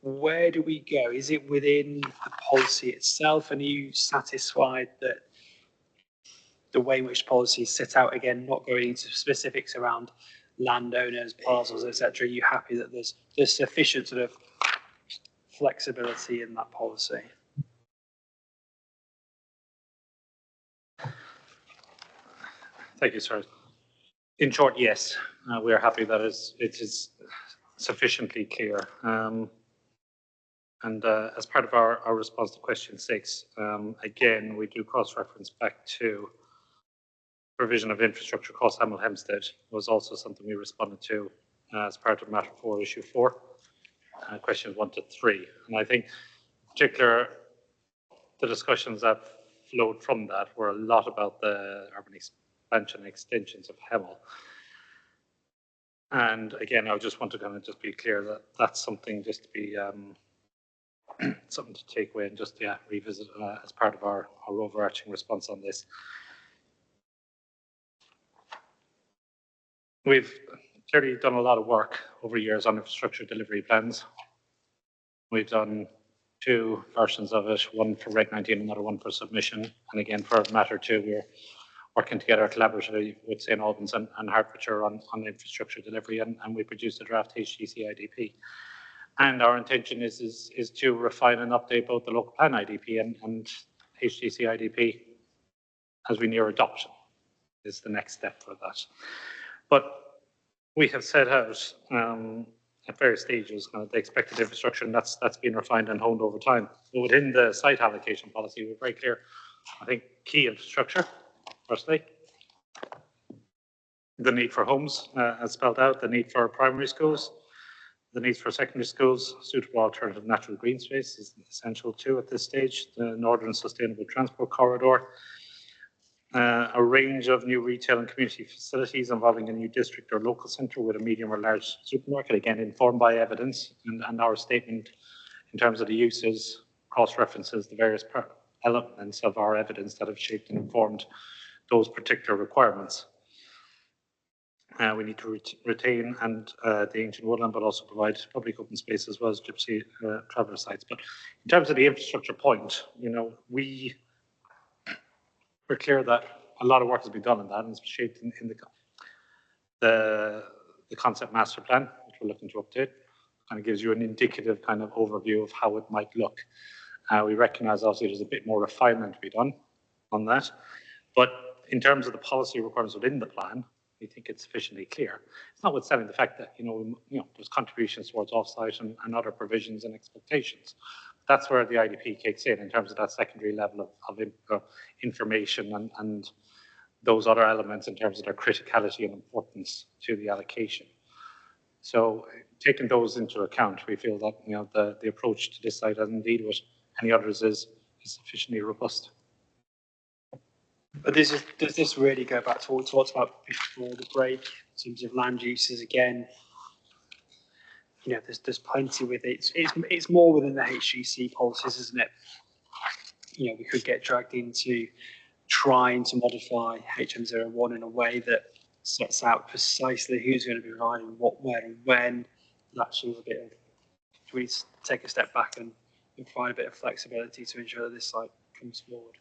where do we go? Is it within the policy itself? And are you satisfied that the way in which policy is set out, again, not going into specifics around landowners, parcels, etc., are you happy that there's sufficient sort of flexibility in that policy? Thank you, sir. In short, yes, we are happy that it is sufficiently clear. As part of our response to question 6, again, we do cross-reference back to provision of infrastructure across Hemel Hempstead was also something we responded to as part of matter 4, issue 4, questions 1 to 3. And I think, in particular, the discussions that flowed from that were a lot about the urban expansion extensions of Hemel. And again, I just want to kind of just be clear that that's something just to be something to take away and just revisit as part of our overarching response on this. We've clearly done a lot of work over years on infrastructure delivery plans. We've done 2 versions of it, one for Reg 19, another one for submission. And again, for matter 2, we're working together collaboratively with St. Albans and Hertfordshire on infrastructure delivery, and we produced a draft HGC IDP. And our intention is to refine and update both the local plan IDP and HGC IDP as we near adoption is the next step for that. But we have set out at various stages the expected infrastructure, and that's been refined and honed over time. So within the site allocation policy, we're very clear. I think key infrastructure, firstly, the need for homes, as spelled out, the need for primary schools, the needs for secondary schools, suitable alternative natural green space is essential too at this stage, the Northern Sustainable Transport Corridor, a range of new retail and community facilities involving a new district or local centre with a medium or large supermarket, again informed by evidence, and our statement in terms of the uses cross-references the various elements of our evidence that have shaped and informed those particular requirements. We need to retain the ancient woodland, but also provide public open space as well as gypsy traveller sites. But in terms of the infrastructure point, we're clear that a lot of work has been done on that, and it's shaped in the concept master plan, which we're looking to update. Kind of gives you an indicative kind of overview of how it might look. We recognise obviously there's a bit more refinement to be done on that, but in terms of the policy requirements within the plan, we think it's sufficiently clear. It's notwithstanding the fact that there's contributions towards offsite and other provisions and expectations. That's where the IDP kicks in terms of that secondary level of information and those other elements in terms of their criticality and importance to the allocation. So taking those into account, we feel that the approach to this site, as indeed with any others, is sufficiently robust. But does this really go back to what we talked about before the break in terms of land uses again? There's plenty with it. It's more within the HGC policies, isn't it? We could get dragged into trying to modify HM01 in a way that sets out precisely who's going to be providing what, where, and when. That actually is a bit of, do we take a step back and provide a bit of flexibility to ensure that this site comes forward?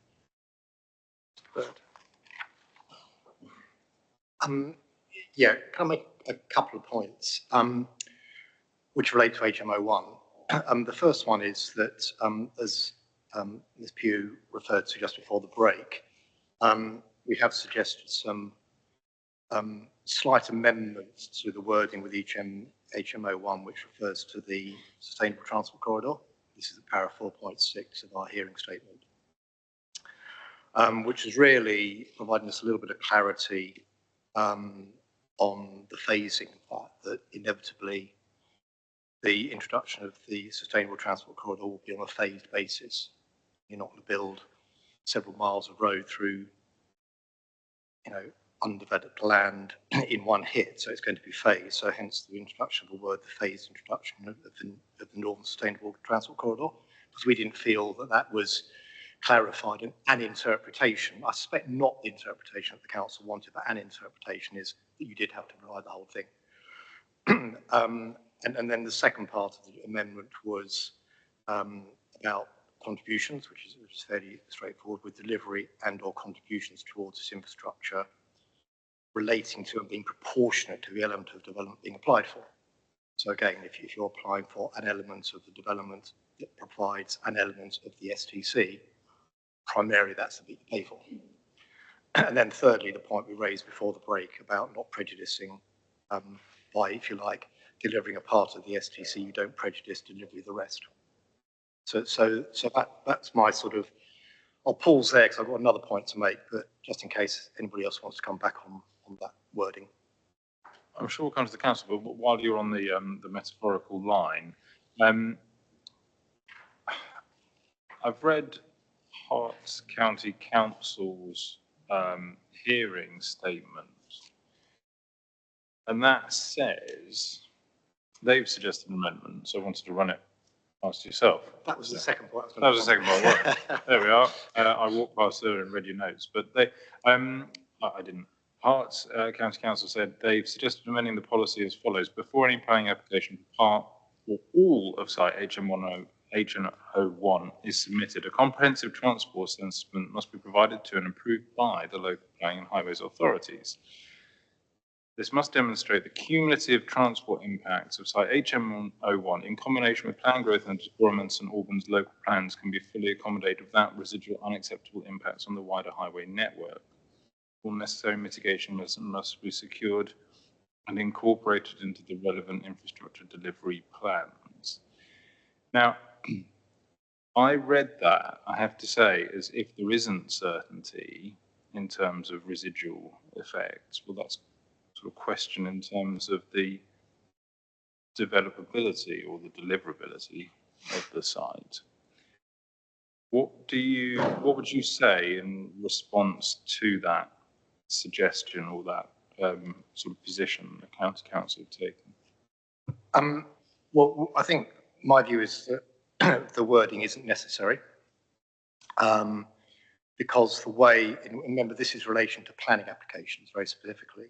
Yeah, can I make a couple of points which relate to HM01? The first one is that, as Ms. Pugh referred to just before the break, we have suggested some slight amendments to the wording with each HM01, which refers to the Sustainable Transport Corridor. This is at para 4.6 of our hearing statement. which is really providing us a little bit of clarity on the phasing of that inevitably the introduction of the sustainable transport corridor will be on a phased basis. You're not going to build several miles of road through, undeveloped land in one hit, so it's going to be phased. So hence the introduction of the word, the phased introduction of the Northern Sustainable Transport Corridor, because we didn't feel that that was clarified in an interpretation. I suspect not the interpretation that the council wanted, but an interpretation is that you did have to provide the whole thing. And then the second part of the amendment was about contributions, which is fairly straightforward, with delivery and or contributions towards this infrastructure relating to and being proportionate to the element of development being applied for. So again, if you're applying for an element of the development that provides an element of the STC, primarily that's the bit you pay for. And then thirdly, the point we raised before the break about not prejudicing by, if you like, delivering a part of the STC, you don't prejudice delivery of the rest. So that's my sort of, I'll pause there because I've got another point to make, but just in case anybody else wants to come back on that wording. I'm sure we'll come to the council, but while you're on the metaphorical line, I've read Herts County Council's hearing statement, and that says they've suggested an amendment, so I wanted to run it past yourself. That was the second point. That was the second point. Right. There we are. I walked past there and read your notes, but they, I didn't. Herts County Council said they've suggested amending the policy as follows: before any planning application for part or all of site HN01 is submitted, a comprehensive transport assessment must be provided to and approved by the local planning and highways authorities. This must demonstrate the cumulative transport impacts of site HM01 in combination with plan growth and Dacorum and St Albans local plans can be fully accommodated without residual unacceptable impacts on the wider highway network. All necessary mitigation must be secured and incorporated into the relevant infrastructure delivery plans. Now, I read that, I have to say, as if there isn't certainty in terms of residual effects. Well, that's sort of question in terms of the developability or the deliverability of the site. What would you say in response to that suggestion or that sort of position the county council have taken? Well, I think my view is that the wording isn't necessary because the way, remember this is in relation to planning applications very specifically,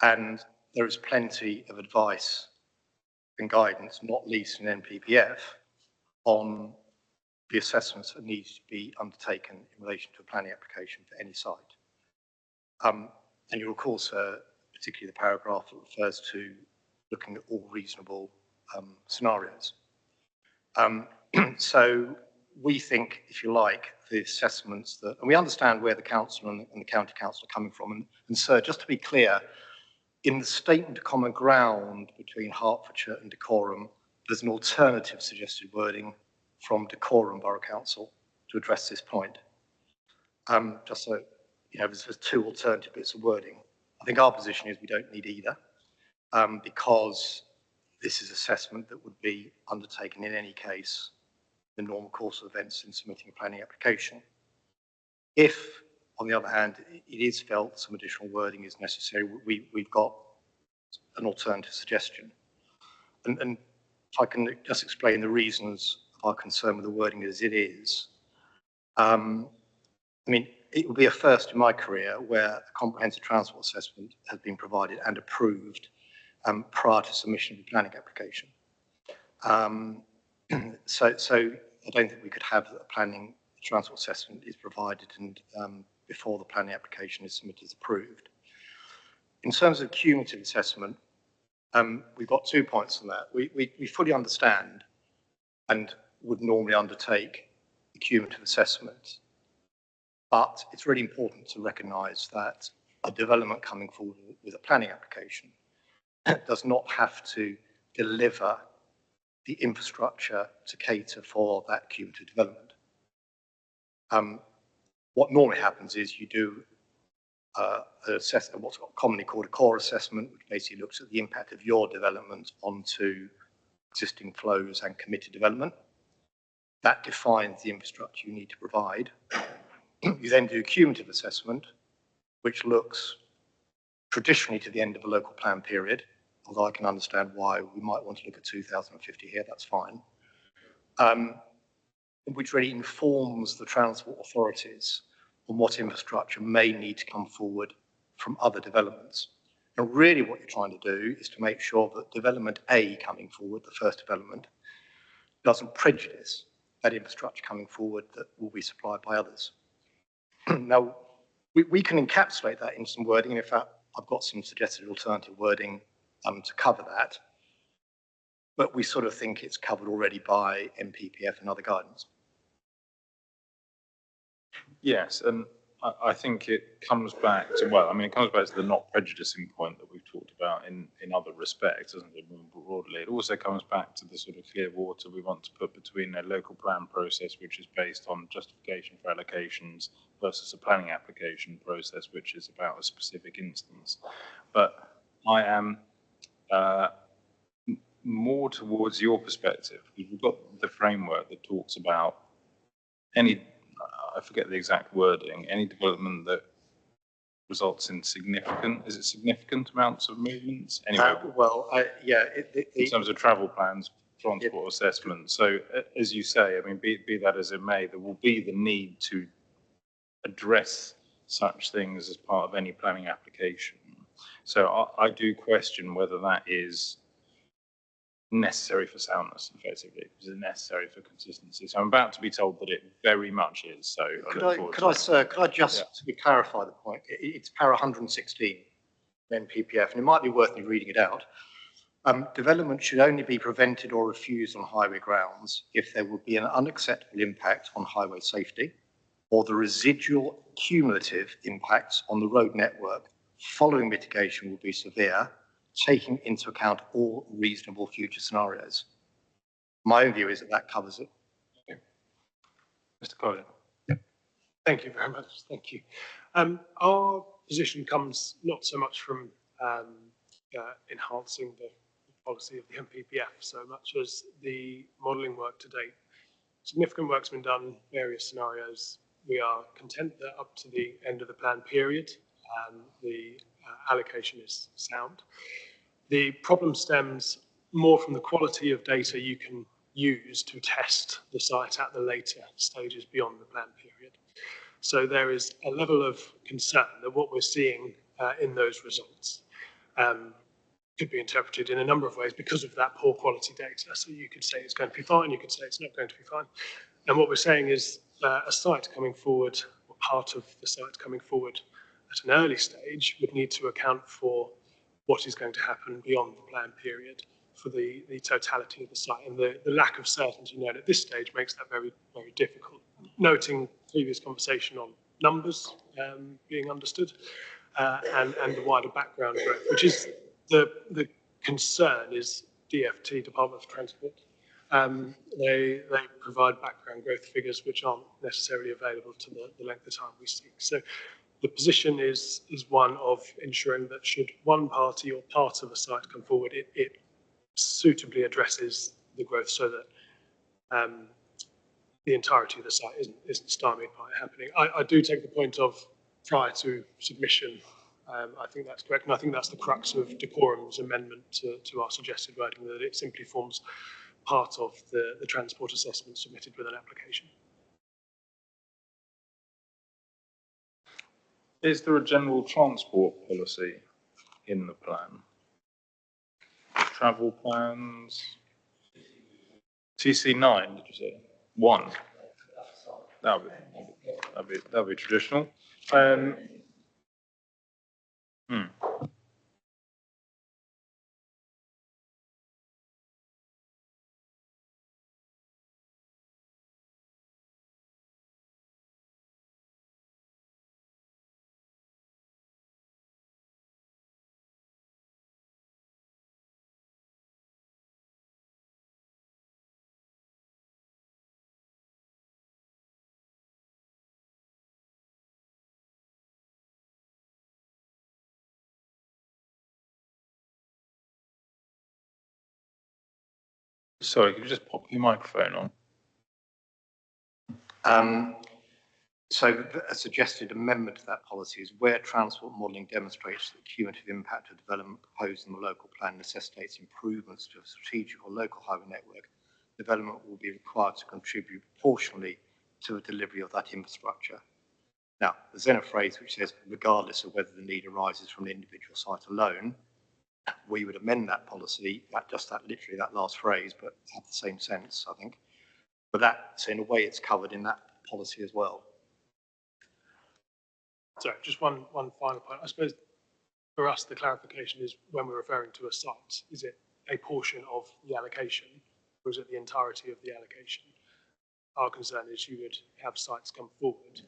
and there is plenty of advice and guidance, not least in NPPF, on the assessments that need to be undertaken in relation to a planning application for any site. And you'll of course, particularly the paragraph that refers to looking at all reasonable scenarios. So we think, if you like, the assessments that, and we understand where the council and the county council are coming from. And so just to be clear, in the statement of common ground between Hertfordshire and Dacorum, there's an alternative suggested wording from Dacorum Borough Council to address this point. Just so, there's two alternative bits of wording. I think our position is we don't need either because this is assessment that would be undertaken in any case in the normal course of events in submitting a planning application. If, on the other hand, it is felt some additional wording is necessary, we've got an alternative suggestion. And if I can just explain the reasons of our concern with the wording as it is. I mean, it will be a first in my career where a comprehensive transport assessment has been provided and approved prior to submission of the planning application. So I don't think we could have a planning transport assessment is provided and before the planning application is submitted as approved. In terms of cumulative assessment, we've got 2 points on that. We fully understand and would normally undertake the cumulative assessment, but it's really important to recognise that a development coming forward with a planning application does not have to deliver the infrastructure to cater for that cumulative development. what normally happens is you do what's commonly called a core assessment, which basically looks at the impact of your development onto existing flows and committed development. That defines the infrastructure you need to provide. You then do a cumulative assessment, which looks traditionally to the end of a local plan period, although I can understand why we might want to look at 2050 here, that's fine, which really informs the transport authorities on what infrastructure may need to come forward from other developments. And really what you're trying to do is to make sure that development A coming forward, the first development, doesn't prejudice that infrastructure coming forward that will be supplied by others. Now, we can encapsulate that in some wording, and in fact, I've got some suggested alternative wording to cover that, but we sort of think it's covered already by MPPF and other guidance. Yes, and I think it comes back to, well, I mean, it comes back to the not prejudicing point that we've talked about in other respects, doesn't it, more broadly? It also comes back to the sort of clear water we want to put between a local plan process, which is based on justification for allocations, versus a planning application process, which is about a specific instance. But I am more towards your perspective, because we've got the framework that talks about any, I forget the exact wording, any development that results in significant, is it significant amounts of movements? Anyway, yeah. In terms of travel plans, transport assessment. So as you say, I mean, be that as it may, there will be the need to address such things as part of any planning application. So I do question whether that is necessary for soundness, effectively. Is it necessary for consistency? So I'm about to be told that it very much is. So Could I just clarify the point? It's para 116 in PPF, and it might be worth me reading it out. Development should only be prevented or refused on highway grounds if there would be an unacceptable impact on highway safety, or the residual cumulative impacts on the road network following mitigation will be severe, taking into account all reasonable future scenarios. My own view is that that covers it. Okay. Mr. Collier. Thank you very much. Thank you. Our position comes not so much from enhancing the policy of the MPPF so much as the modelling work to date. Significant work's been done, various scenarios. We are content that up to the end of the plan period, the allocation is sound. The problem stems more from the quality of data you can use to test the site at the later stages beyond the plan period. So there is a level of concern that what we're seeing in those results could be interpreted in a number of ways because of that poor quality data. So you could say it's going to be fine, you could say it's not going to be fine. And what we're saying is a site coming forward, or part of the site coming forward at an early stage would need to account for what is going to happen beyond the plan period for the totality of the site. And the lack of certainty known at this stage makes that very, very difficult. Noting previous conversation on numbers being understood and the wider background growth, which is the concern is DFT, Department for Transport. They provide background growth figures which aren't necessarily available to the length of time we seek. So the position is one of ensuring that should one party or part of a site come forward, it suitably addresses the growth so that the entirety of the site isn't stymied by it happening. I do take the point of prior to submission. I think that's correct, and I think that's the crux of Dacorum's amendment to our suggested wording, that it simply forms part of the transport assessment submitted with an application. Is there a general transport policy in the plan? Travel plans? TC9, did you say? 1. That'd be traditional. Sorry, could you just pop your microphone on? So a suggested amendment to that policy is where transport modelling demonstrates that the cumulative impact of development proposed in the local plan necessitates improvements to a strategic or local highway network, development will be required to contribute proportionally to the delivery of that infrastructure. Now, there's then a phrase which says, regardless of whether the need arises from the individual site alone. We would amend that policy, literally that last phrase, but have the same sense, I think. But so in a way, it's covered in that policy as well. Sorry, just one final point. I suppose for us, the clarification is when we're referring to a site, is it a portion of the allocation or is it the entirety of the allocation? Our concern is you would have sites come forward,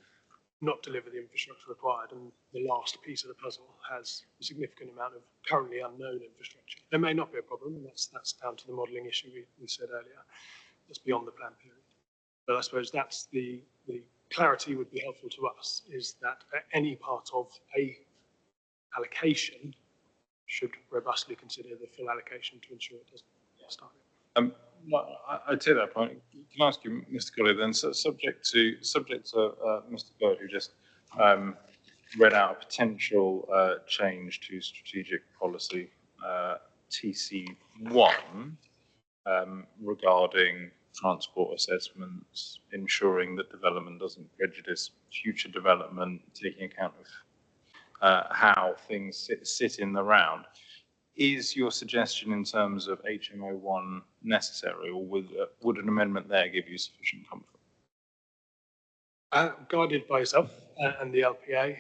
not deliver the infrastructure required, and the last piece of the puzzle has a significant amount of currently unknown infrastructure. There may not be a problem, and that's down to the modelling issue we said earlier. That's beyond the plan period. But I suppose that's the clarity would be helpful to us, is that any part of a allocation should robustly consider the full allocation to ensure it doesn't start. I take that point. Can I ask you, Mr. Gully, then, so subject to Mr. Bird, who just read out a potential change to strategic policy TC1 regarding transport assessments, ensuring that development doesn't prejudice future development, taking account of how things sit in the round. Is your suggestion in terms of HMO1 necessary, or would an amendment there give you sufficient comfort? Guided by yourself and the LPA,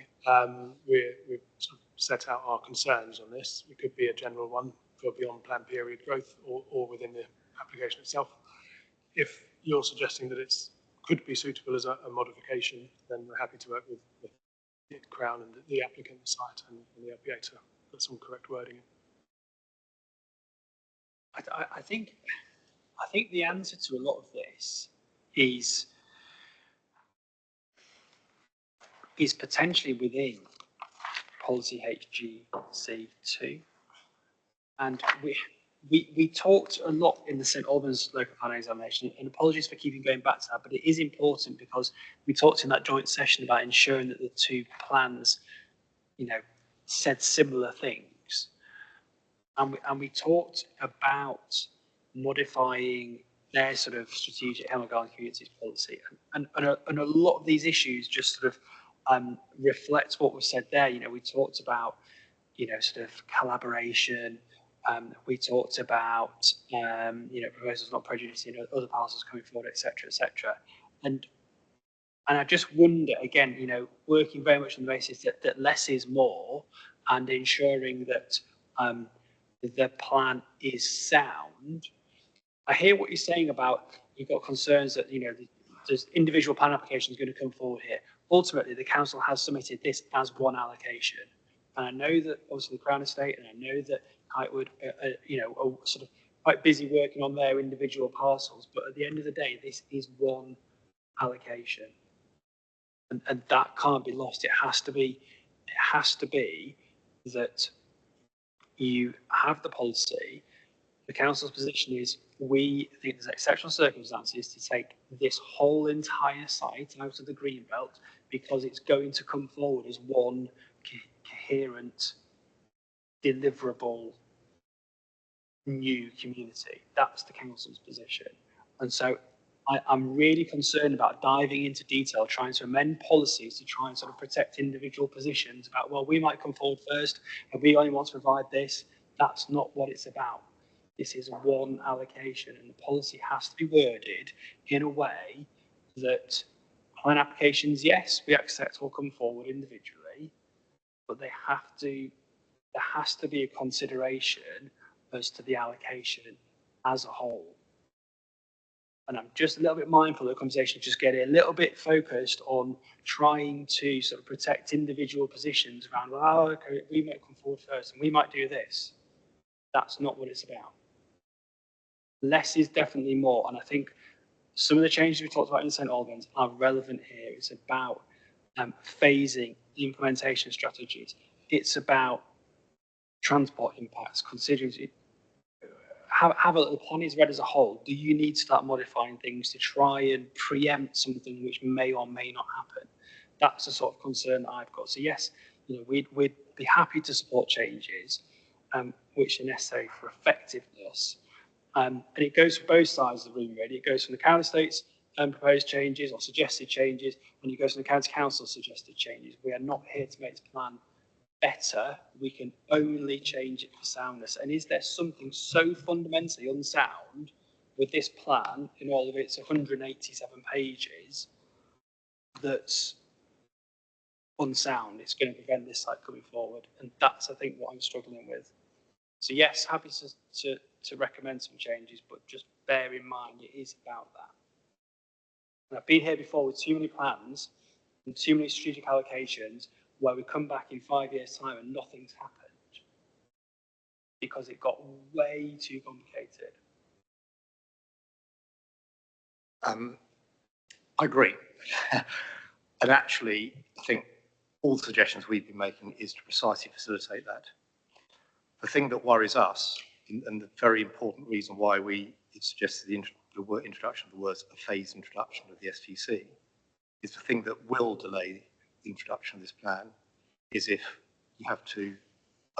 we've sort of set out our concerns on this. It could be a general one for beyond plan period growth or within the application itself. If you're suggesting that it could be suitable as a modification, then we're happy to work with the Crown and the applicant, the site, and the LPA to put some correct wording in. I think the answer to a lot of this is potentially within policy HGC2, and we talked a lot in the St Albans local plan examination, and apologies for keeping going back to that, but it is important because we talked in that joint session about ensuring that the two plans, said similar things. And we talked about modifying their sort of strategic Hemel Garden communities policy. And a lot of these issues just sort of reflect what was said there. We talked about, sort of collaboration. We talked about, proposals not prejudicing other parcels coming forward, et cetera, And I just wonder, again, working very much on the basis that less is more and ensuring that the plan is sound. I hear what you're saying about you've got concerns that, there's individual plan applications going to come forward here. Ultimately, the council has submitted this as one allocation. And I know that obviously the Crown Estate, and I know that Kitewood, are sort of quite busy working on their individual parcels, but at the end of the day, this is one allocation. And that can't be lost. It has to be that you have the policy. The council's position is we think there's exceptional circumstances to take this whole entire site out of the green belt because it's going to come forward as one coherent, deliverable new community. That's the council's position. And so I'm really concerned about diving into detail, trying to amend policies to try and sort of protect individual positions about, well, we might come forward first and we only want to provide this. That's not what it's about. This is one allocation, and the policy has to be worded in a way that plan applications, yes, we accept will come forward individually, but there has to be a consideration as to the allocation as a whole. And I'm just a little bit mindful of the conversation, just getting a little bit focused on trying to sort of protect individual positions around, well, okay, we might come forward first and we might do this. That's not what it's about. Less is definitely more. And I think some of the changes we talked about in St Albans are relevant here. It's about phasing implementation strategies. It's about transport impacts, considering have a look, the plan is read as a whole. Do you need to start modifying things to try and preempt something which may or may not happen? That's the sort of concern that I've got. So yes, you know, we'd be happy to support changes which are necessary for effectiveness. And it goes for both sides of the room, really. It goes from the county estates proposed changes or suggested changes, and it goes from the county council suggested changes. We are not here to make this plan better. We can only change it for soundness. And is there something so fundamentally unsound with this plan in all of its 187 pages that's unsound? It's going to prevent this site coming forward. And that's, I think, what I'm struggling with. So yes, happy to recommend some changes, but just bear in mind it is about that. And I've been here before with too many plans and too many strategic allocations where we come back in 5 years' time and nothing's happened because it got way too complicated. I agree. And actually, I think all the suggestions we've been making is to precisely facilitate that. The thing that worries us, and the very important reason why we suggested the introduction of the words a phased introduction of the STC, is the thing that will delay the introduction of this plan, is if you have to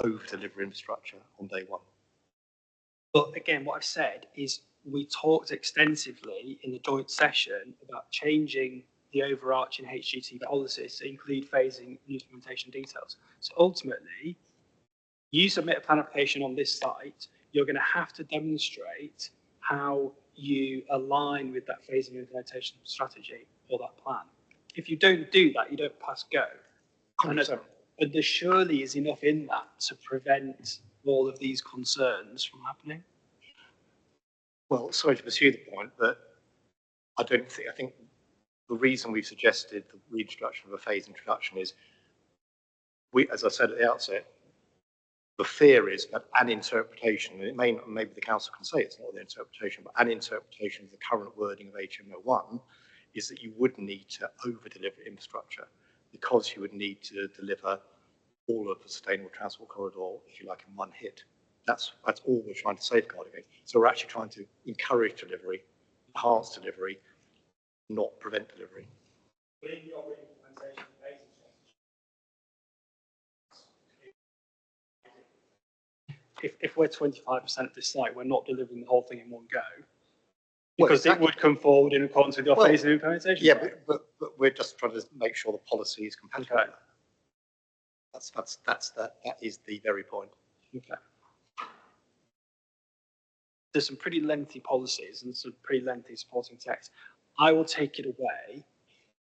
over-deliver infrastructure on day one. But again, what I've said is we talked extensively in the joint session about changing the overarching HGT policies to include phasing and implementation details. So ultimately, you submit a plan application on this site, you're going to have to demonstrate how you align with that phasing and implementation strategy or that plan. If you don't do that, you don't pass go. And there surely is enough in that to prevent all of these concerns from happening. Well, sorry to pursue the point, but I think the reason we've suggested the reintroduction of a phased introduction is, as I said at the outset, the fear is that an interpretation, and it maybe the council can say it's not the interpretation, but an interpretation of the current wording of HMO1 is that you would need to over-deliver infrastructure because you would need to deliver all of the sustainable transport corridor, if you like, in one hit. That's all we're trying to safeguard against. So we're actually trying to encourage delivery, enhance delivery, not prevent delivery. If we're 25% of this site, we're not delivering the whole thing in one go. Because it would come forward in accordance with your phase of implementation. Yeah, but we're just trying to make sure the policy is compatible. Okay. That is the very point. Okay. There's some pretty lengthy policies and some pretty lengthy supporting text. I will take it away,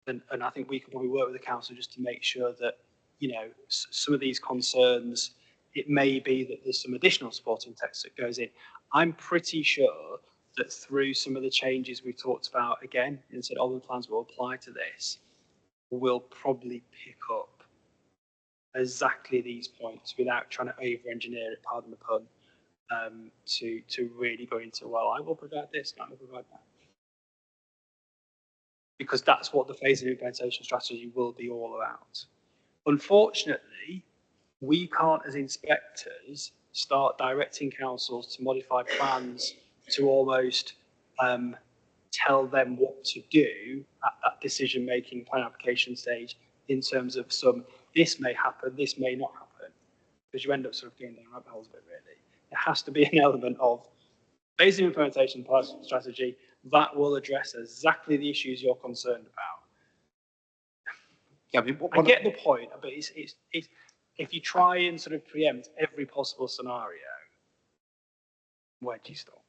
and I think we can probably work with the council just to make sure that, you know, some of these concerns, it may be that there's some additional supporting text that goes in. I'm pretty sure that through some of the changes we've talked about, again, in St Albans plans will apply to this, we'll probably pick up exactly these points without trying to over-engineer it, pardon the pun, to really go into, well, I will provide this, and I will provide that. Because that's what the phasing implementation strategy will be all about. Unfortunately, we can't, as inspectors, start directing councils to modify plans to almost tell them what to do at that decision-making plan application stage in terms of this may happen, this may not happen, because you end up sort of going down rabbit holes a bit, really. There has to be an element of phasing implementation strategy that will address exactly the issues you're concerned about. Yeah, I I get the point, but it's if you try and sort of preempt every possible scenario, where do you stop?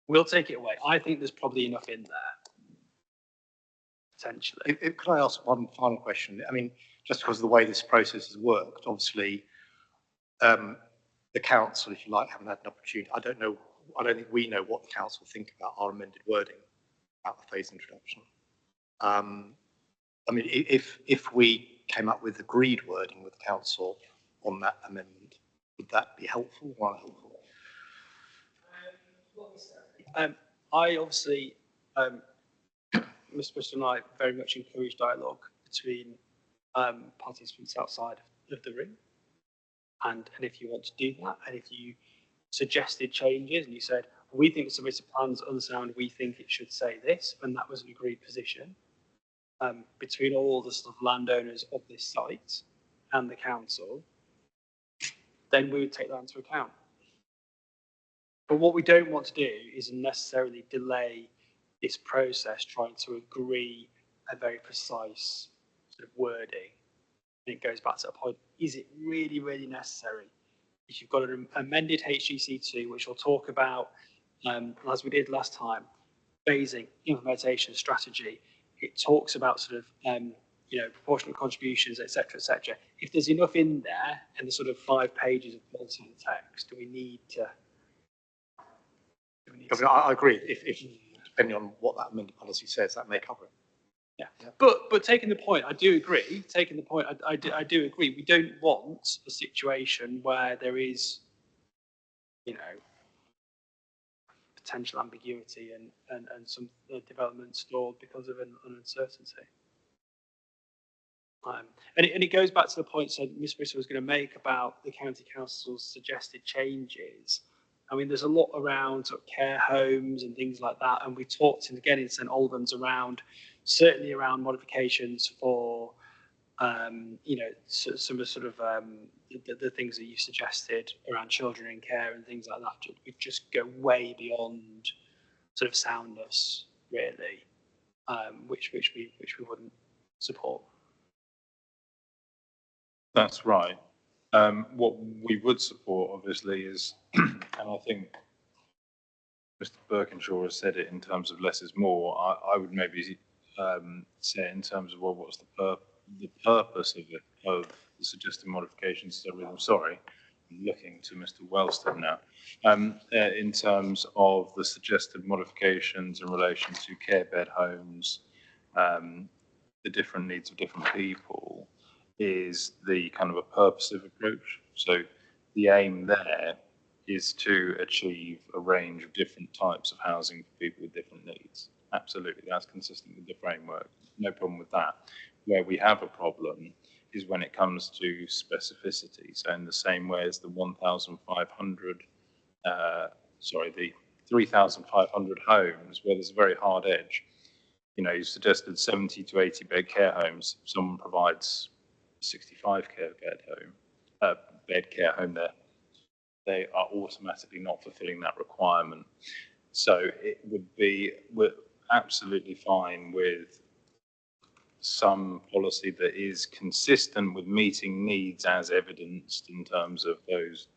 We'll take it away. I think there's probably enough in there, potentially. Can I ask one final question? I mean, just because of the way this process has worked, obviously, the council, if you like, haven't had an opportunity. I don't think we know what the council think about our amended wording about the phase introduction. I mean, if we came up with agreed wording with the council on that amendment, would that be helpful or unhelpful? I obviously, Mr. Bristol and I very much encourage dialogue between participants outside of the room. And if you want to do that, and if you suggested changes and you said, we think the submitted plan's unsound, we think it should say this, and that was an agreed position between all the sort of landowners of this site and the council, then we would take that into account. But what we don't want to do is unnecessarily delay this process trying to agree a very precise sort of wording. And it goes back to that point, is it really, really necessary? If you've got an amended HGC2, which we'll talk about, as we did last time, phasing, implementation, strategy, it talks about sort of, proportionate contributions, et cetera, If there's enough in there and the sort of 5 pages of policy and text, do we need to? I agree. If depending on what that amended policy says, that may cover it. Yeah. But taking the point, I do agree. Taking the point, I do agree. We don't want a situation where there is, potential ambiguity and some development stalled because of an uncertainty. And it goes back to the point so Ms. Bristol was going to make about the county council's suggested changes. I mean, there's a lot around sort of care homes and things like that, and we talked again in St Albans certainly around modifications for, some of the sort of the things that you suggested around children in care and things like that. We just go way beyond sort of soundness, really, which we wouldn't support. That's right. What we would support, obviously, is, and I think Mr. Birkinshaw has said it in terms of less is more. I would maybe say it in terms of, well, what's the purpose of it, of the suggested modifications. I'm sorry, I'm looking to Mr. Wellston now. In terms of the suggested modifications in relation to care bed homes, the different needs of different people, is the kind of a purposive approach. So the aim there is to achieve a range of different types of housing for people with different needs. Absolutely, that's consistent with the framework. No problem with that. Where we have a problem is when it comes to specificity. So in the same way as the 3,500 homes where there's a very hard edge. You suggested 70 to 80 bed care homes. If someone provides 65 bed care home there, they are automatically not fulfilling that requirement. So we're absolutely fine with some policy that is consistent with meeting needs as evidenced in terms of those,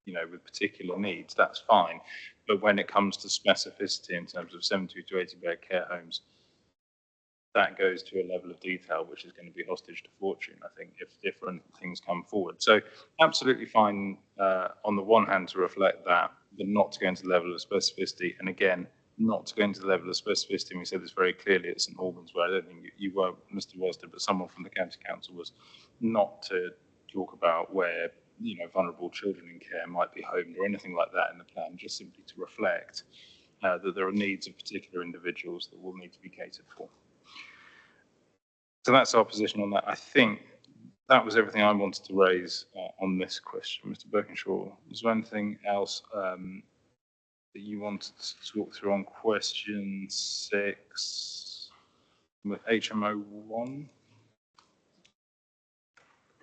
with particular needs, that's fine. But when it comes to specificity in terms of 70 to 80 bed care homes, that goes to a level of detail which is going to be hostage to fortune, I think, if different things come forward. So absolutely fine on the one hand to reflect that, but not to go into the level of specificity. And again, not to go into the level of specificity, and we said this very clearly at St Albans, where I don't think you were, Mr. Worsted, but someone from the county council was, not to talk about where, vulnerable children in care might be homed or anything like that in the plan, just simply to reflect that there are needs of particular individuals that will need to be catered for. So that's our position on that. I think that was everything I wanted to raise on this question. Mr. Birkinshaw, is there anything else that you wanted to talk through on question 6 with HMO 1?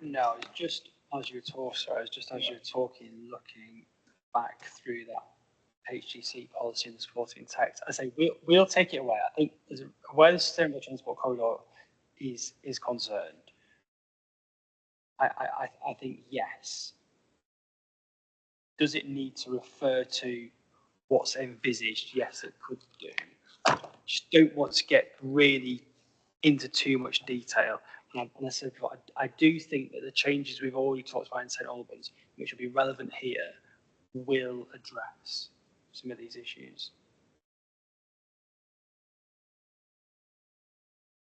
No, it's just as you were talking, looking back through that HGC policy and the supporting text. I say we'll take it away. I think where the sustainable transport corridor is concerned, I think yes. Does it need to refer to what's envisaged? Yes, it could do. Just don't want to get really into too much detail. And I said before, I do think that the changes we've already talked about in St Albans, which will be relevant here, will address some of these issues.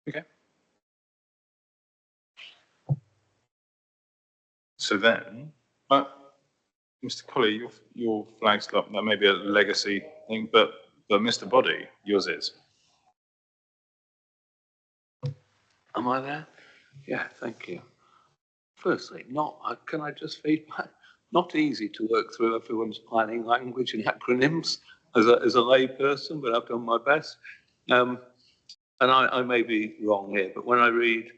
Okay. So then, Mr. Colley, your flag's up. That may be a legacy thing, but Mr. Body, yours is. Am I there? Yeah, thank you. Firstly, can I just feedback? Not easy to work through everyone's planning language and acronyms as a lay person, but I've done my best. And I may be wrong here, but when I read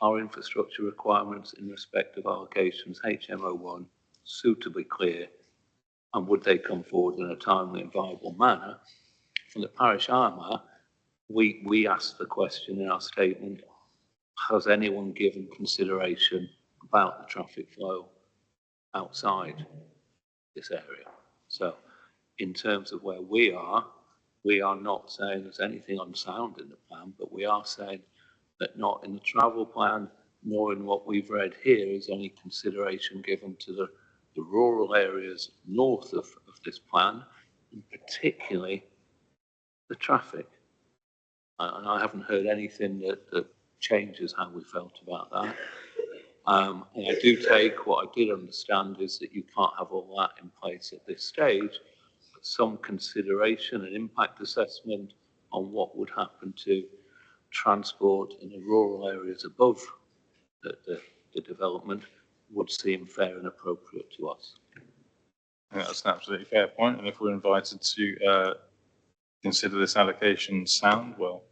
our infrastructure requirements in respect of allocations, HMO1, suitably clear, and would they come forward in a timely and viable manner? From the parish armour, we asked the question in our statement, has anyone given consideration about the traffic flow outside this area? So in terms of where we are not saying there's anything unsound in the plan, but we are saying that not in the travel plan, nor in what we've read here is any consideration given to the rural areas north of this plan, and particularly the traffic. And I haven't heard anything that changes how we felt about that. And I do take what I did understand is that you can't have all that in place at this stage, but some consideration and impact assessment on what would happen to transport in the rural areas above the development would seem fair and appropriate to us. I think that's an absolutely fair point. And if we're invited to consider this allocation sound, well,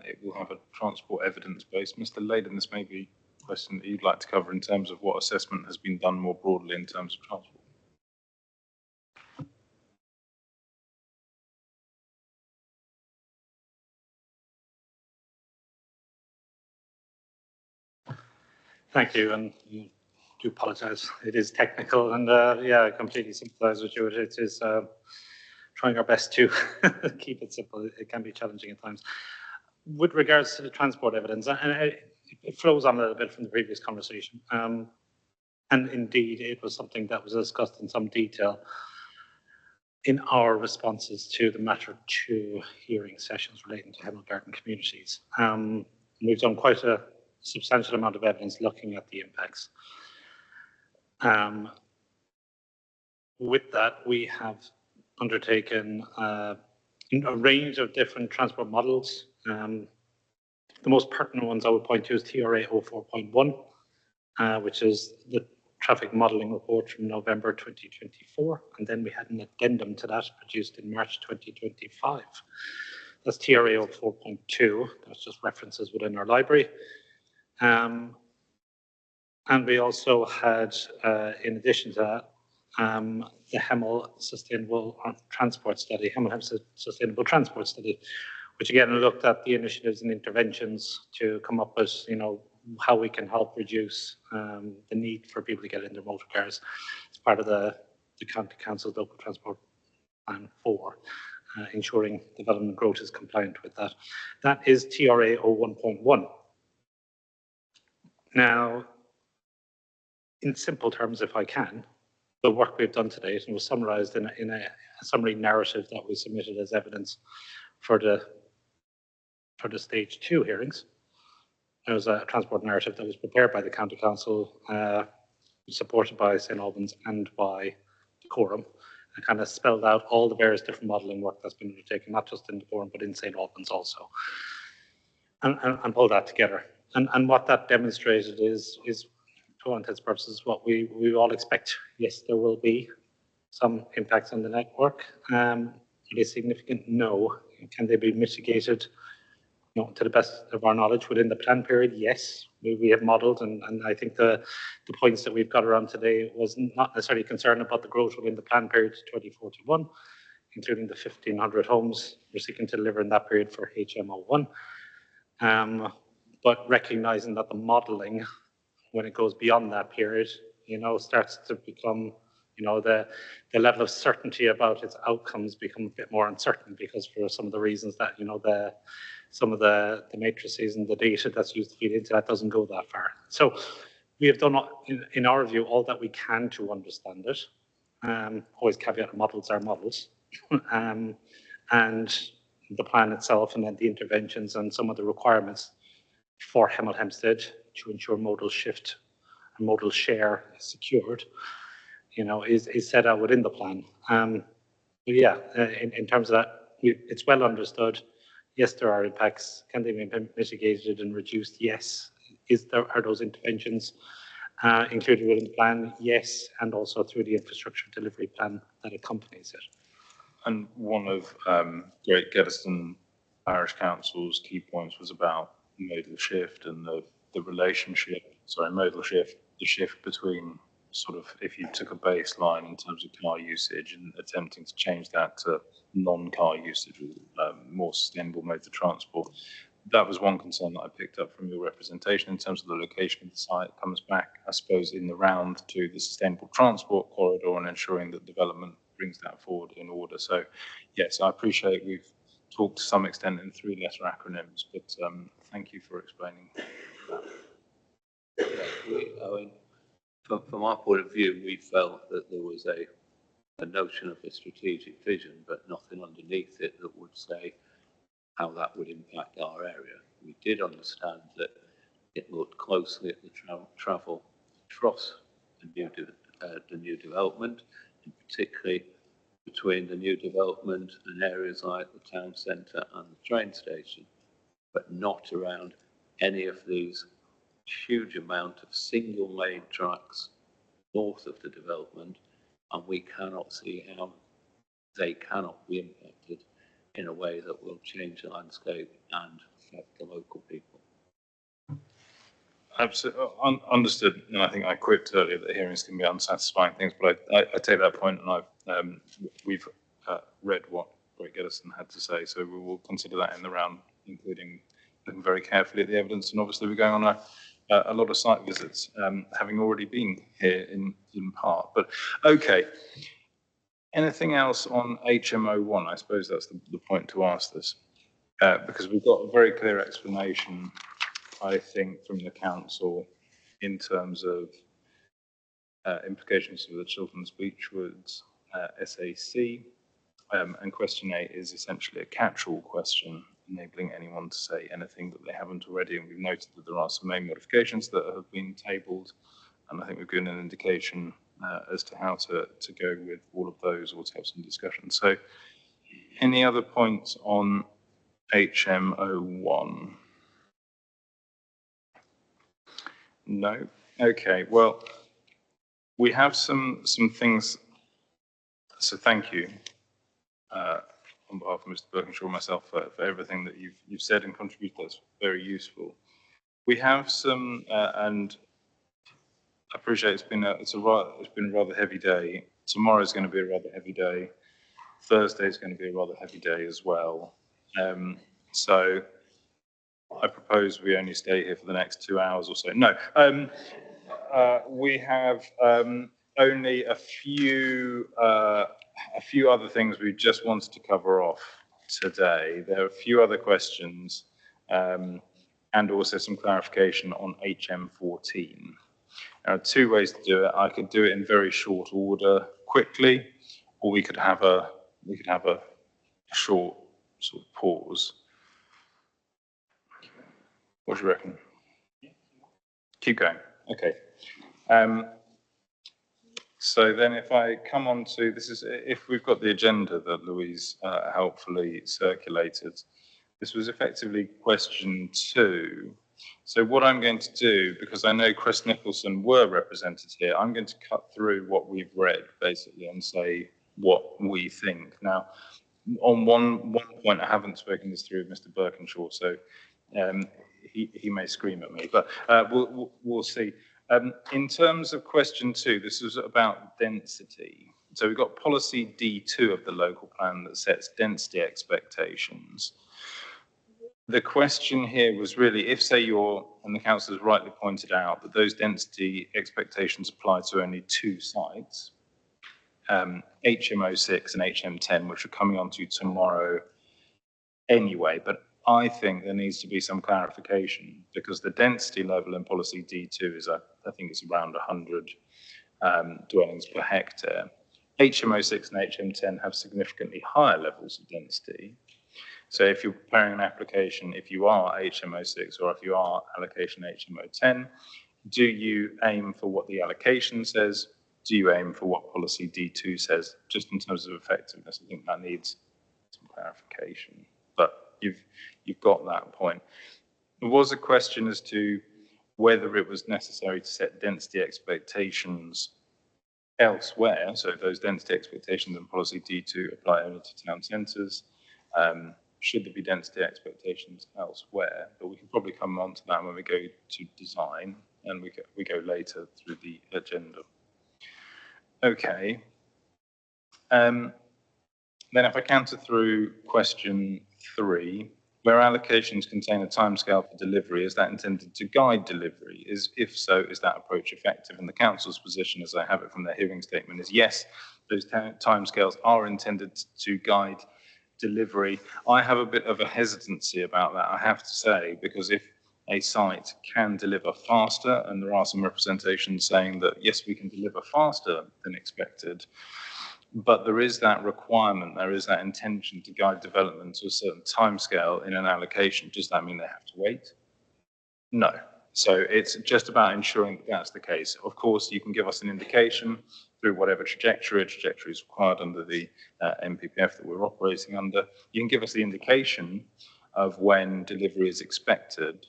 it will have a transport evidence base. Mr. Layden, this may be a question that you'd like to cover in terms of what assessment has been done more broadly in terms of transport. Thank you, and I do apologise. It is technical, and yeah, I completely sympathise with you. It is trying our best to keep it simple. It can be challenging at times. With regards to the transport evidence, and it flows on a little bit from the previous conversation, and indeed it was something that was discussed in some detail in our responses to the Matter 2 hearing sessions relating to Hemel Garden communities. We've done quite a substantial amount of evidence looking at the impacts. With that, we have undertaken a range of different transport models. The most pertinent ones I would point to is TRA 04.1, which is the traffic modelling report from November 2024. And then we had an addendum to that produced in March 2025. That's TRA 04.2. That's just references within our library. And we also had, in addition to that, the Hemel Sustainable Transport Study, Hemel Hempstead Sustainable Transport Study, which again looked at the initiatives and interventions to come up with, how we can help reduce the need for people to get in their motor cars as part of the County Council's Local Transport Plan 4, ensuring development growth is compliant with that. That is TRA 01.1. Now, in simple terms, if I can, the work we've done to date and was summarised in a summary narrative that we submitted as evidence for the stage 2 hearings. There was a transport narrative that was prepared by the County Council, supported by St Albans and by Dacorum, and kind of spelled out all the various different modelling work that's been undertaken, not just in Dacorum, but in St Albans also, and pulled that together. And what that demonstrated is to all intents and purposes, what we all expect. Yes, there will be some impacts on the network. It is significant? No. Can they be mitigated? To the best of our knowledge within the plan period? Yes. We have modelled, and I think the points that we've got around today was not necessarily concerned about the growth within the plan period 2041, including the 1,500 homes we're seeking to deliver in that period for HMO1. But recognising that the modelling, when it goes beyond that period, starts to become, the level of certainty about its outcomes become a bit more uncertain, because for some of the reasons that, some of the matrices and the data that's used to feed into that doesn't go that far. So we have done, in our view, all that we can to understand it. Always caveat, models are models. And the plan itself, and then the interventions and some of the requirements for Hemel Hempstead to ensure modal shift and modal share is secured, is set out within the plan. But yeah, in terms of that, it's well understood. Yes, there are impacts. Can they be mitigated and reduced? Yes. Are those interventions included within the plan, yes, and also through the infrastructure delivery plan that accompanies it. And one of Great Geddesden Parish Council's key points was about modal shift and the relationship, modal shift, the shift between sort of, if you took a baseline in terms of car usage and attempting to change that to non-car usage, more sustainable modes of transport. That was one concern that I picked up from your representation in terms of the location of the site. It comes back, I suppose, in the round to the sustainable transport corridor and ensuring that development brings that forward in order. So, yes, I appreciate we've talked to some extent in three-letter acronyms, but thank you for explaining that. Yeah, I mean, from our point of view, we felt that there was a notion of a strategic vision, but nothing underneath it that would say how that would impact our area. We did understand that it looked closely at the travel across the new development, and particularly between the new development and areas like the town centre and the train station, but not around any of these huge amount of single lane tracks north of the development, and we cannot see how they cannot be impacted in a way that will change the landscape and affect the local people. Absolutely, understood. And I think I quipped earlier that hearings can be unsatisfying things, but I take that point, and we've read what Great Geddesden had to say, so we will consider that in the round, including looking very carefully at the evidence. And obviously, we're going on a lot of site visits, having already been here in part. But okay. Anything else on HMO1? I suppose that's the point to ask this, because we've got a very clear explanation, I think, from the council in terms of implications for the Children's Beachwoods SAC, and question 8 is essentially a catch-all question, enabling anyone to say anything that they haven't already, and we've noted that there are some main modifications that have been tabled, and I think we've given an indication as to how to go with all of those or to have some discussion. So any other points on HMO1? No? Okay, well, we have some things, so thank you on behalf of Mr. Birkinshaw and myself for everything that you've said and contributed. That's very useful. We have some, and I appreciate it's been a rather heavy day. Tomorrow is going to be a rather heavy day. Thursday is going to be a rather heavy day as well. So I propose we only stay here for the next 2 hours or so. No, we have only a few other things we just wanted to cover off today. There are a few other questions and also some clarification on HM14. There are 2 ways to do it. I could do it in very short order, quickly, or we could have a short sort of pause. What do you reckon? Keep going. Okay. So then if I come on to, this is, if we've got the agenda that Louise helpfully circulated, this was effectively question 2. So what I'm going to do, because I know Chris Nicholson were represented here, I'm going to cut through what we've read, basically, and say what we think. Now, on one point, I haven't spoken this through with Mr. Birkinshaw, so he may scream at me, but we'll see. In terms of question 2, this is about density. So we've got policy D2 of the local plan that sets density expectations. The question here was really, if say and the council has rightly pointed out that those density expectations apply to only 2 sites, HMO6 and HM10, which are coming on to tomorrow anyway, but I think there needs to be some clarification because the density level in policy D2 is, I think it's around 100 dwellings per hectare. HMO6 and HM10 have significantly higher levels of density. So if you're preparing an application, if you are HMO6 or if you are allocation HMO10, do you aim for what the allocation says? Do you aim for what policy D2 says? Just in terms of effectiveness, I think that needs some clarification. But you've got that point. There was a question as to whether it was necessary to set density expectations elsewhere, so those density expectations in policy D2 apply only to town centres. Should there be density expectations elsewhere? But we can probably come on to that when we go to design, and we go later through the agenda. Okay. Then if I counter through question 3, where allocations contain a timescale for delivery, is that intended to guide delivery? If so, is that approach effective? And the council's position, as I have it from their hearing statement, is yes, those timescales are intended to guide delivery. I have a bit of a hesitancy about that, I have to say, because if a site can deliver faster, and there are some representations saying that yes, we can deliver faster than expected, but there is that requirement, there is that intention to guide development to a certain timescale in an allocation. Does that mean they have to wait? No. So it's just about ensuring that that's the case. Of course, you can give us an indication through whatever trajectory is required under the MPPF that we're operating under. You can give us the indication of when delivery is expected,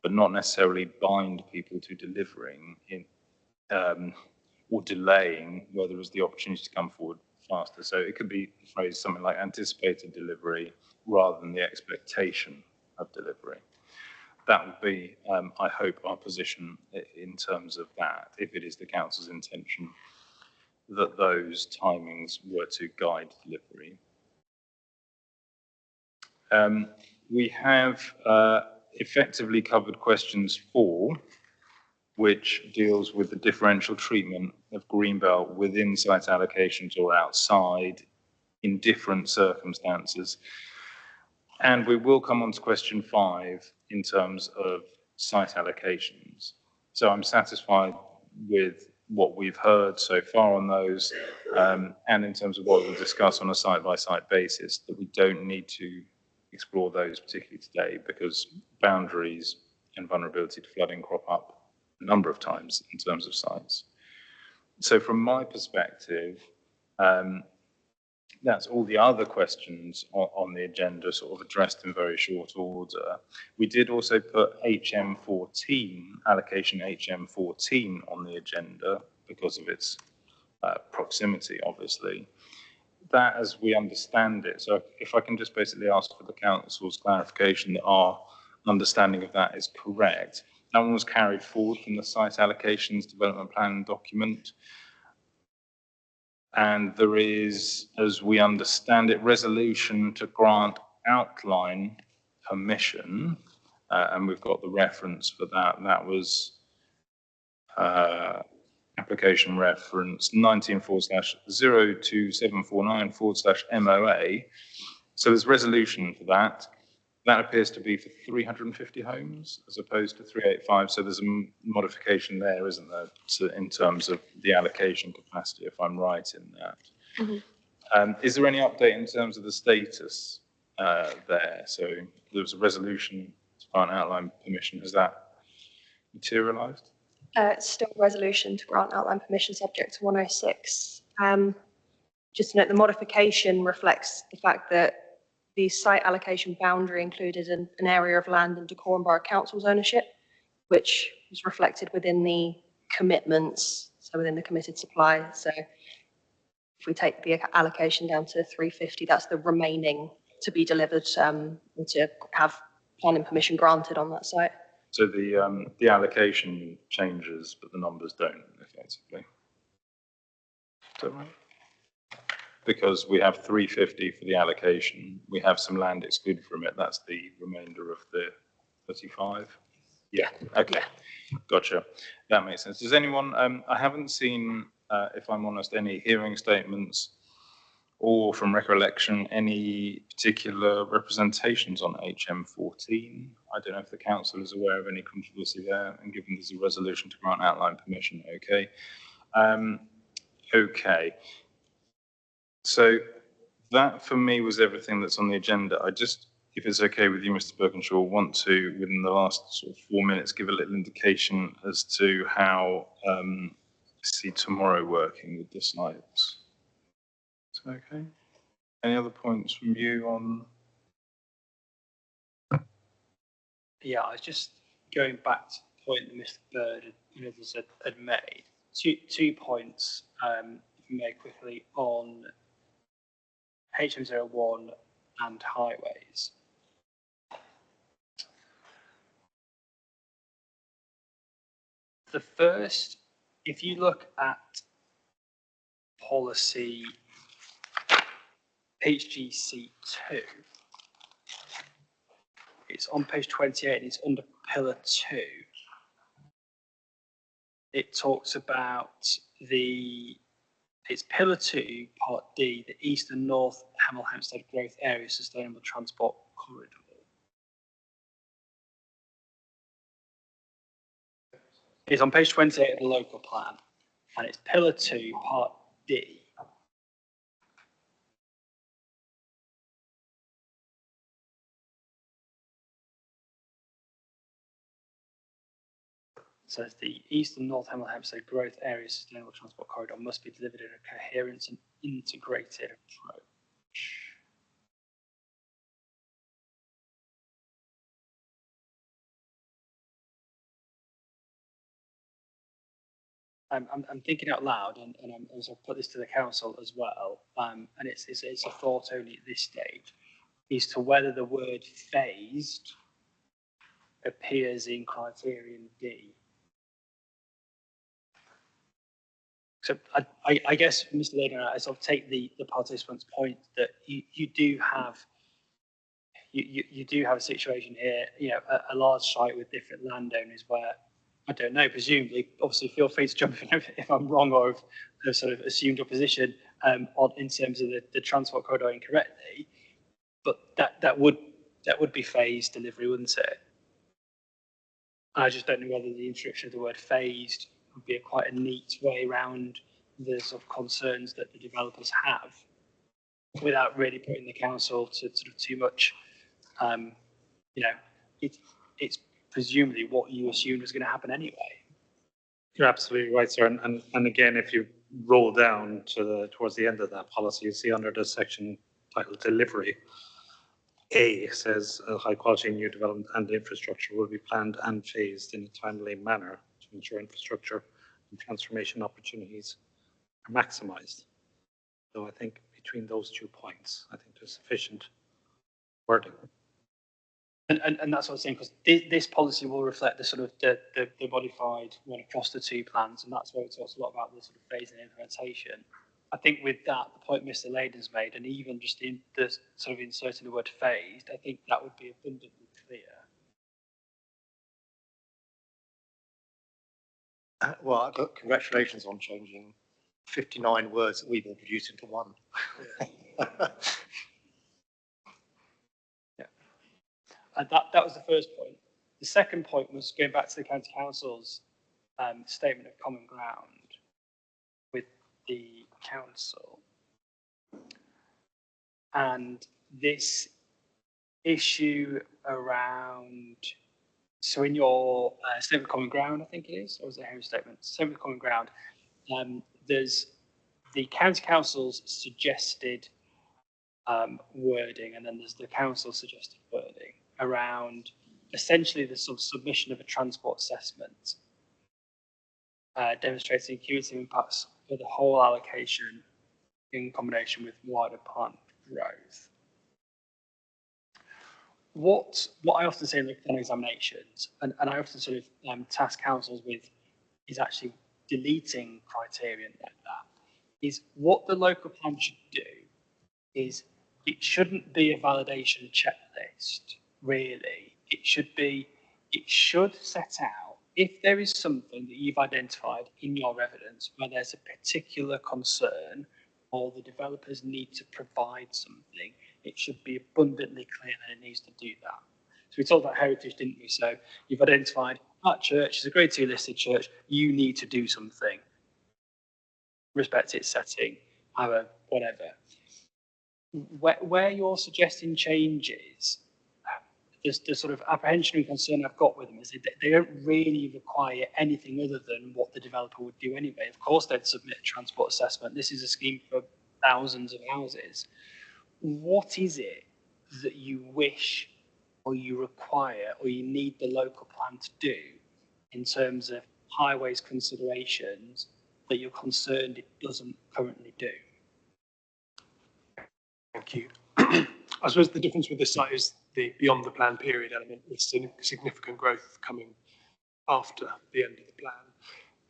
but not necessarily bind people to delivering in, or delaying where there is the opportunity to come forward faster. So it could be phrased something like anticipated delivery rather than the expectation of delivery. That would be, I hope, our position in terms of that, if it is the council's intention that those timings were to guide delivery. We have effectively covered questions 4, which deals with the differential treatment of greenbelt within site allocations or outside in different circumstances. And we will come on to question 5 in terms of site allocations. So I'm satisfied with what we've heard so far on those, and in terms of what we'll discuss on a site-by-site basis, that we don't need to explore those particularly today, because boundaries and vulnerability to flooding crop up a number of times in terms of sites. So from my perspective, that's all the other questions on the agenda sort of addressed in very short order. We did also put HM14, allocation HM14 on the agenda because of its proximity, obviously. That, as we understand it, so if I can just basically ask for the council's clarification that our understanding of that is correct. That one was carried forward from the site allocations development plan document. And there is, as we understand it, resolution to grant outline permission, and we've got the reference for that. That was application reference 19/02749/MOA. So there's resolution for that. That appears to be for 350 homes as opposed to 385. So there's a modification there, isn't there, in terms of the allocation capacity, if I'm right in that. Mm-hmm. Is there any update in terms of the status there? So there was a resolution to grant outline permission. Has that materialised? Still resolution to grant outline permission subject to 106. Just to note, the modification reflects the fact that the site allocation boundary included an area of land in Dacorum Borough Council's ownership, which was reflected within the commitments, so within the committed supply. So if we take the allocation down to 350, that's the remaining to be delivered and to have planning permission granted on that site. So the allocation changes, but the numbers don't, effectively. Is that right? Because we have 350 for the allocation, we have some land excluded from it. That's the remainder of the 35. Yeah. Okay. Gotcha. That makes sense. Does anyone? I haven't seen, if I'm honest, any hearing statements or, from recollection, any particular representations on HM14. I don't know if the council is aware of any controversy there, and given there's a resolution to grant outline permission. Okay. Okay. So that for me was everything that's on the agenda. I just, if it's okay with you, Mr. Birkinshaw, want to, within the last sort of 4 minutes, give a little indication as to how I see tomorrow working with the slides. Is that okay? Any other points from you on? Yeah, I was just going back to the point that Mr. Bird and others had made. Two points, if you may quickly, on HM01 and highways. The first, if you look at policy HGC2, it's on page 28 and it's under pillar 2. It talks about it's pillar 2, part D, the east and north Hemel Hempstead growth area sustainable transport corridor. It's on page 28 of the local plan, and it's pillar 2, part D. Says the east and north Hemel Hempstead growth area sustainable transport corridor must be delivered in a coherent and integrated approach. I'm thinking out loud, and I'm also put this to the council as well, and it's a thought only at this stage, is to whether the word phased appears in criterion D. So I guess, Mr. Leader, I sort of take the participant's point that you do have a situation here, a large site with different landowners where, I don't know, presumably, obviously feel free to jump in if I'm wrong or if I've sort of assumed your position in terms of the transport corridor incorrectly, but that would be phased delivery, wouldn't it? I just don't know whether the introduction of the word phased would be quite a neat way around the sort of concerns that the developers have without really putting the council to sort of too much, it's presumably what you assumed was going to happen anyway. You're absolutely right, sir. And again, if you roll down towards the end of that policy, you see under the section titled delivery, A says high quality new development and infrastructure will be planned and phased in a timely manner to ensure infrastructure and transformation opportunities are maximized. So I think between those 2 points, I think there's sufficient wording. And that's what I was saying, because this policy will reflect the sort of the modified one across the 2 plans, and that's where it talks a lot about the sort of phasing and implementation. I think with that, the point Mr. Layden's made, and even just in the sort of inserting the word phased, I think that would be abundantly clear. Well, congratulations on changing 59 words that we've all produced into one. Yeah. And that was the first point. The second point was going back to the County Council's statement of common ground with the council. And this issue around, so in your statement of common ground, I think it is, or is it a hearing statement? Statement of common ground, there's the County Council's suggested wording, and then there's the council suggested wording around essentially the sort of submission of a transport assessment demonstrating cumulative impacts for the whole allocation in combination with wider plant growth. What I often say in the plan examinations, and I often sort of task councils with, is actually deleting criterion like that, is what the local plan should do is it shouldn't be a validation checklist, really. It should set out, if there is something that you've identified in your evidence where there's a particular concern or the developers need to provide something, it should be abundantly clear that it needs to do that. So we talked about heritage, didn't we? So you've identified that church is a grade 2 listed church, you need to do something. Respect its setting, whatever. Where you're suggesting changes, the sort of apprehension and concern I've got with them is they don't really require anything other than what the developer would do anyway. Of course, they'd submit a transport assessment. This is a scheme for thousands of houses. What is it that you wish or you require or you need the local plan to do in terms of highways considerations that you're concerned it doesn't currently do? Thank you. I suppose the difference with this site is the beyond the plan period element with significant growth coming after the end of the plan.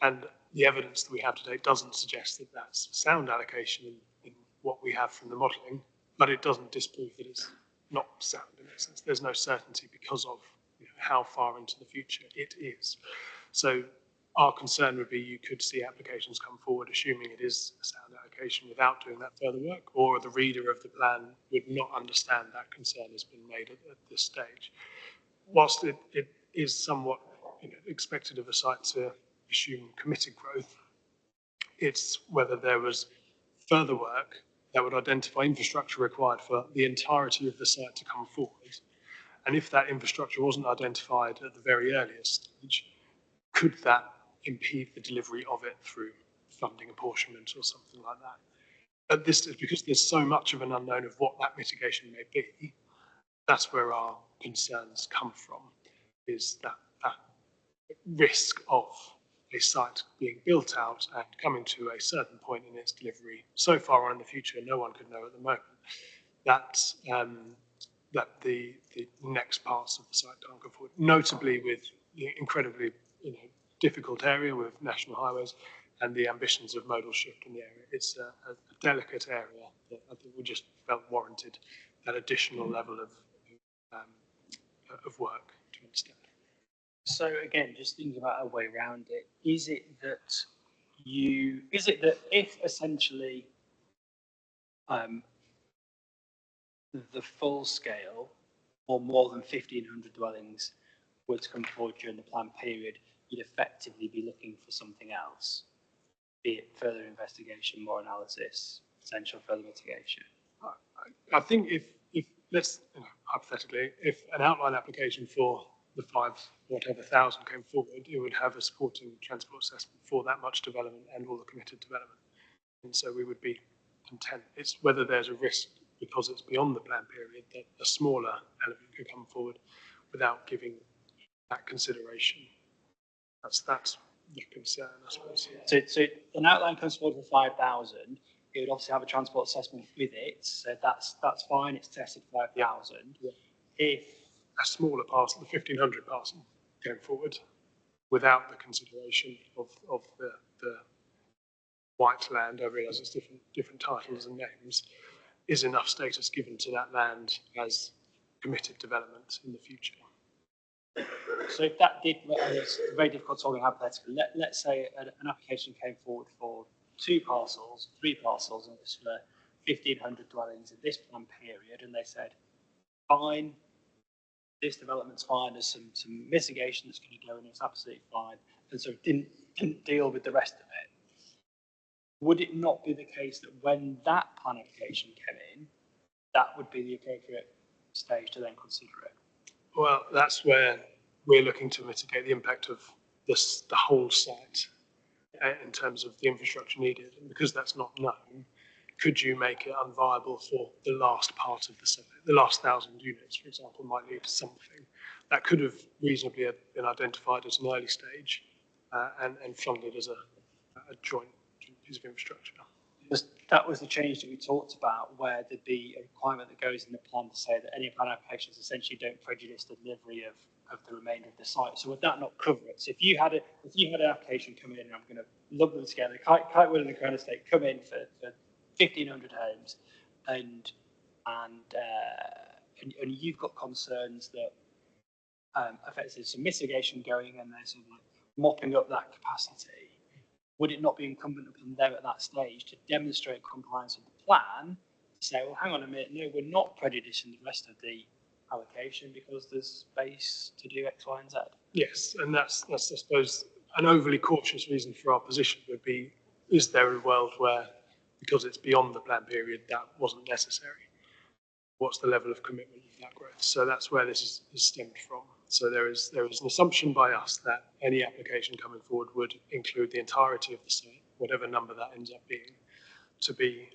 And the evidence that we have today doesn't suggest that that's sound allocation in what we have from the modelling, but it doesn't disprove that it's not sound in that sense. There's no certainty because of how far into the future it is. So our concern would be you could see applications come forward assuming it is a sound allocation without doing that further work, or the reader of the plan would not understand that concern has been made at this stage. Whilst it is somewhat expected of a site to assume committed growth, it's whether there was further work that would identify infrastructure required for the entirety of the site to come forward. And if that infrastructure wasn't identified at the very earliest stage, could that impede the delivery of it through funding apportionment or something like that? At this stage, because there's so much of an unknown of what that mitigation may be, that's where our concerns come from, is that risk of a site being built out and coming to a certain point in its delivery so far on in the future, no one could know at the moment, that the next parts of the site can't go forward, notably with the incredibly difficult area with national highways and the ambitions of modal shift in the area. It's a delicate area that I think we just felt warranted that additional level of work to understand. So again, just thinking about a way around it, is it that if essentially the full scale or more than 1,500 dwellings were to come forward during the plan period, you'd effectively be looking for something else, be it further investigation, more analysis, potential further mitigation? I think if let's, hypothetically, if an outline application for the 5,000 came forward, it would have a supporting transport assessment for that much development and all the committed development. And so we would be content. It's whether there's a risk because it's beyond the plan period that a smaller element could come forward without giving that consideration. That's the concern, I suppose. So an outline comes forward for 5,000. It would obviously have a transport assessment with it. So that's fine. It's tested 5,000. Yeah. If a smaller parcel, the 1,500 parcel, came forward without the consideration of the white land, I realise it's different titles and names, is enough status given to that land as committed development in the future. So if that did, it's very difficult talking hypothetically. Let's say an application came forward for 2 parcels, 3 parcels, and it was for 1,500 dwellings in this plan period, and they said, fine, this development's fine, there's some mitigation that's going to go in, it's absolutely fine, and so didn't deal with the rest of it. Would it not be the case that when that plan application came in, that would be the appropriate stage to then consider it? Well, that's where we're looking to mitigate the impact of the whole site in terms of the infrastructure needed. And because that's not known, could you make it unviable for the last part of the site? The last 1,000 units, for example, might lead to something that could have reasonably been identified as an early stage and funded as a joint piece of infrastructure. That was the change that we talked about, where there'd be a requirement that goes in the plan to say that any plan applications essentially don't prejudice the delivery of the remainder of the site. So would that not cover it? So if you had an application come in, and I'm going to lump them together, Kitewood and the Crown Estate come in for 1,500 homes, and you've got concerns that effectively some mitigation going and there's sort of like mopping up that capacity. Would it not be incumbent upon them at that stage to demonstrate compliance with the plan, to say, well, hang on a minute, no, we're not prejudicing the rest of the allocation because there's space to do X, Y, and Z? Yes, and that's I suppose, an overly cautious reason for our position would be, is there a world where, because it's beyond the plan period, that wasn't necessary? What's the level of commitment of that growth? So that's where this is stemmed from. So there is an assumption by us that any application coming forward would include the entirety of the site, whatever number that ends up being, to be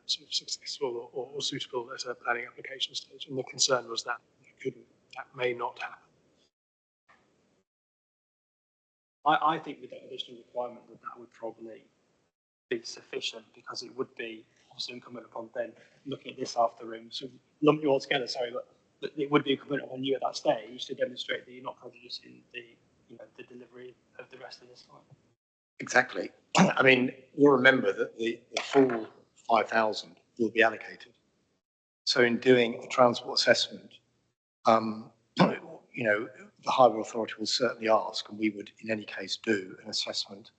sort of successful or suitable at a planning application stage. And the concern was that that may not happen. I think with that additional requirement that would probably be sufficient, because it would be obviously incumbent upon then looking at this half of the room, so lump you all together, sorry, but it would be incumbent upon you at that stage to demonstrate that you're not prejudicing the, the delivery of the rest of this site. Exactly. I mean, you'll remember that the full 5,000 will be allocated. So in doing a transport assessment, the Highway Authority will certainly ask, and we would in any case do an assessment,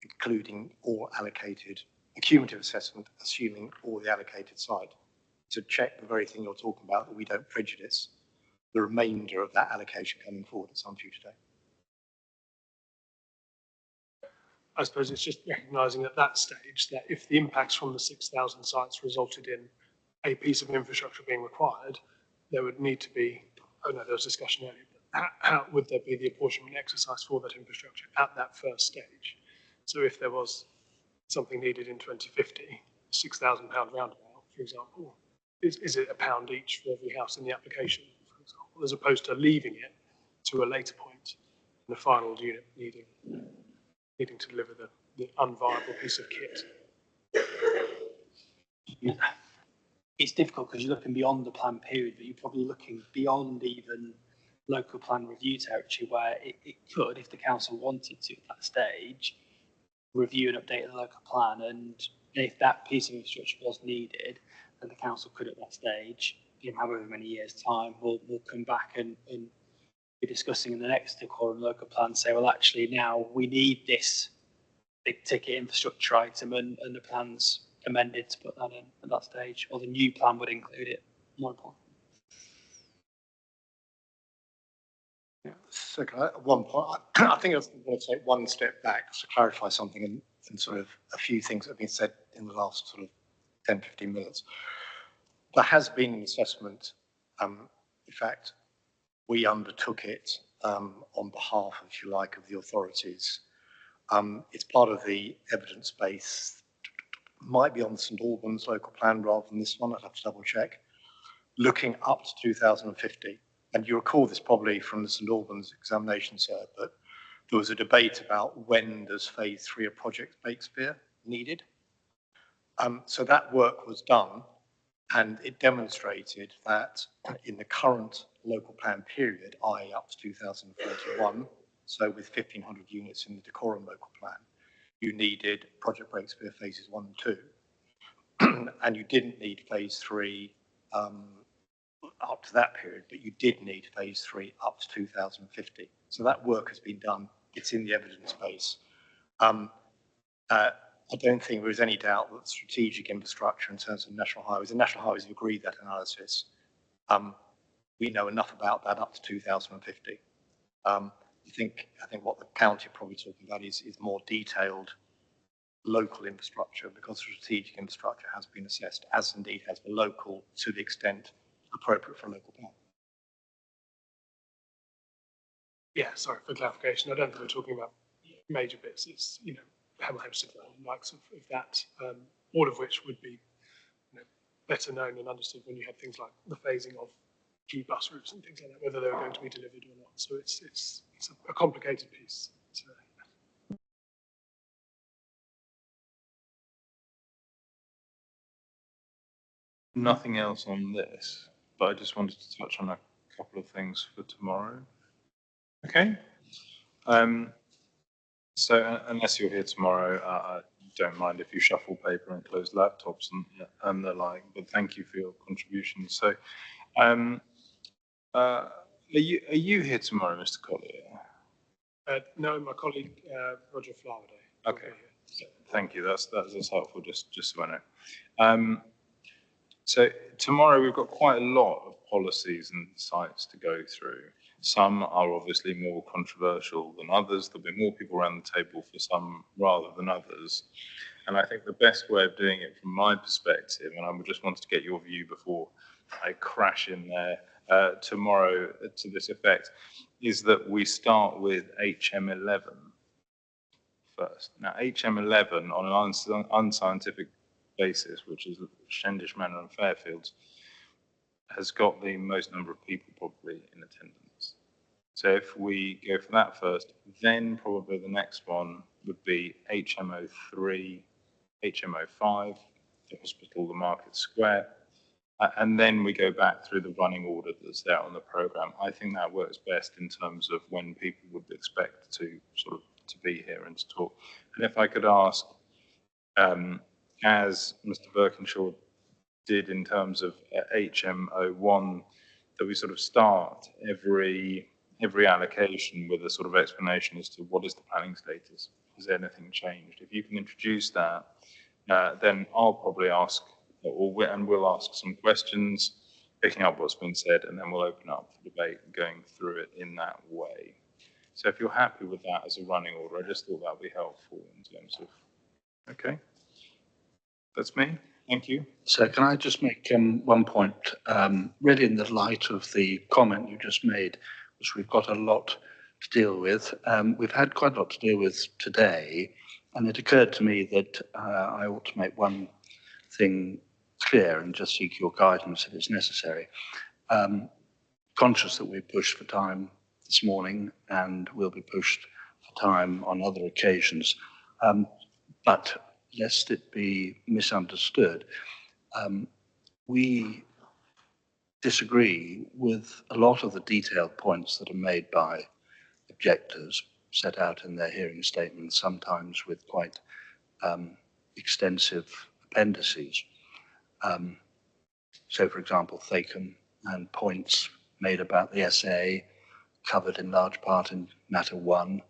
including all allocated, a cumulative assessment, assuming all the allocated site, to check the very thing you're talking about, that we don't prejudice the remainder of that allocation coming forward at some future day. I suppose it's just recognising at that stage that if the impacts from the 6,000 sites resulted in a piece of infrastructure being required, there would need to be, oh no, there was discussion earlier, but how would there be the apportionment exercise for that infrastructure at that first stage? So if there was something needed in 2050, a £6,000 roundabout, for example, is it £1 each for every house in the application, for example, as opposed to leaving it to a later point and the final unit needing to deliver the unviable piece of kit? It's difficult because you're looking beyond the plan period, but you're probably looking beyond even local plan review territory, where it could, if the council wanted to at that stage, review and update the local plan, and if that piece of infrastructure was needed, then the council could at that stage, in however many years' time, we'll come back and be discussing in the next Dacorum local plan, say, well, actually now we need this big ticket infrastructure item, and the plan's amended to put that in at that stage, or the new plan would include it, more important. Yeah. So at one point, I think I was going to take one step back to clarify something and sort of a few things that have been said in the last sort of 10, 15 minutes. There has been an assessment. In fact, we undertook it on behalf, if you like, of the authorities. It's part of the evidence base, might be on the St Albans local plan rather than this one, I'd have to double check, looking up to 2050. And you recall this probably from the St Albans examination, sir, but there was a debate about when does phase 3 of Project Shakespeare needed. So that work was done, and it demonstrated that in the current local plan period, i.e. up to 2041, so with 1,500 units in the Dacorum local plan, you needed Project Shakespeare phases 1 and 2. And you didn't need phase 3 up to that period, but you did need phase 3 up to 2050. So that work has been done. It's in the evidence base. I don't think there is any doubt that strategic infrastructure in terms of national highways, and national highways have agreed that analysis. We know enough about that up to 2050. I think what the county are probably talking about is more detailed local infrastructure, because strategic infrastructure has been assessed, as indeed has the local, to the extent appropriate for a local plan. Yeah, sorry for clarification. I don't think we're talking about major bits. It's, Hemel, Hempstead, and likes of that, all of which would be better known and understood when you had things like the phasing of G bus routes and things like that, whether they were going to be delivered or not. So it's a complicated piece. Nothing else on this, but I just wanted to touch on a couple of things for tomorrow. Okay. So unless you're here tomorrow, I don't mind if you shuffle paper and close laptops and the like, but thank you for your contributions. So are you here tomorrow, Mr. Collier? No, my colleague Roger Flowerday. Okay, thank you. That's helpful, just so I know. So tomorrow we've got quite a lot of policies and sites to go through. Some are obviously more controversial than others. There'll be more people around the table for some rather than others. And I think the best way of doing it from my perspective, and I just wanted to get your view before I crash in there tomorrow to this effect, is that we start with HM11 first. Now, HM11 on an unscientific basis, which is Shendish Manor and Fairfields, has got the most number of people probably in attendance. So if we go for that first, then probably the next one would be HMO3, HMO5, the hospital, the Market Square, and then we go back through the running order that's there on the programme. I think that works best in terms of when people would expect to sort of to be here and to talk. And if I could ask, as Mr. Birkinshaw did in terms of HMO1, that we sort of start every allocation with a sort of explanation as to what is the planning status. Has anything changed? If you can introduce that, then I'll probably ask, and we'll ask some questions, picking up what's been said, and then we'll open up for debate going through it in that way. So if you're happy with that as a running order, I just thought that would be helpful in terms of, okay, that's me. Thank you. So can I just make one point, really in the light of the comment you just made, which we've got a lot to deal with. We've had quite a lot to deal with today, and it occurred to me that I ought to make one thing clear and just seek your guidance if it's necessary. Conscious that we're pushed for time this morning and will be pushed for time on other occasions, but lest it be misunderstood, we disagree with a lot of the detailed points that are made by objectors set out in their hearing statements, sometimes with quite extensive appendices. So, for example, Dacorum and points made about the SA covered in large part in matter 1,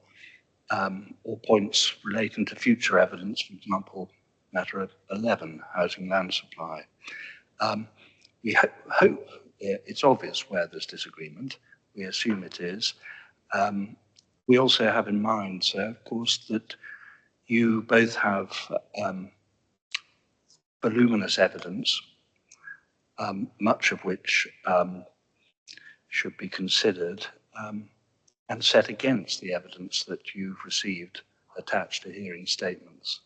or points relating to future evidence, for example, matter 11, housing land supply. We hope it's obvious where there's disagreement. We assume it is. We also have in mind, sir, of course, that you both have voluminous evidence, much of which should be considered and set against the evidence that you've received attached to hearing statements.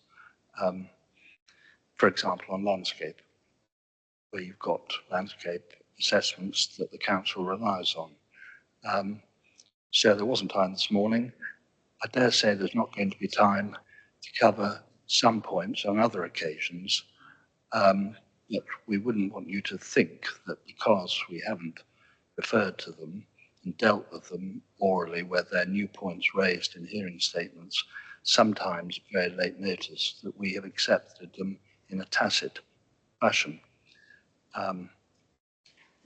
For example, on landscape, where you've got landscape assessments that the council relies on. So there wasn't time this morning. I dare say there's not going to be time to cover some points on other occasions, that we wouldn't want you to think that because we haven't referred to them and dealt with them orally where they're new points raised in hearing statements, sometimes at very late notice, that we have accepted them in a tacit fashion.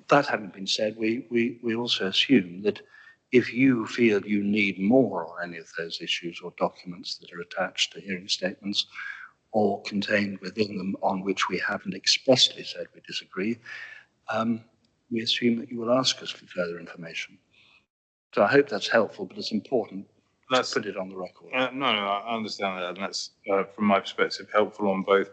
That having been said, we also assume that if you feel you need more on any of those issues or documents that are attached to hearing statements or contained within them on which we haven't expressly said we disagree, we assume that you will ask us for further information. So I hope that's helpful, but it's important to put it on the record. No, I understand that, and that's, from my perspective, helpful on both.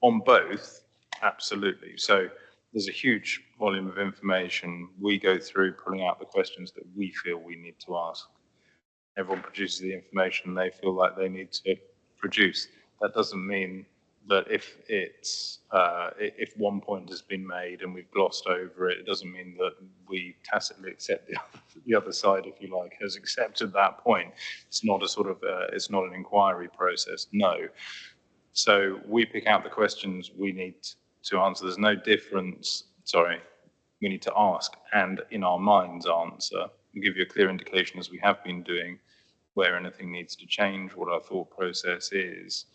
On both, absolutely. So there's a huge volume of information. We go through pulling out the questions that we feel we need to ask. Everyone produces the information they feel like they need to produce. That doesn't mean that if one point has been made and we've glossed over it, it doesn't mean that we tacitly accept the other side, if you like, has accepted that point. It's not a sort of, it's not an inquiry process, no. So we pick out the questions we need to answer. There's no difference, we need to ask and in our minds answer. We'll give you a clear indication, as we have been doing, where anything needs to change, what our thought process is.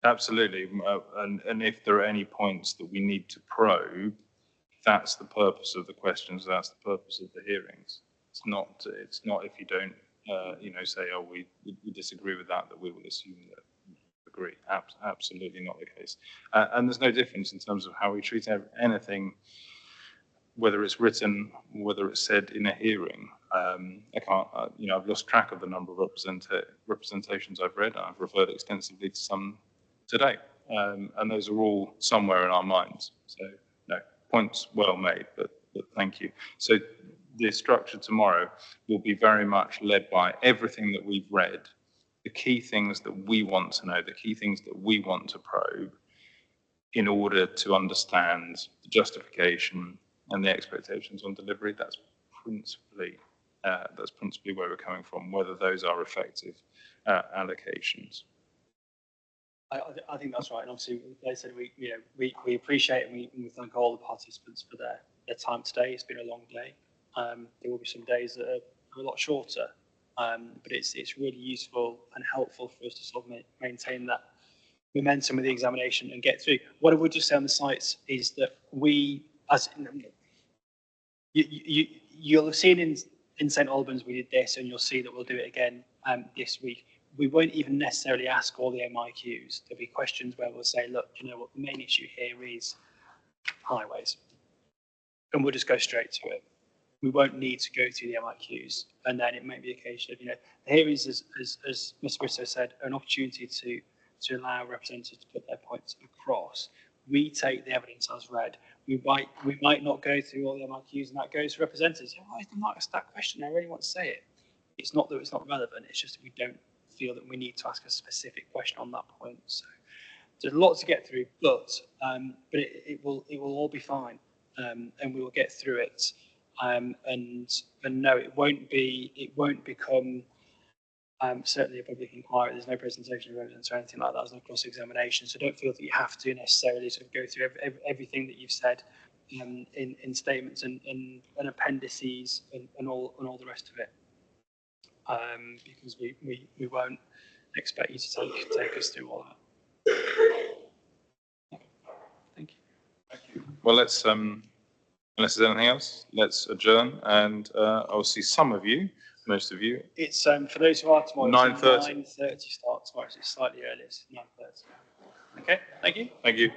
Absolutely, and if there are any points that we need to probe, that's the purpose of the questions, that's the purpose of the hearings. It's not if you don't, say, oh, we disagree with that we will assume that we agree. Absolutely not the case. And there's no difference in terms of how we treat anything, whether it's written, whether it's said in a hearing. I've lost track of the number of representations I've read. I've referred extensively to some today, and those are all somewhere in our minds. So, no, points well made, but thank you. So the structure tomorrow will be very much led by everything that we've read, the key things that we want to know, the key things that we want to probe in order to understand the justification, and the expectations on delivery, that's principally where we're coming from, whether those are effective allocations. I think that's right. And obviously, like I said, we appreciate and we thank all the participants for their time today. It's been a long day. There will be some days that are a lot shorter, but it's really useful and helpful for us to sort of maintain that momentum of the examination and get through. What I would just say on the sites is that you'll have seen in St Albans we did this, and you'll see that we'll do it again this week. We won't even necessarily ask all the MIQs. There'll be questions where we'll say, look, you know what, the main issue here is highways. And we'll just go straight to it. We won't need to go through the MIQs. And then it may be a case of, the hearings, as Mr. Bristow said, an opportunity to allow representatives to put their points across. We take the evidence as read. We might not go through all the MIQs, and that goes to representatives. Why did I ask that question? I really want to say it. It's not that it's not relevant, it's just that we don't feel that we need to ask a specific question on that point. So there's a lot to get through, but it will all be fine, and we will get through it. And no, it won't become certainly a public inquiry. There's no presentation of evidence or anything like that. There's no cross-examination. So don't feel that you have to necessarily sort of go through everything that you've said in statements and appendices and all the rest of it. Because we won't expect you to take us through all that. Thank you. Thank you. Well, let's unless there's anything else, let's adjourn, and I'll see some of you, most of you. It's for those who are tomorrow. 9:30. 9:30 start tomorrow. So it's slightly earlier. It's 9:30. Okay. Thank you. Thank you.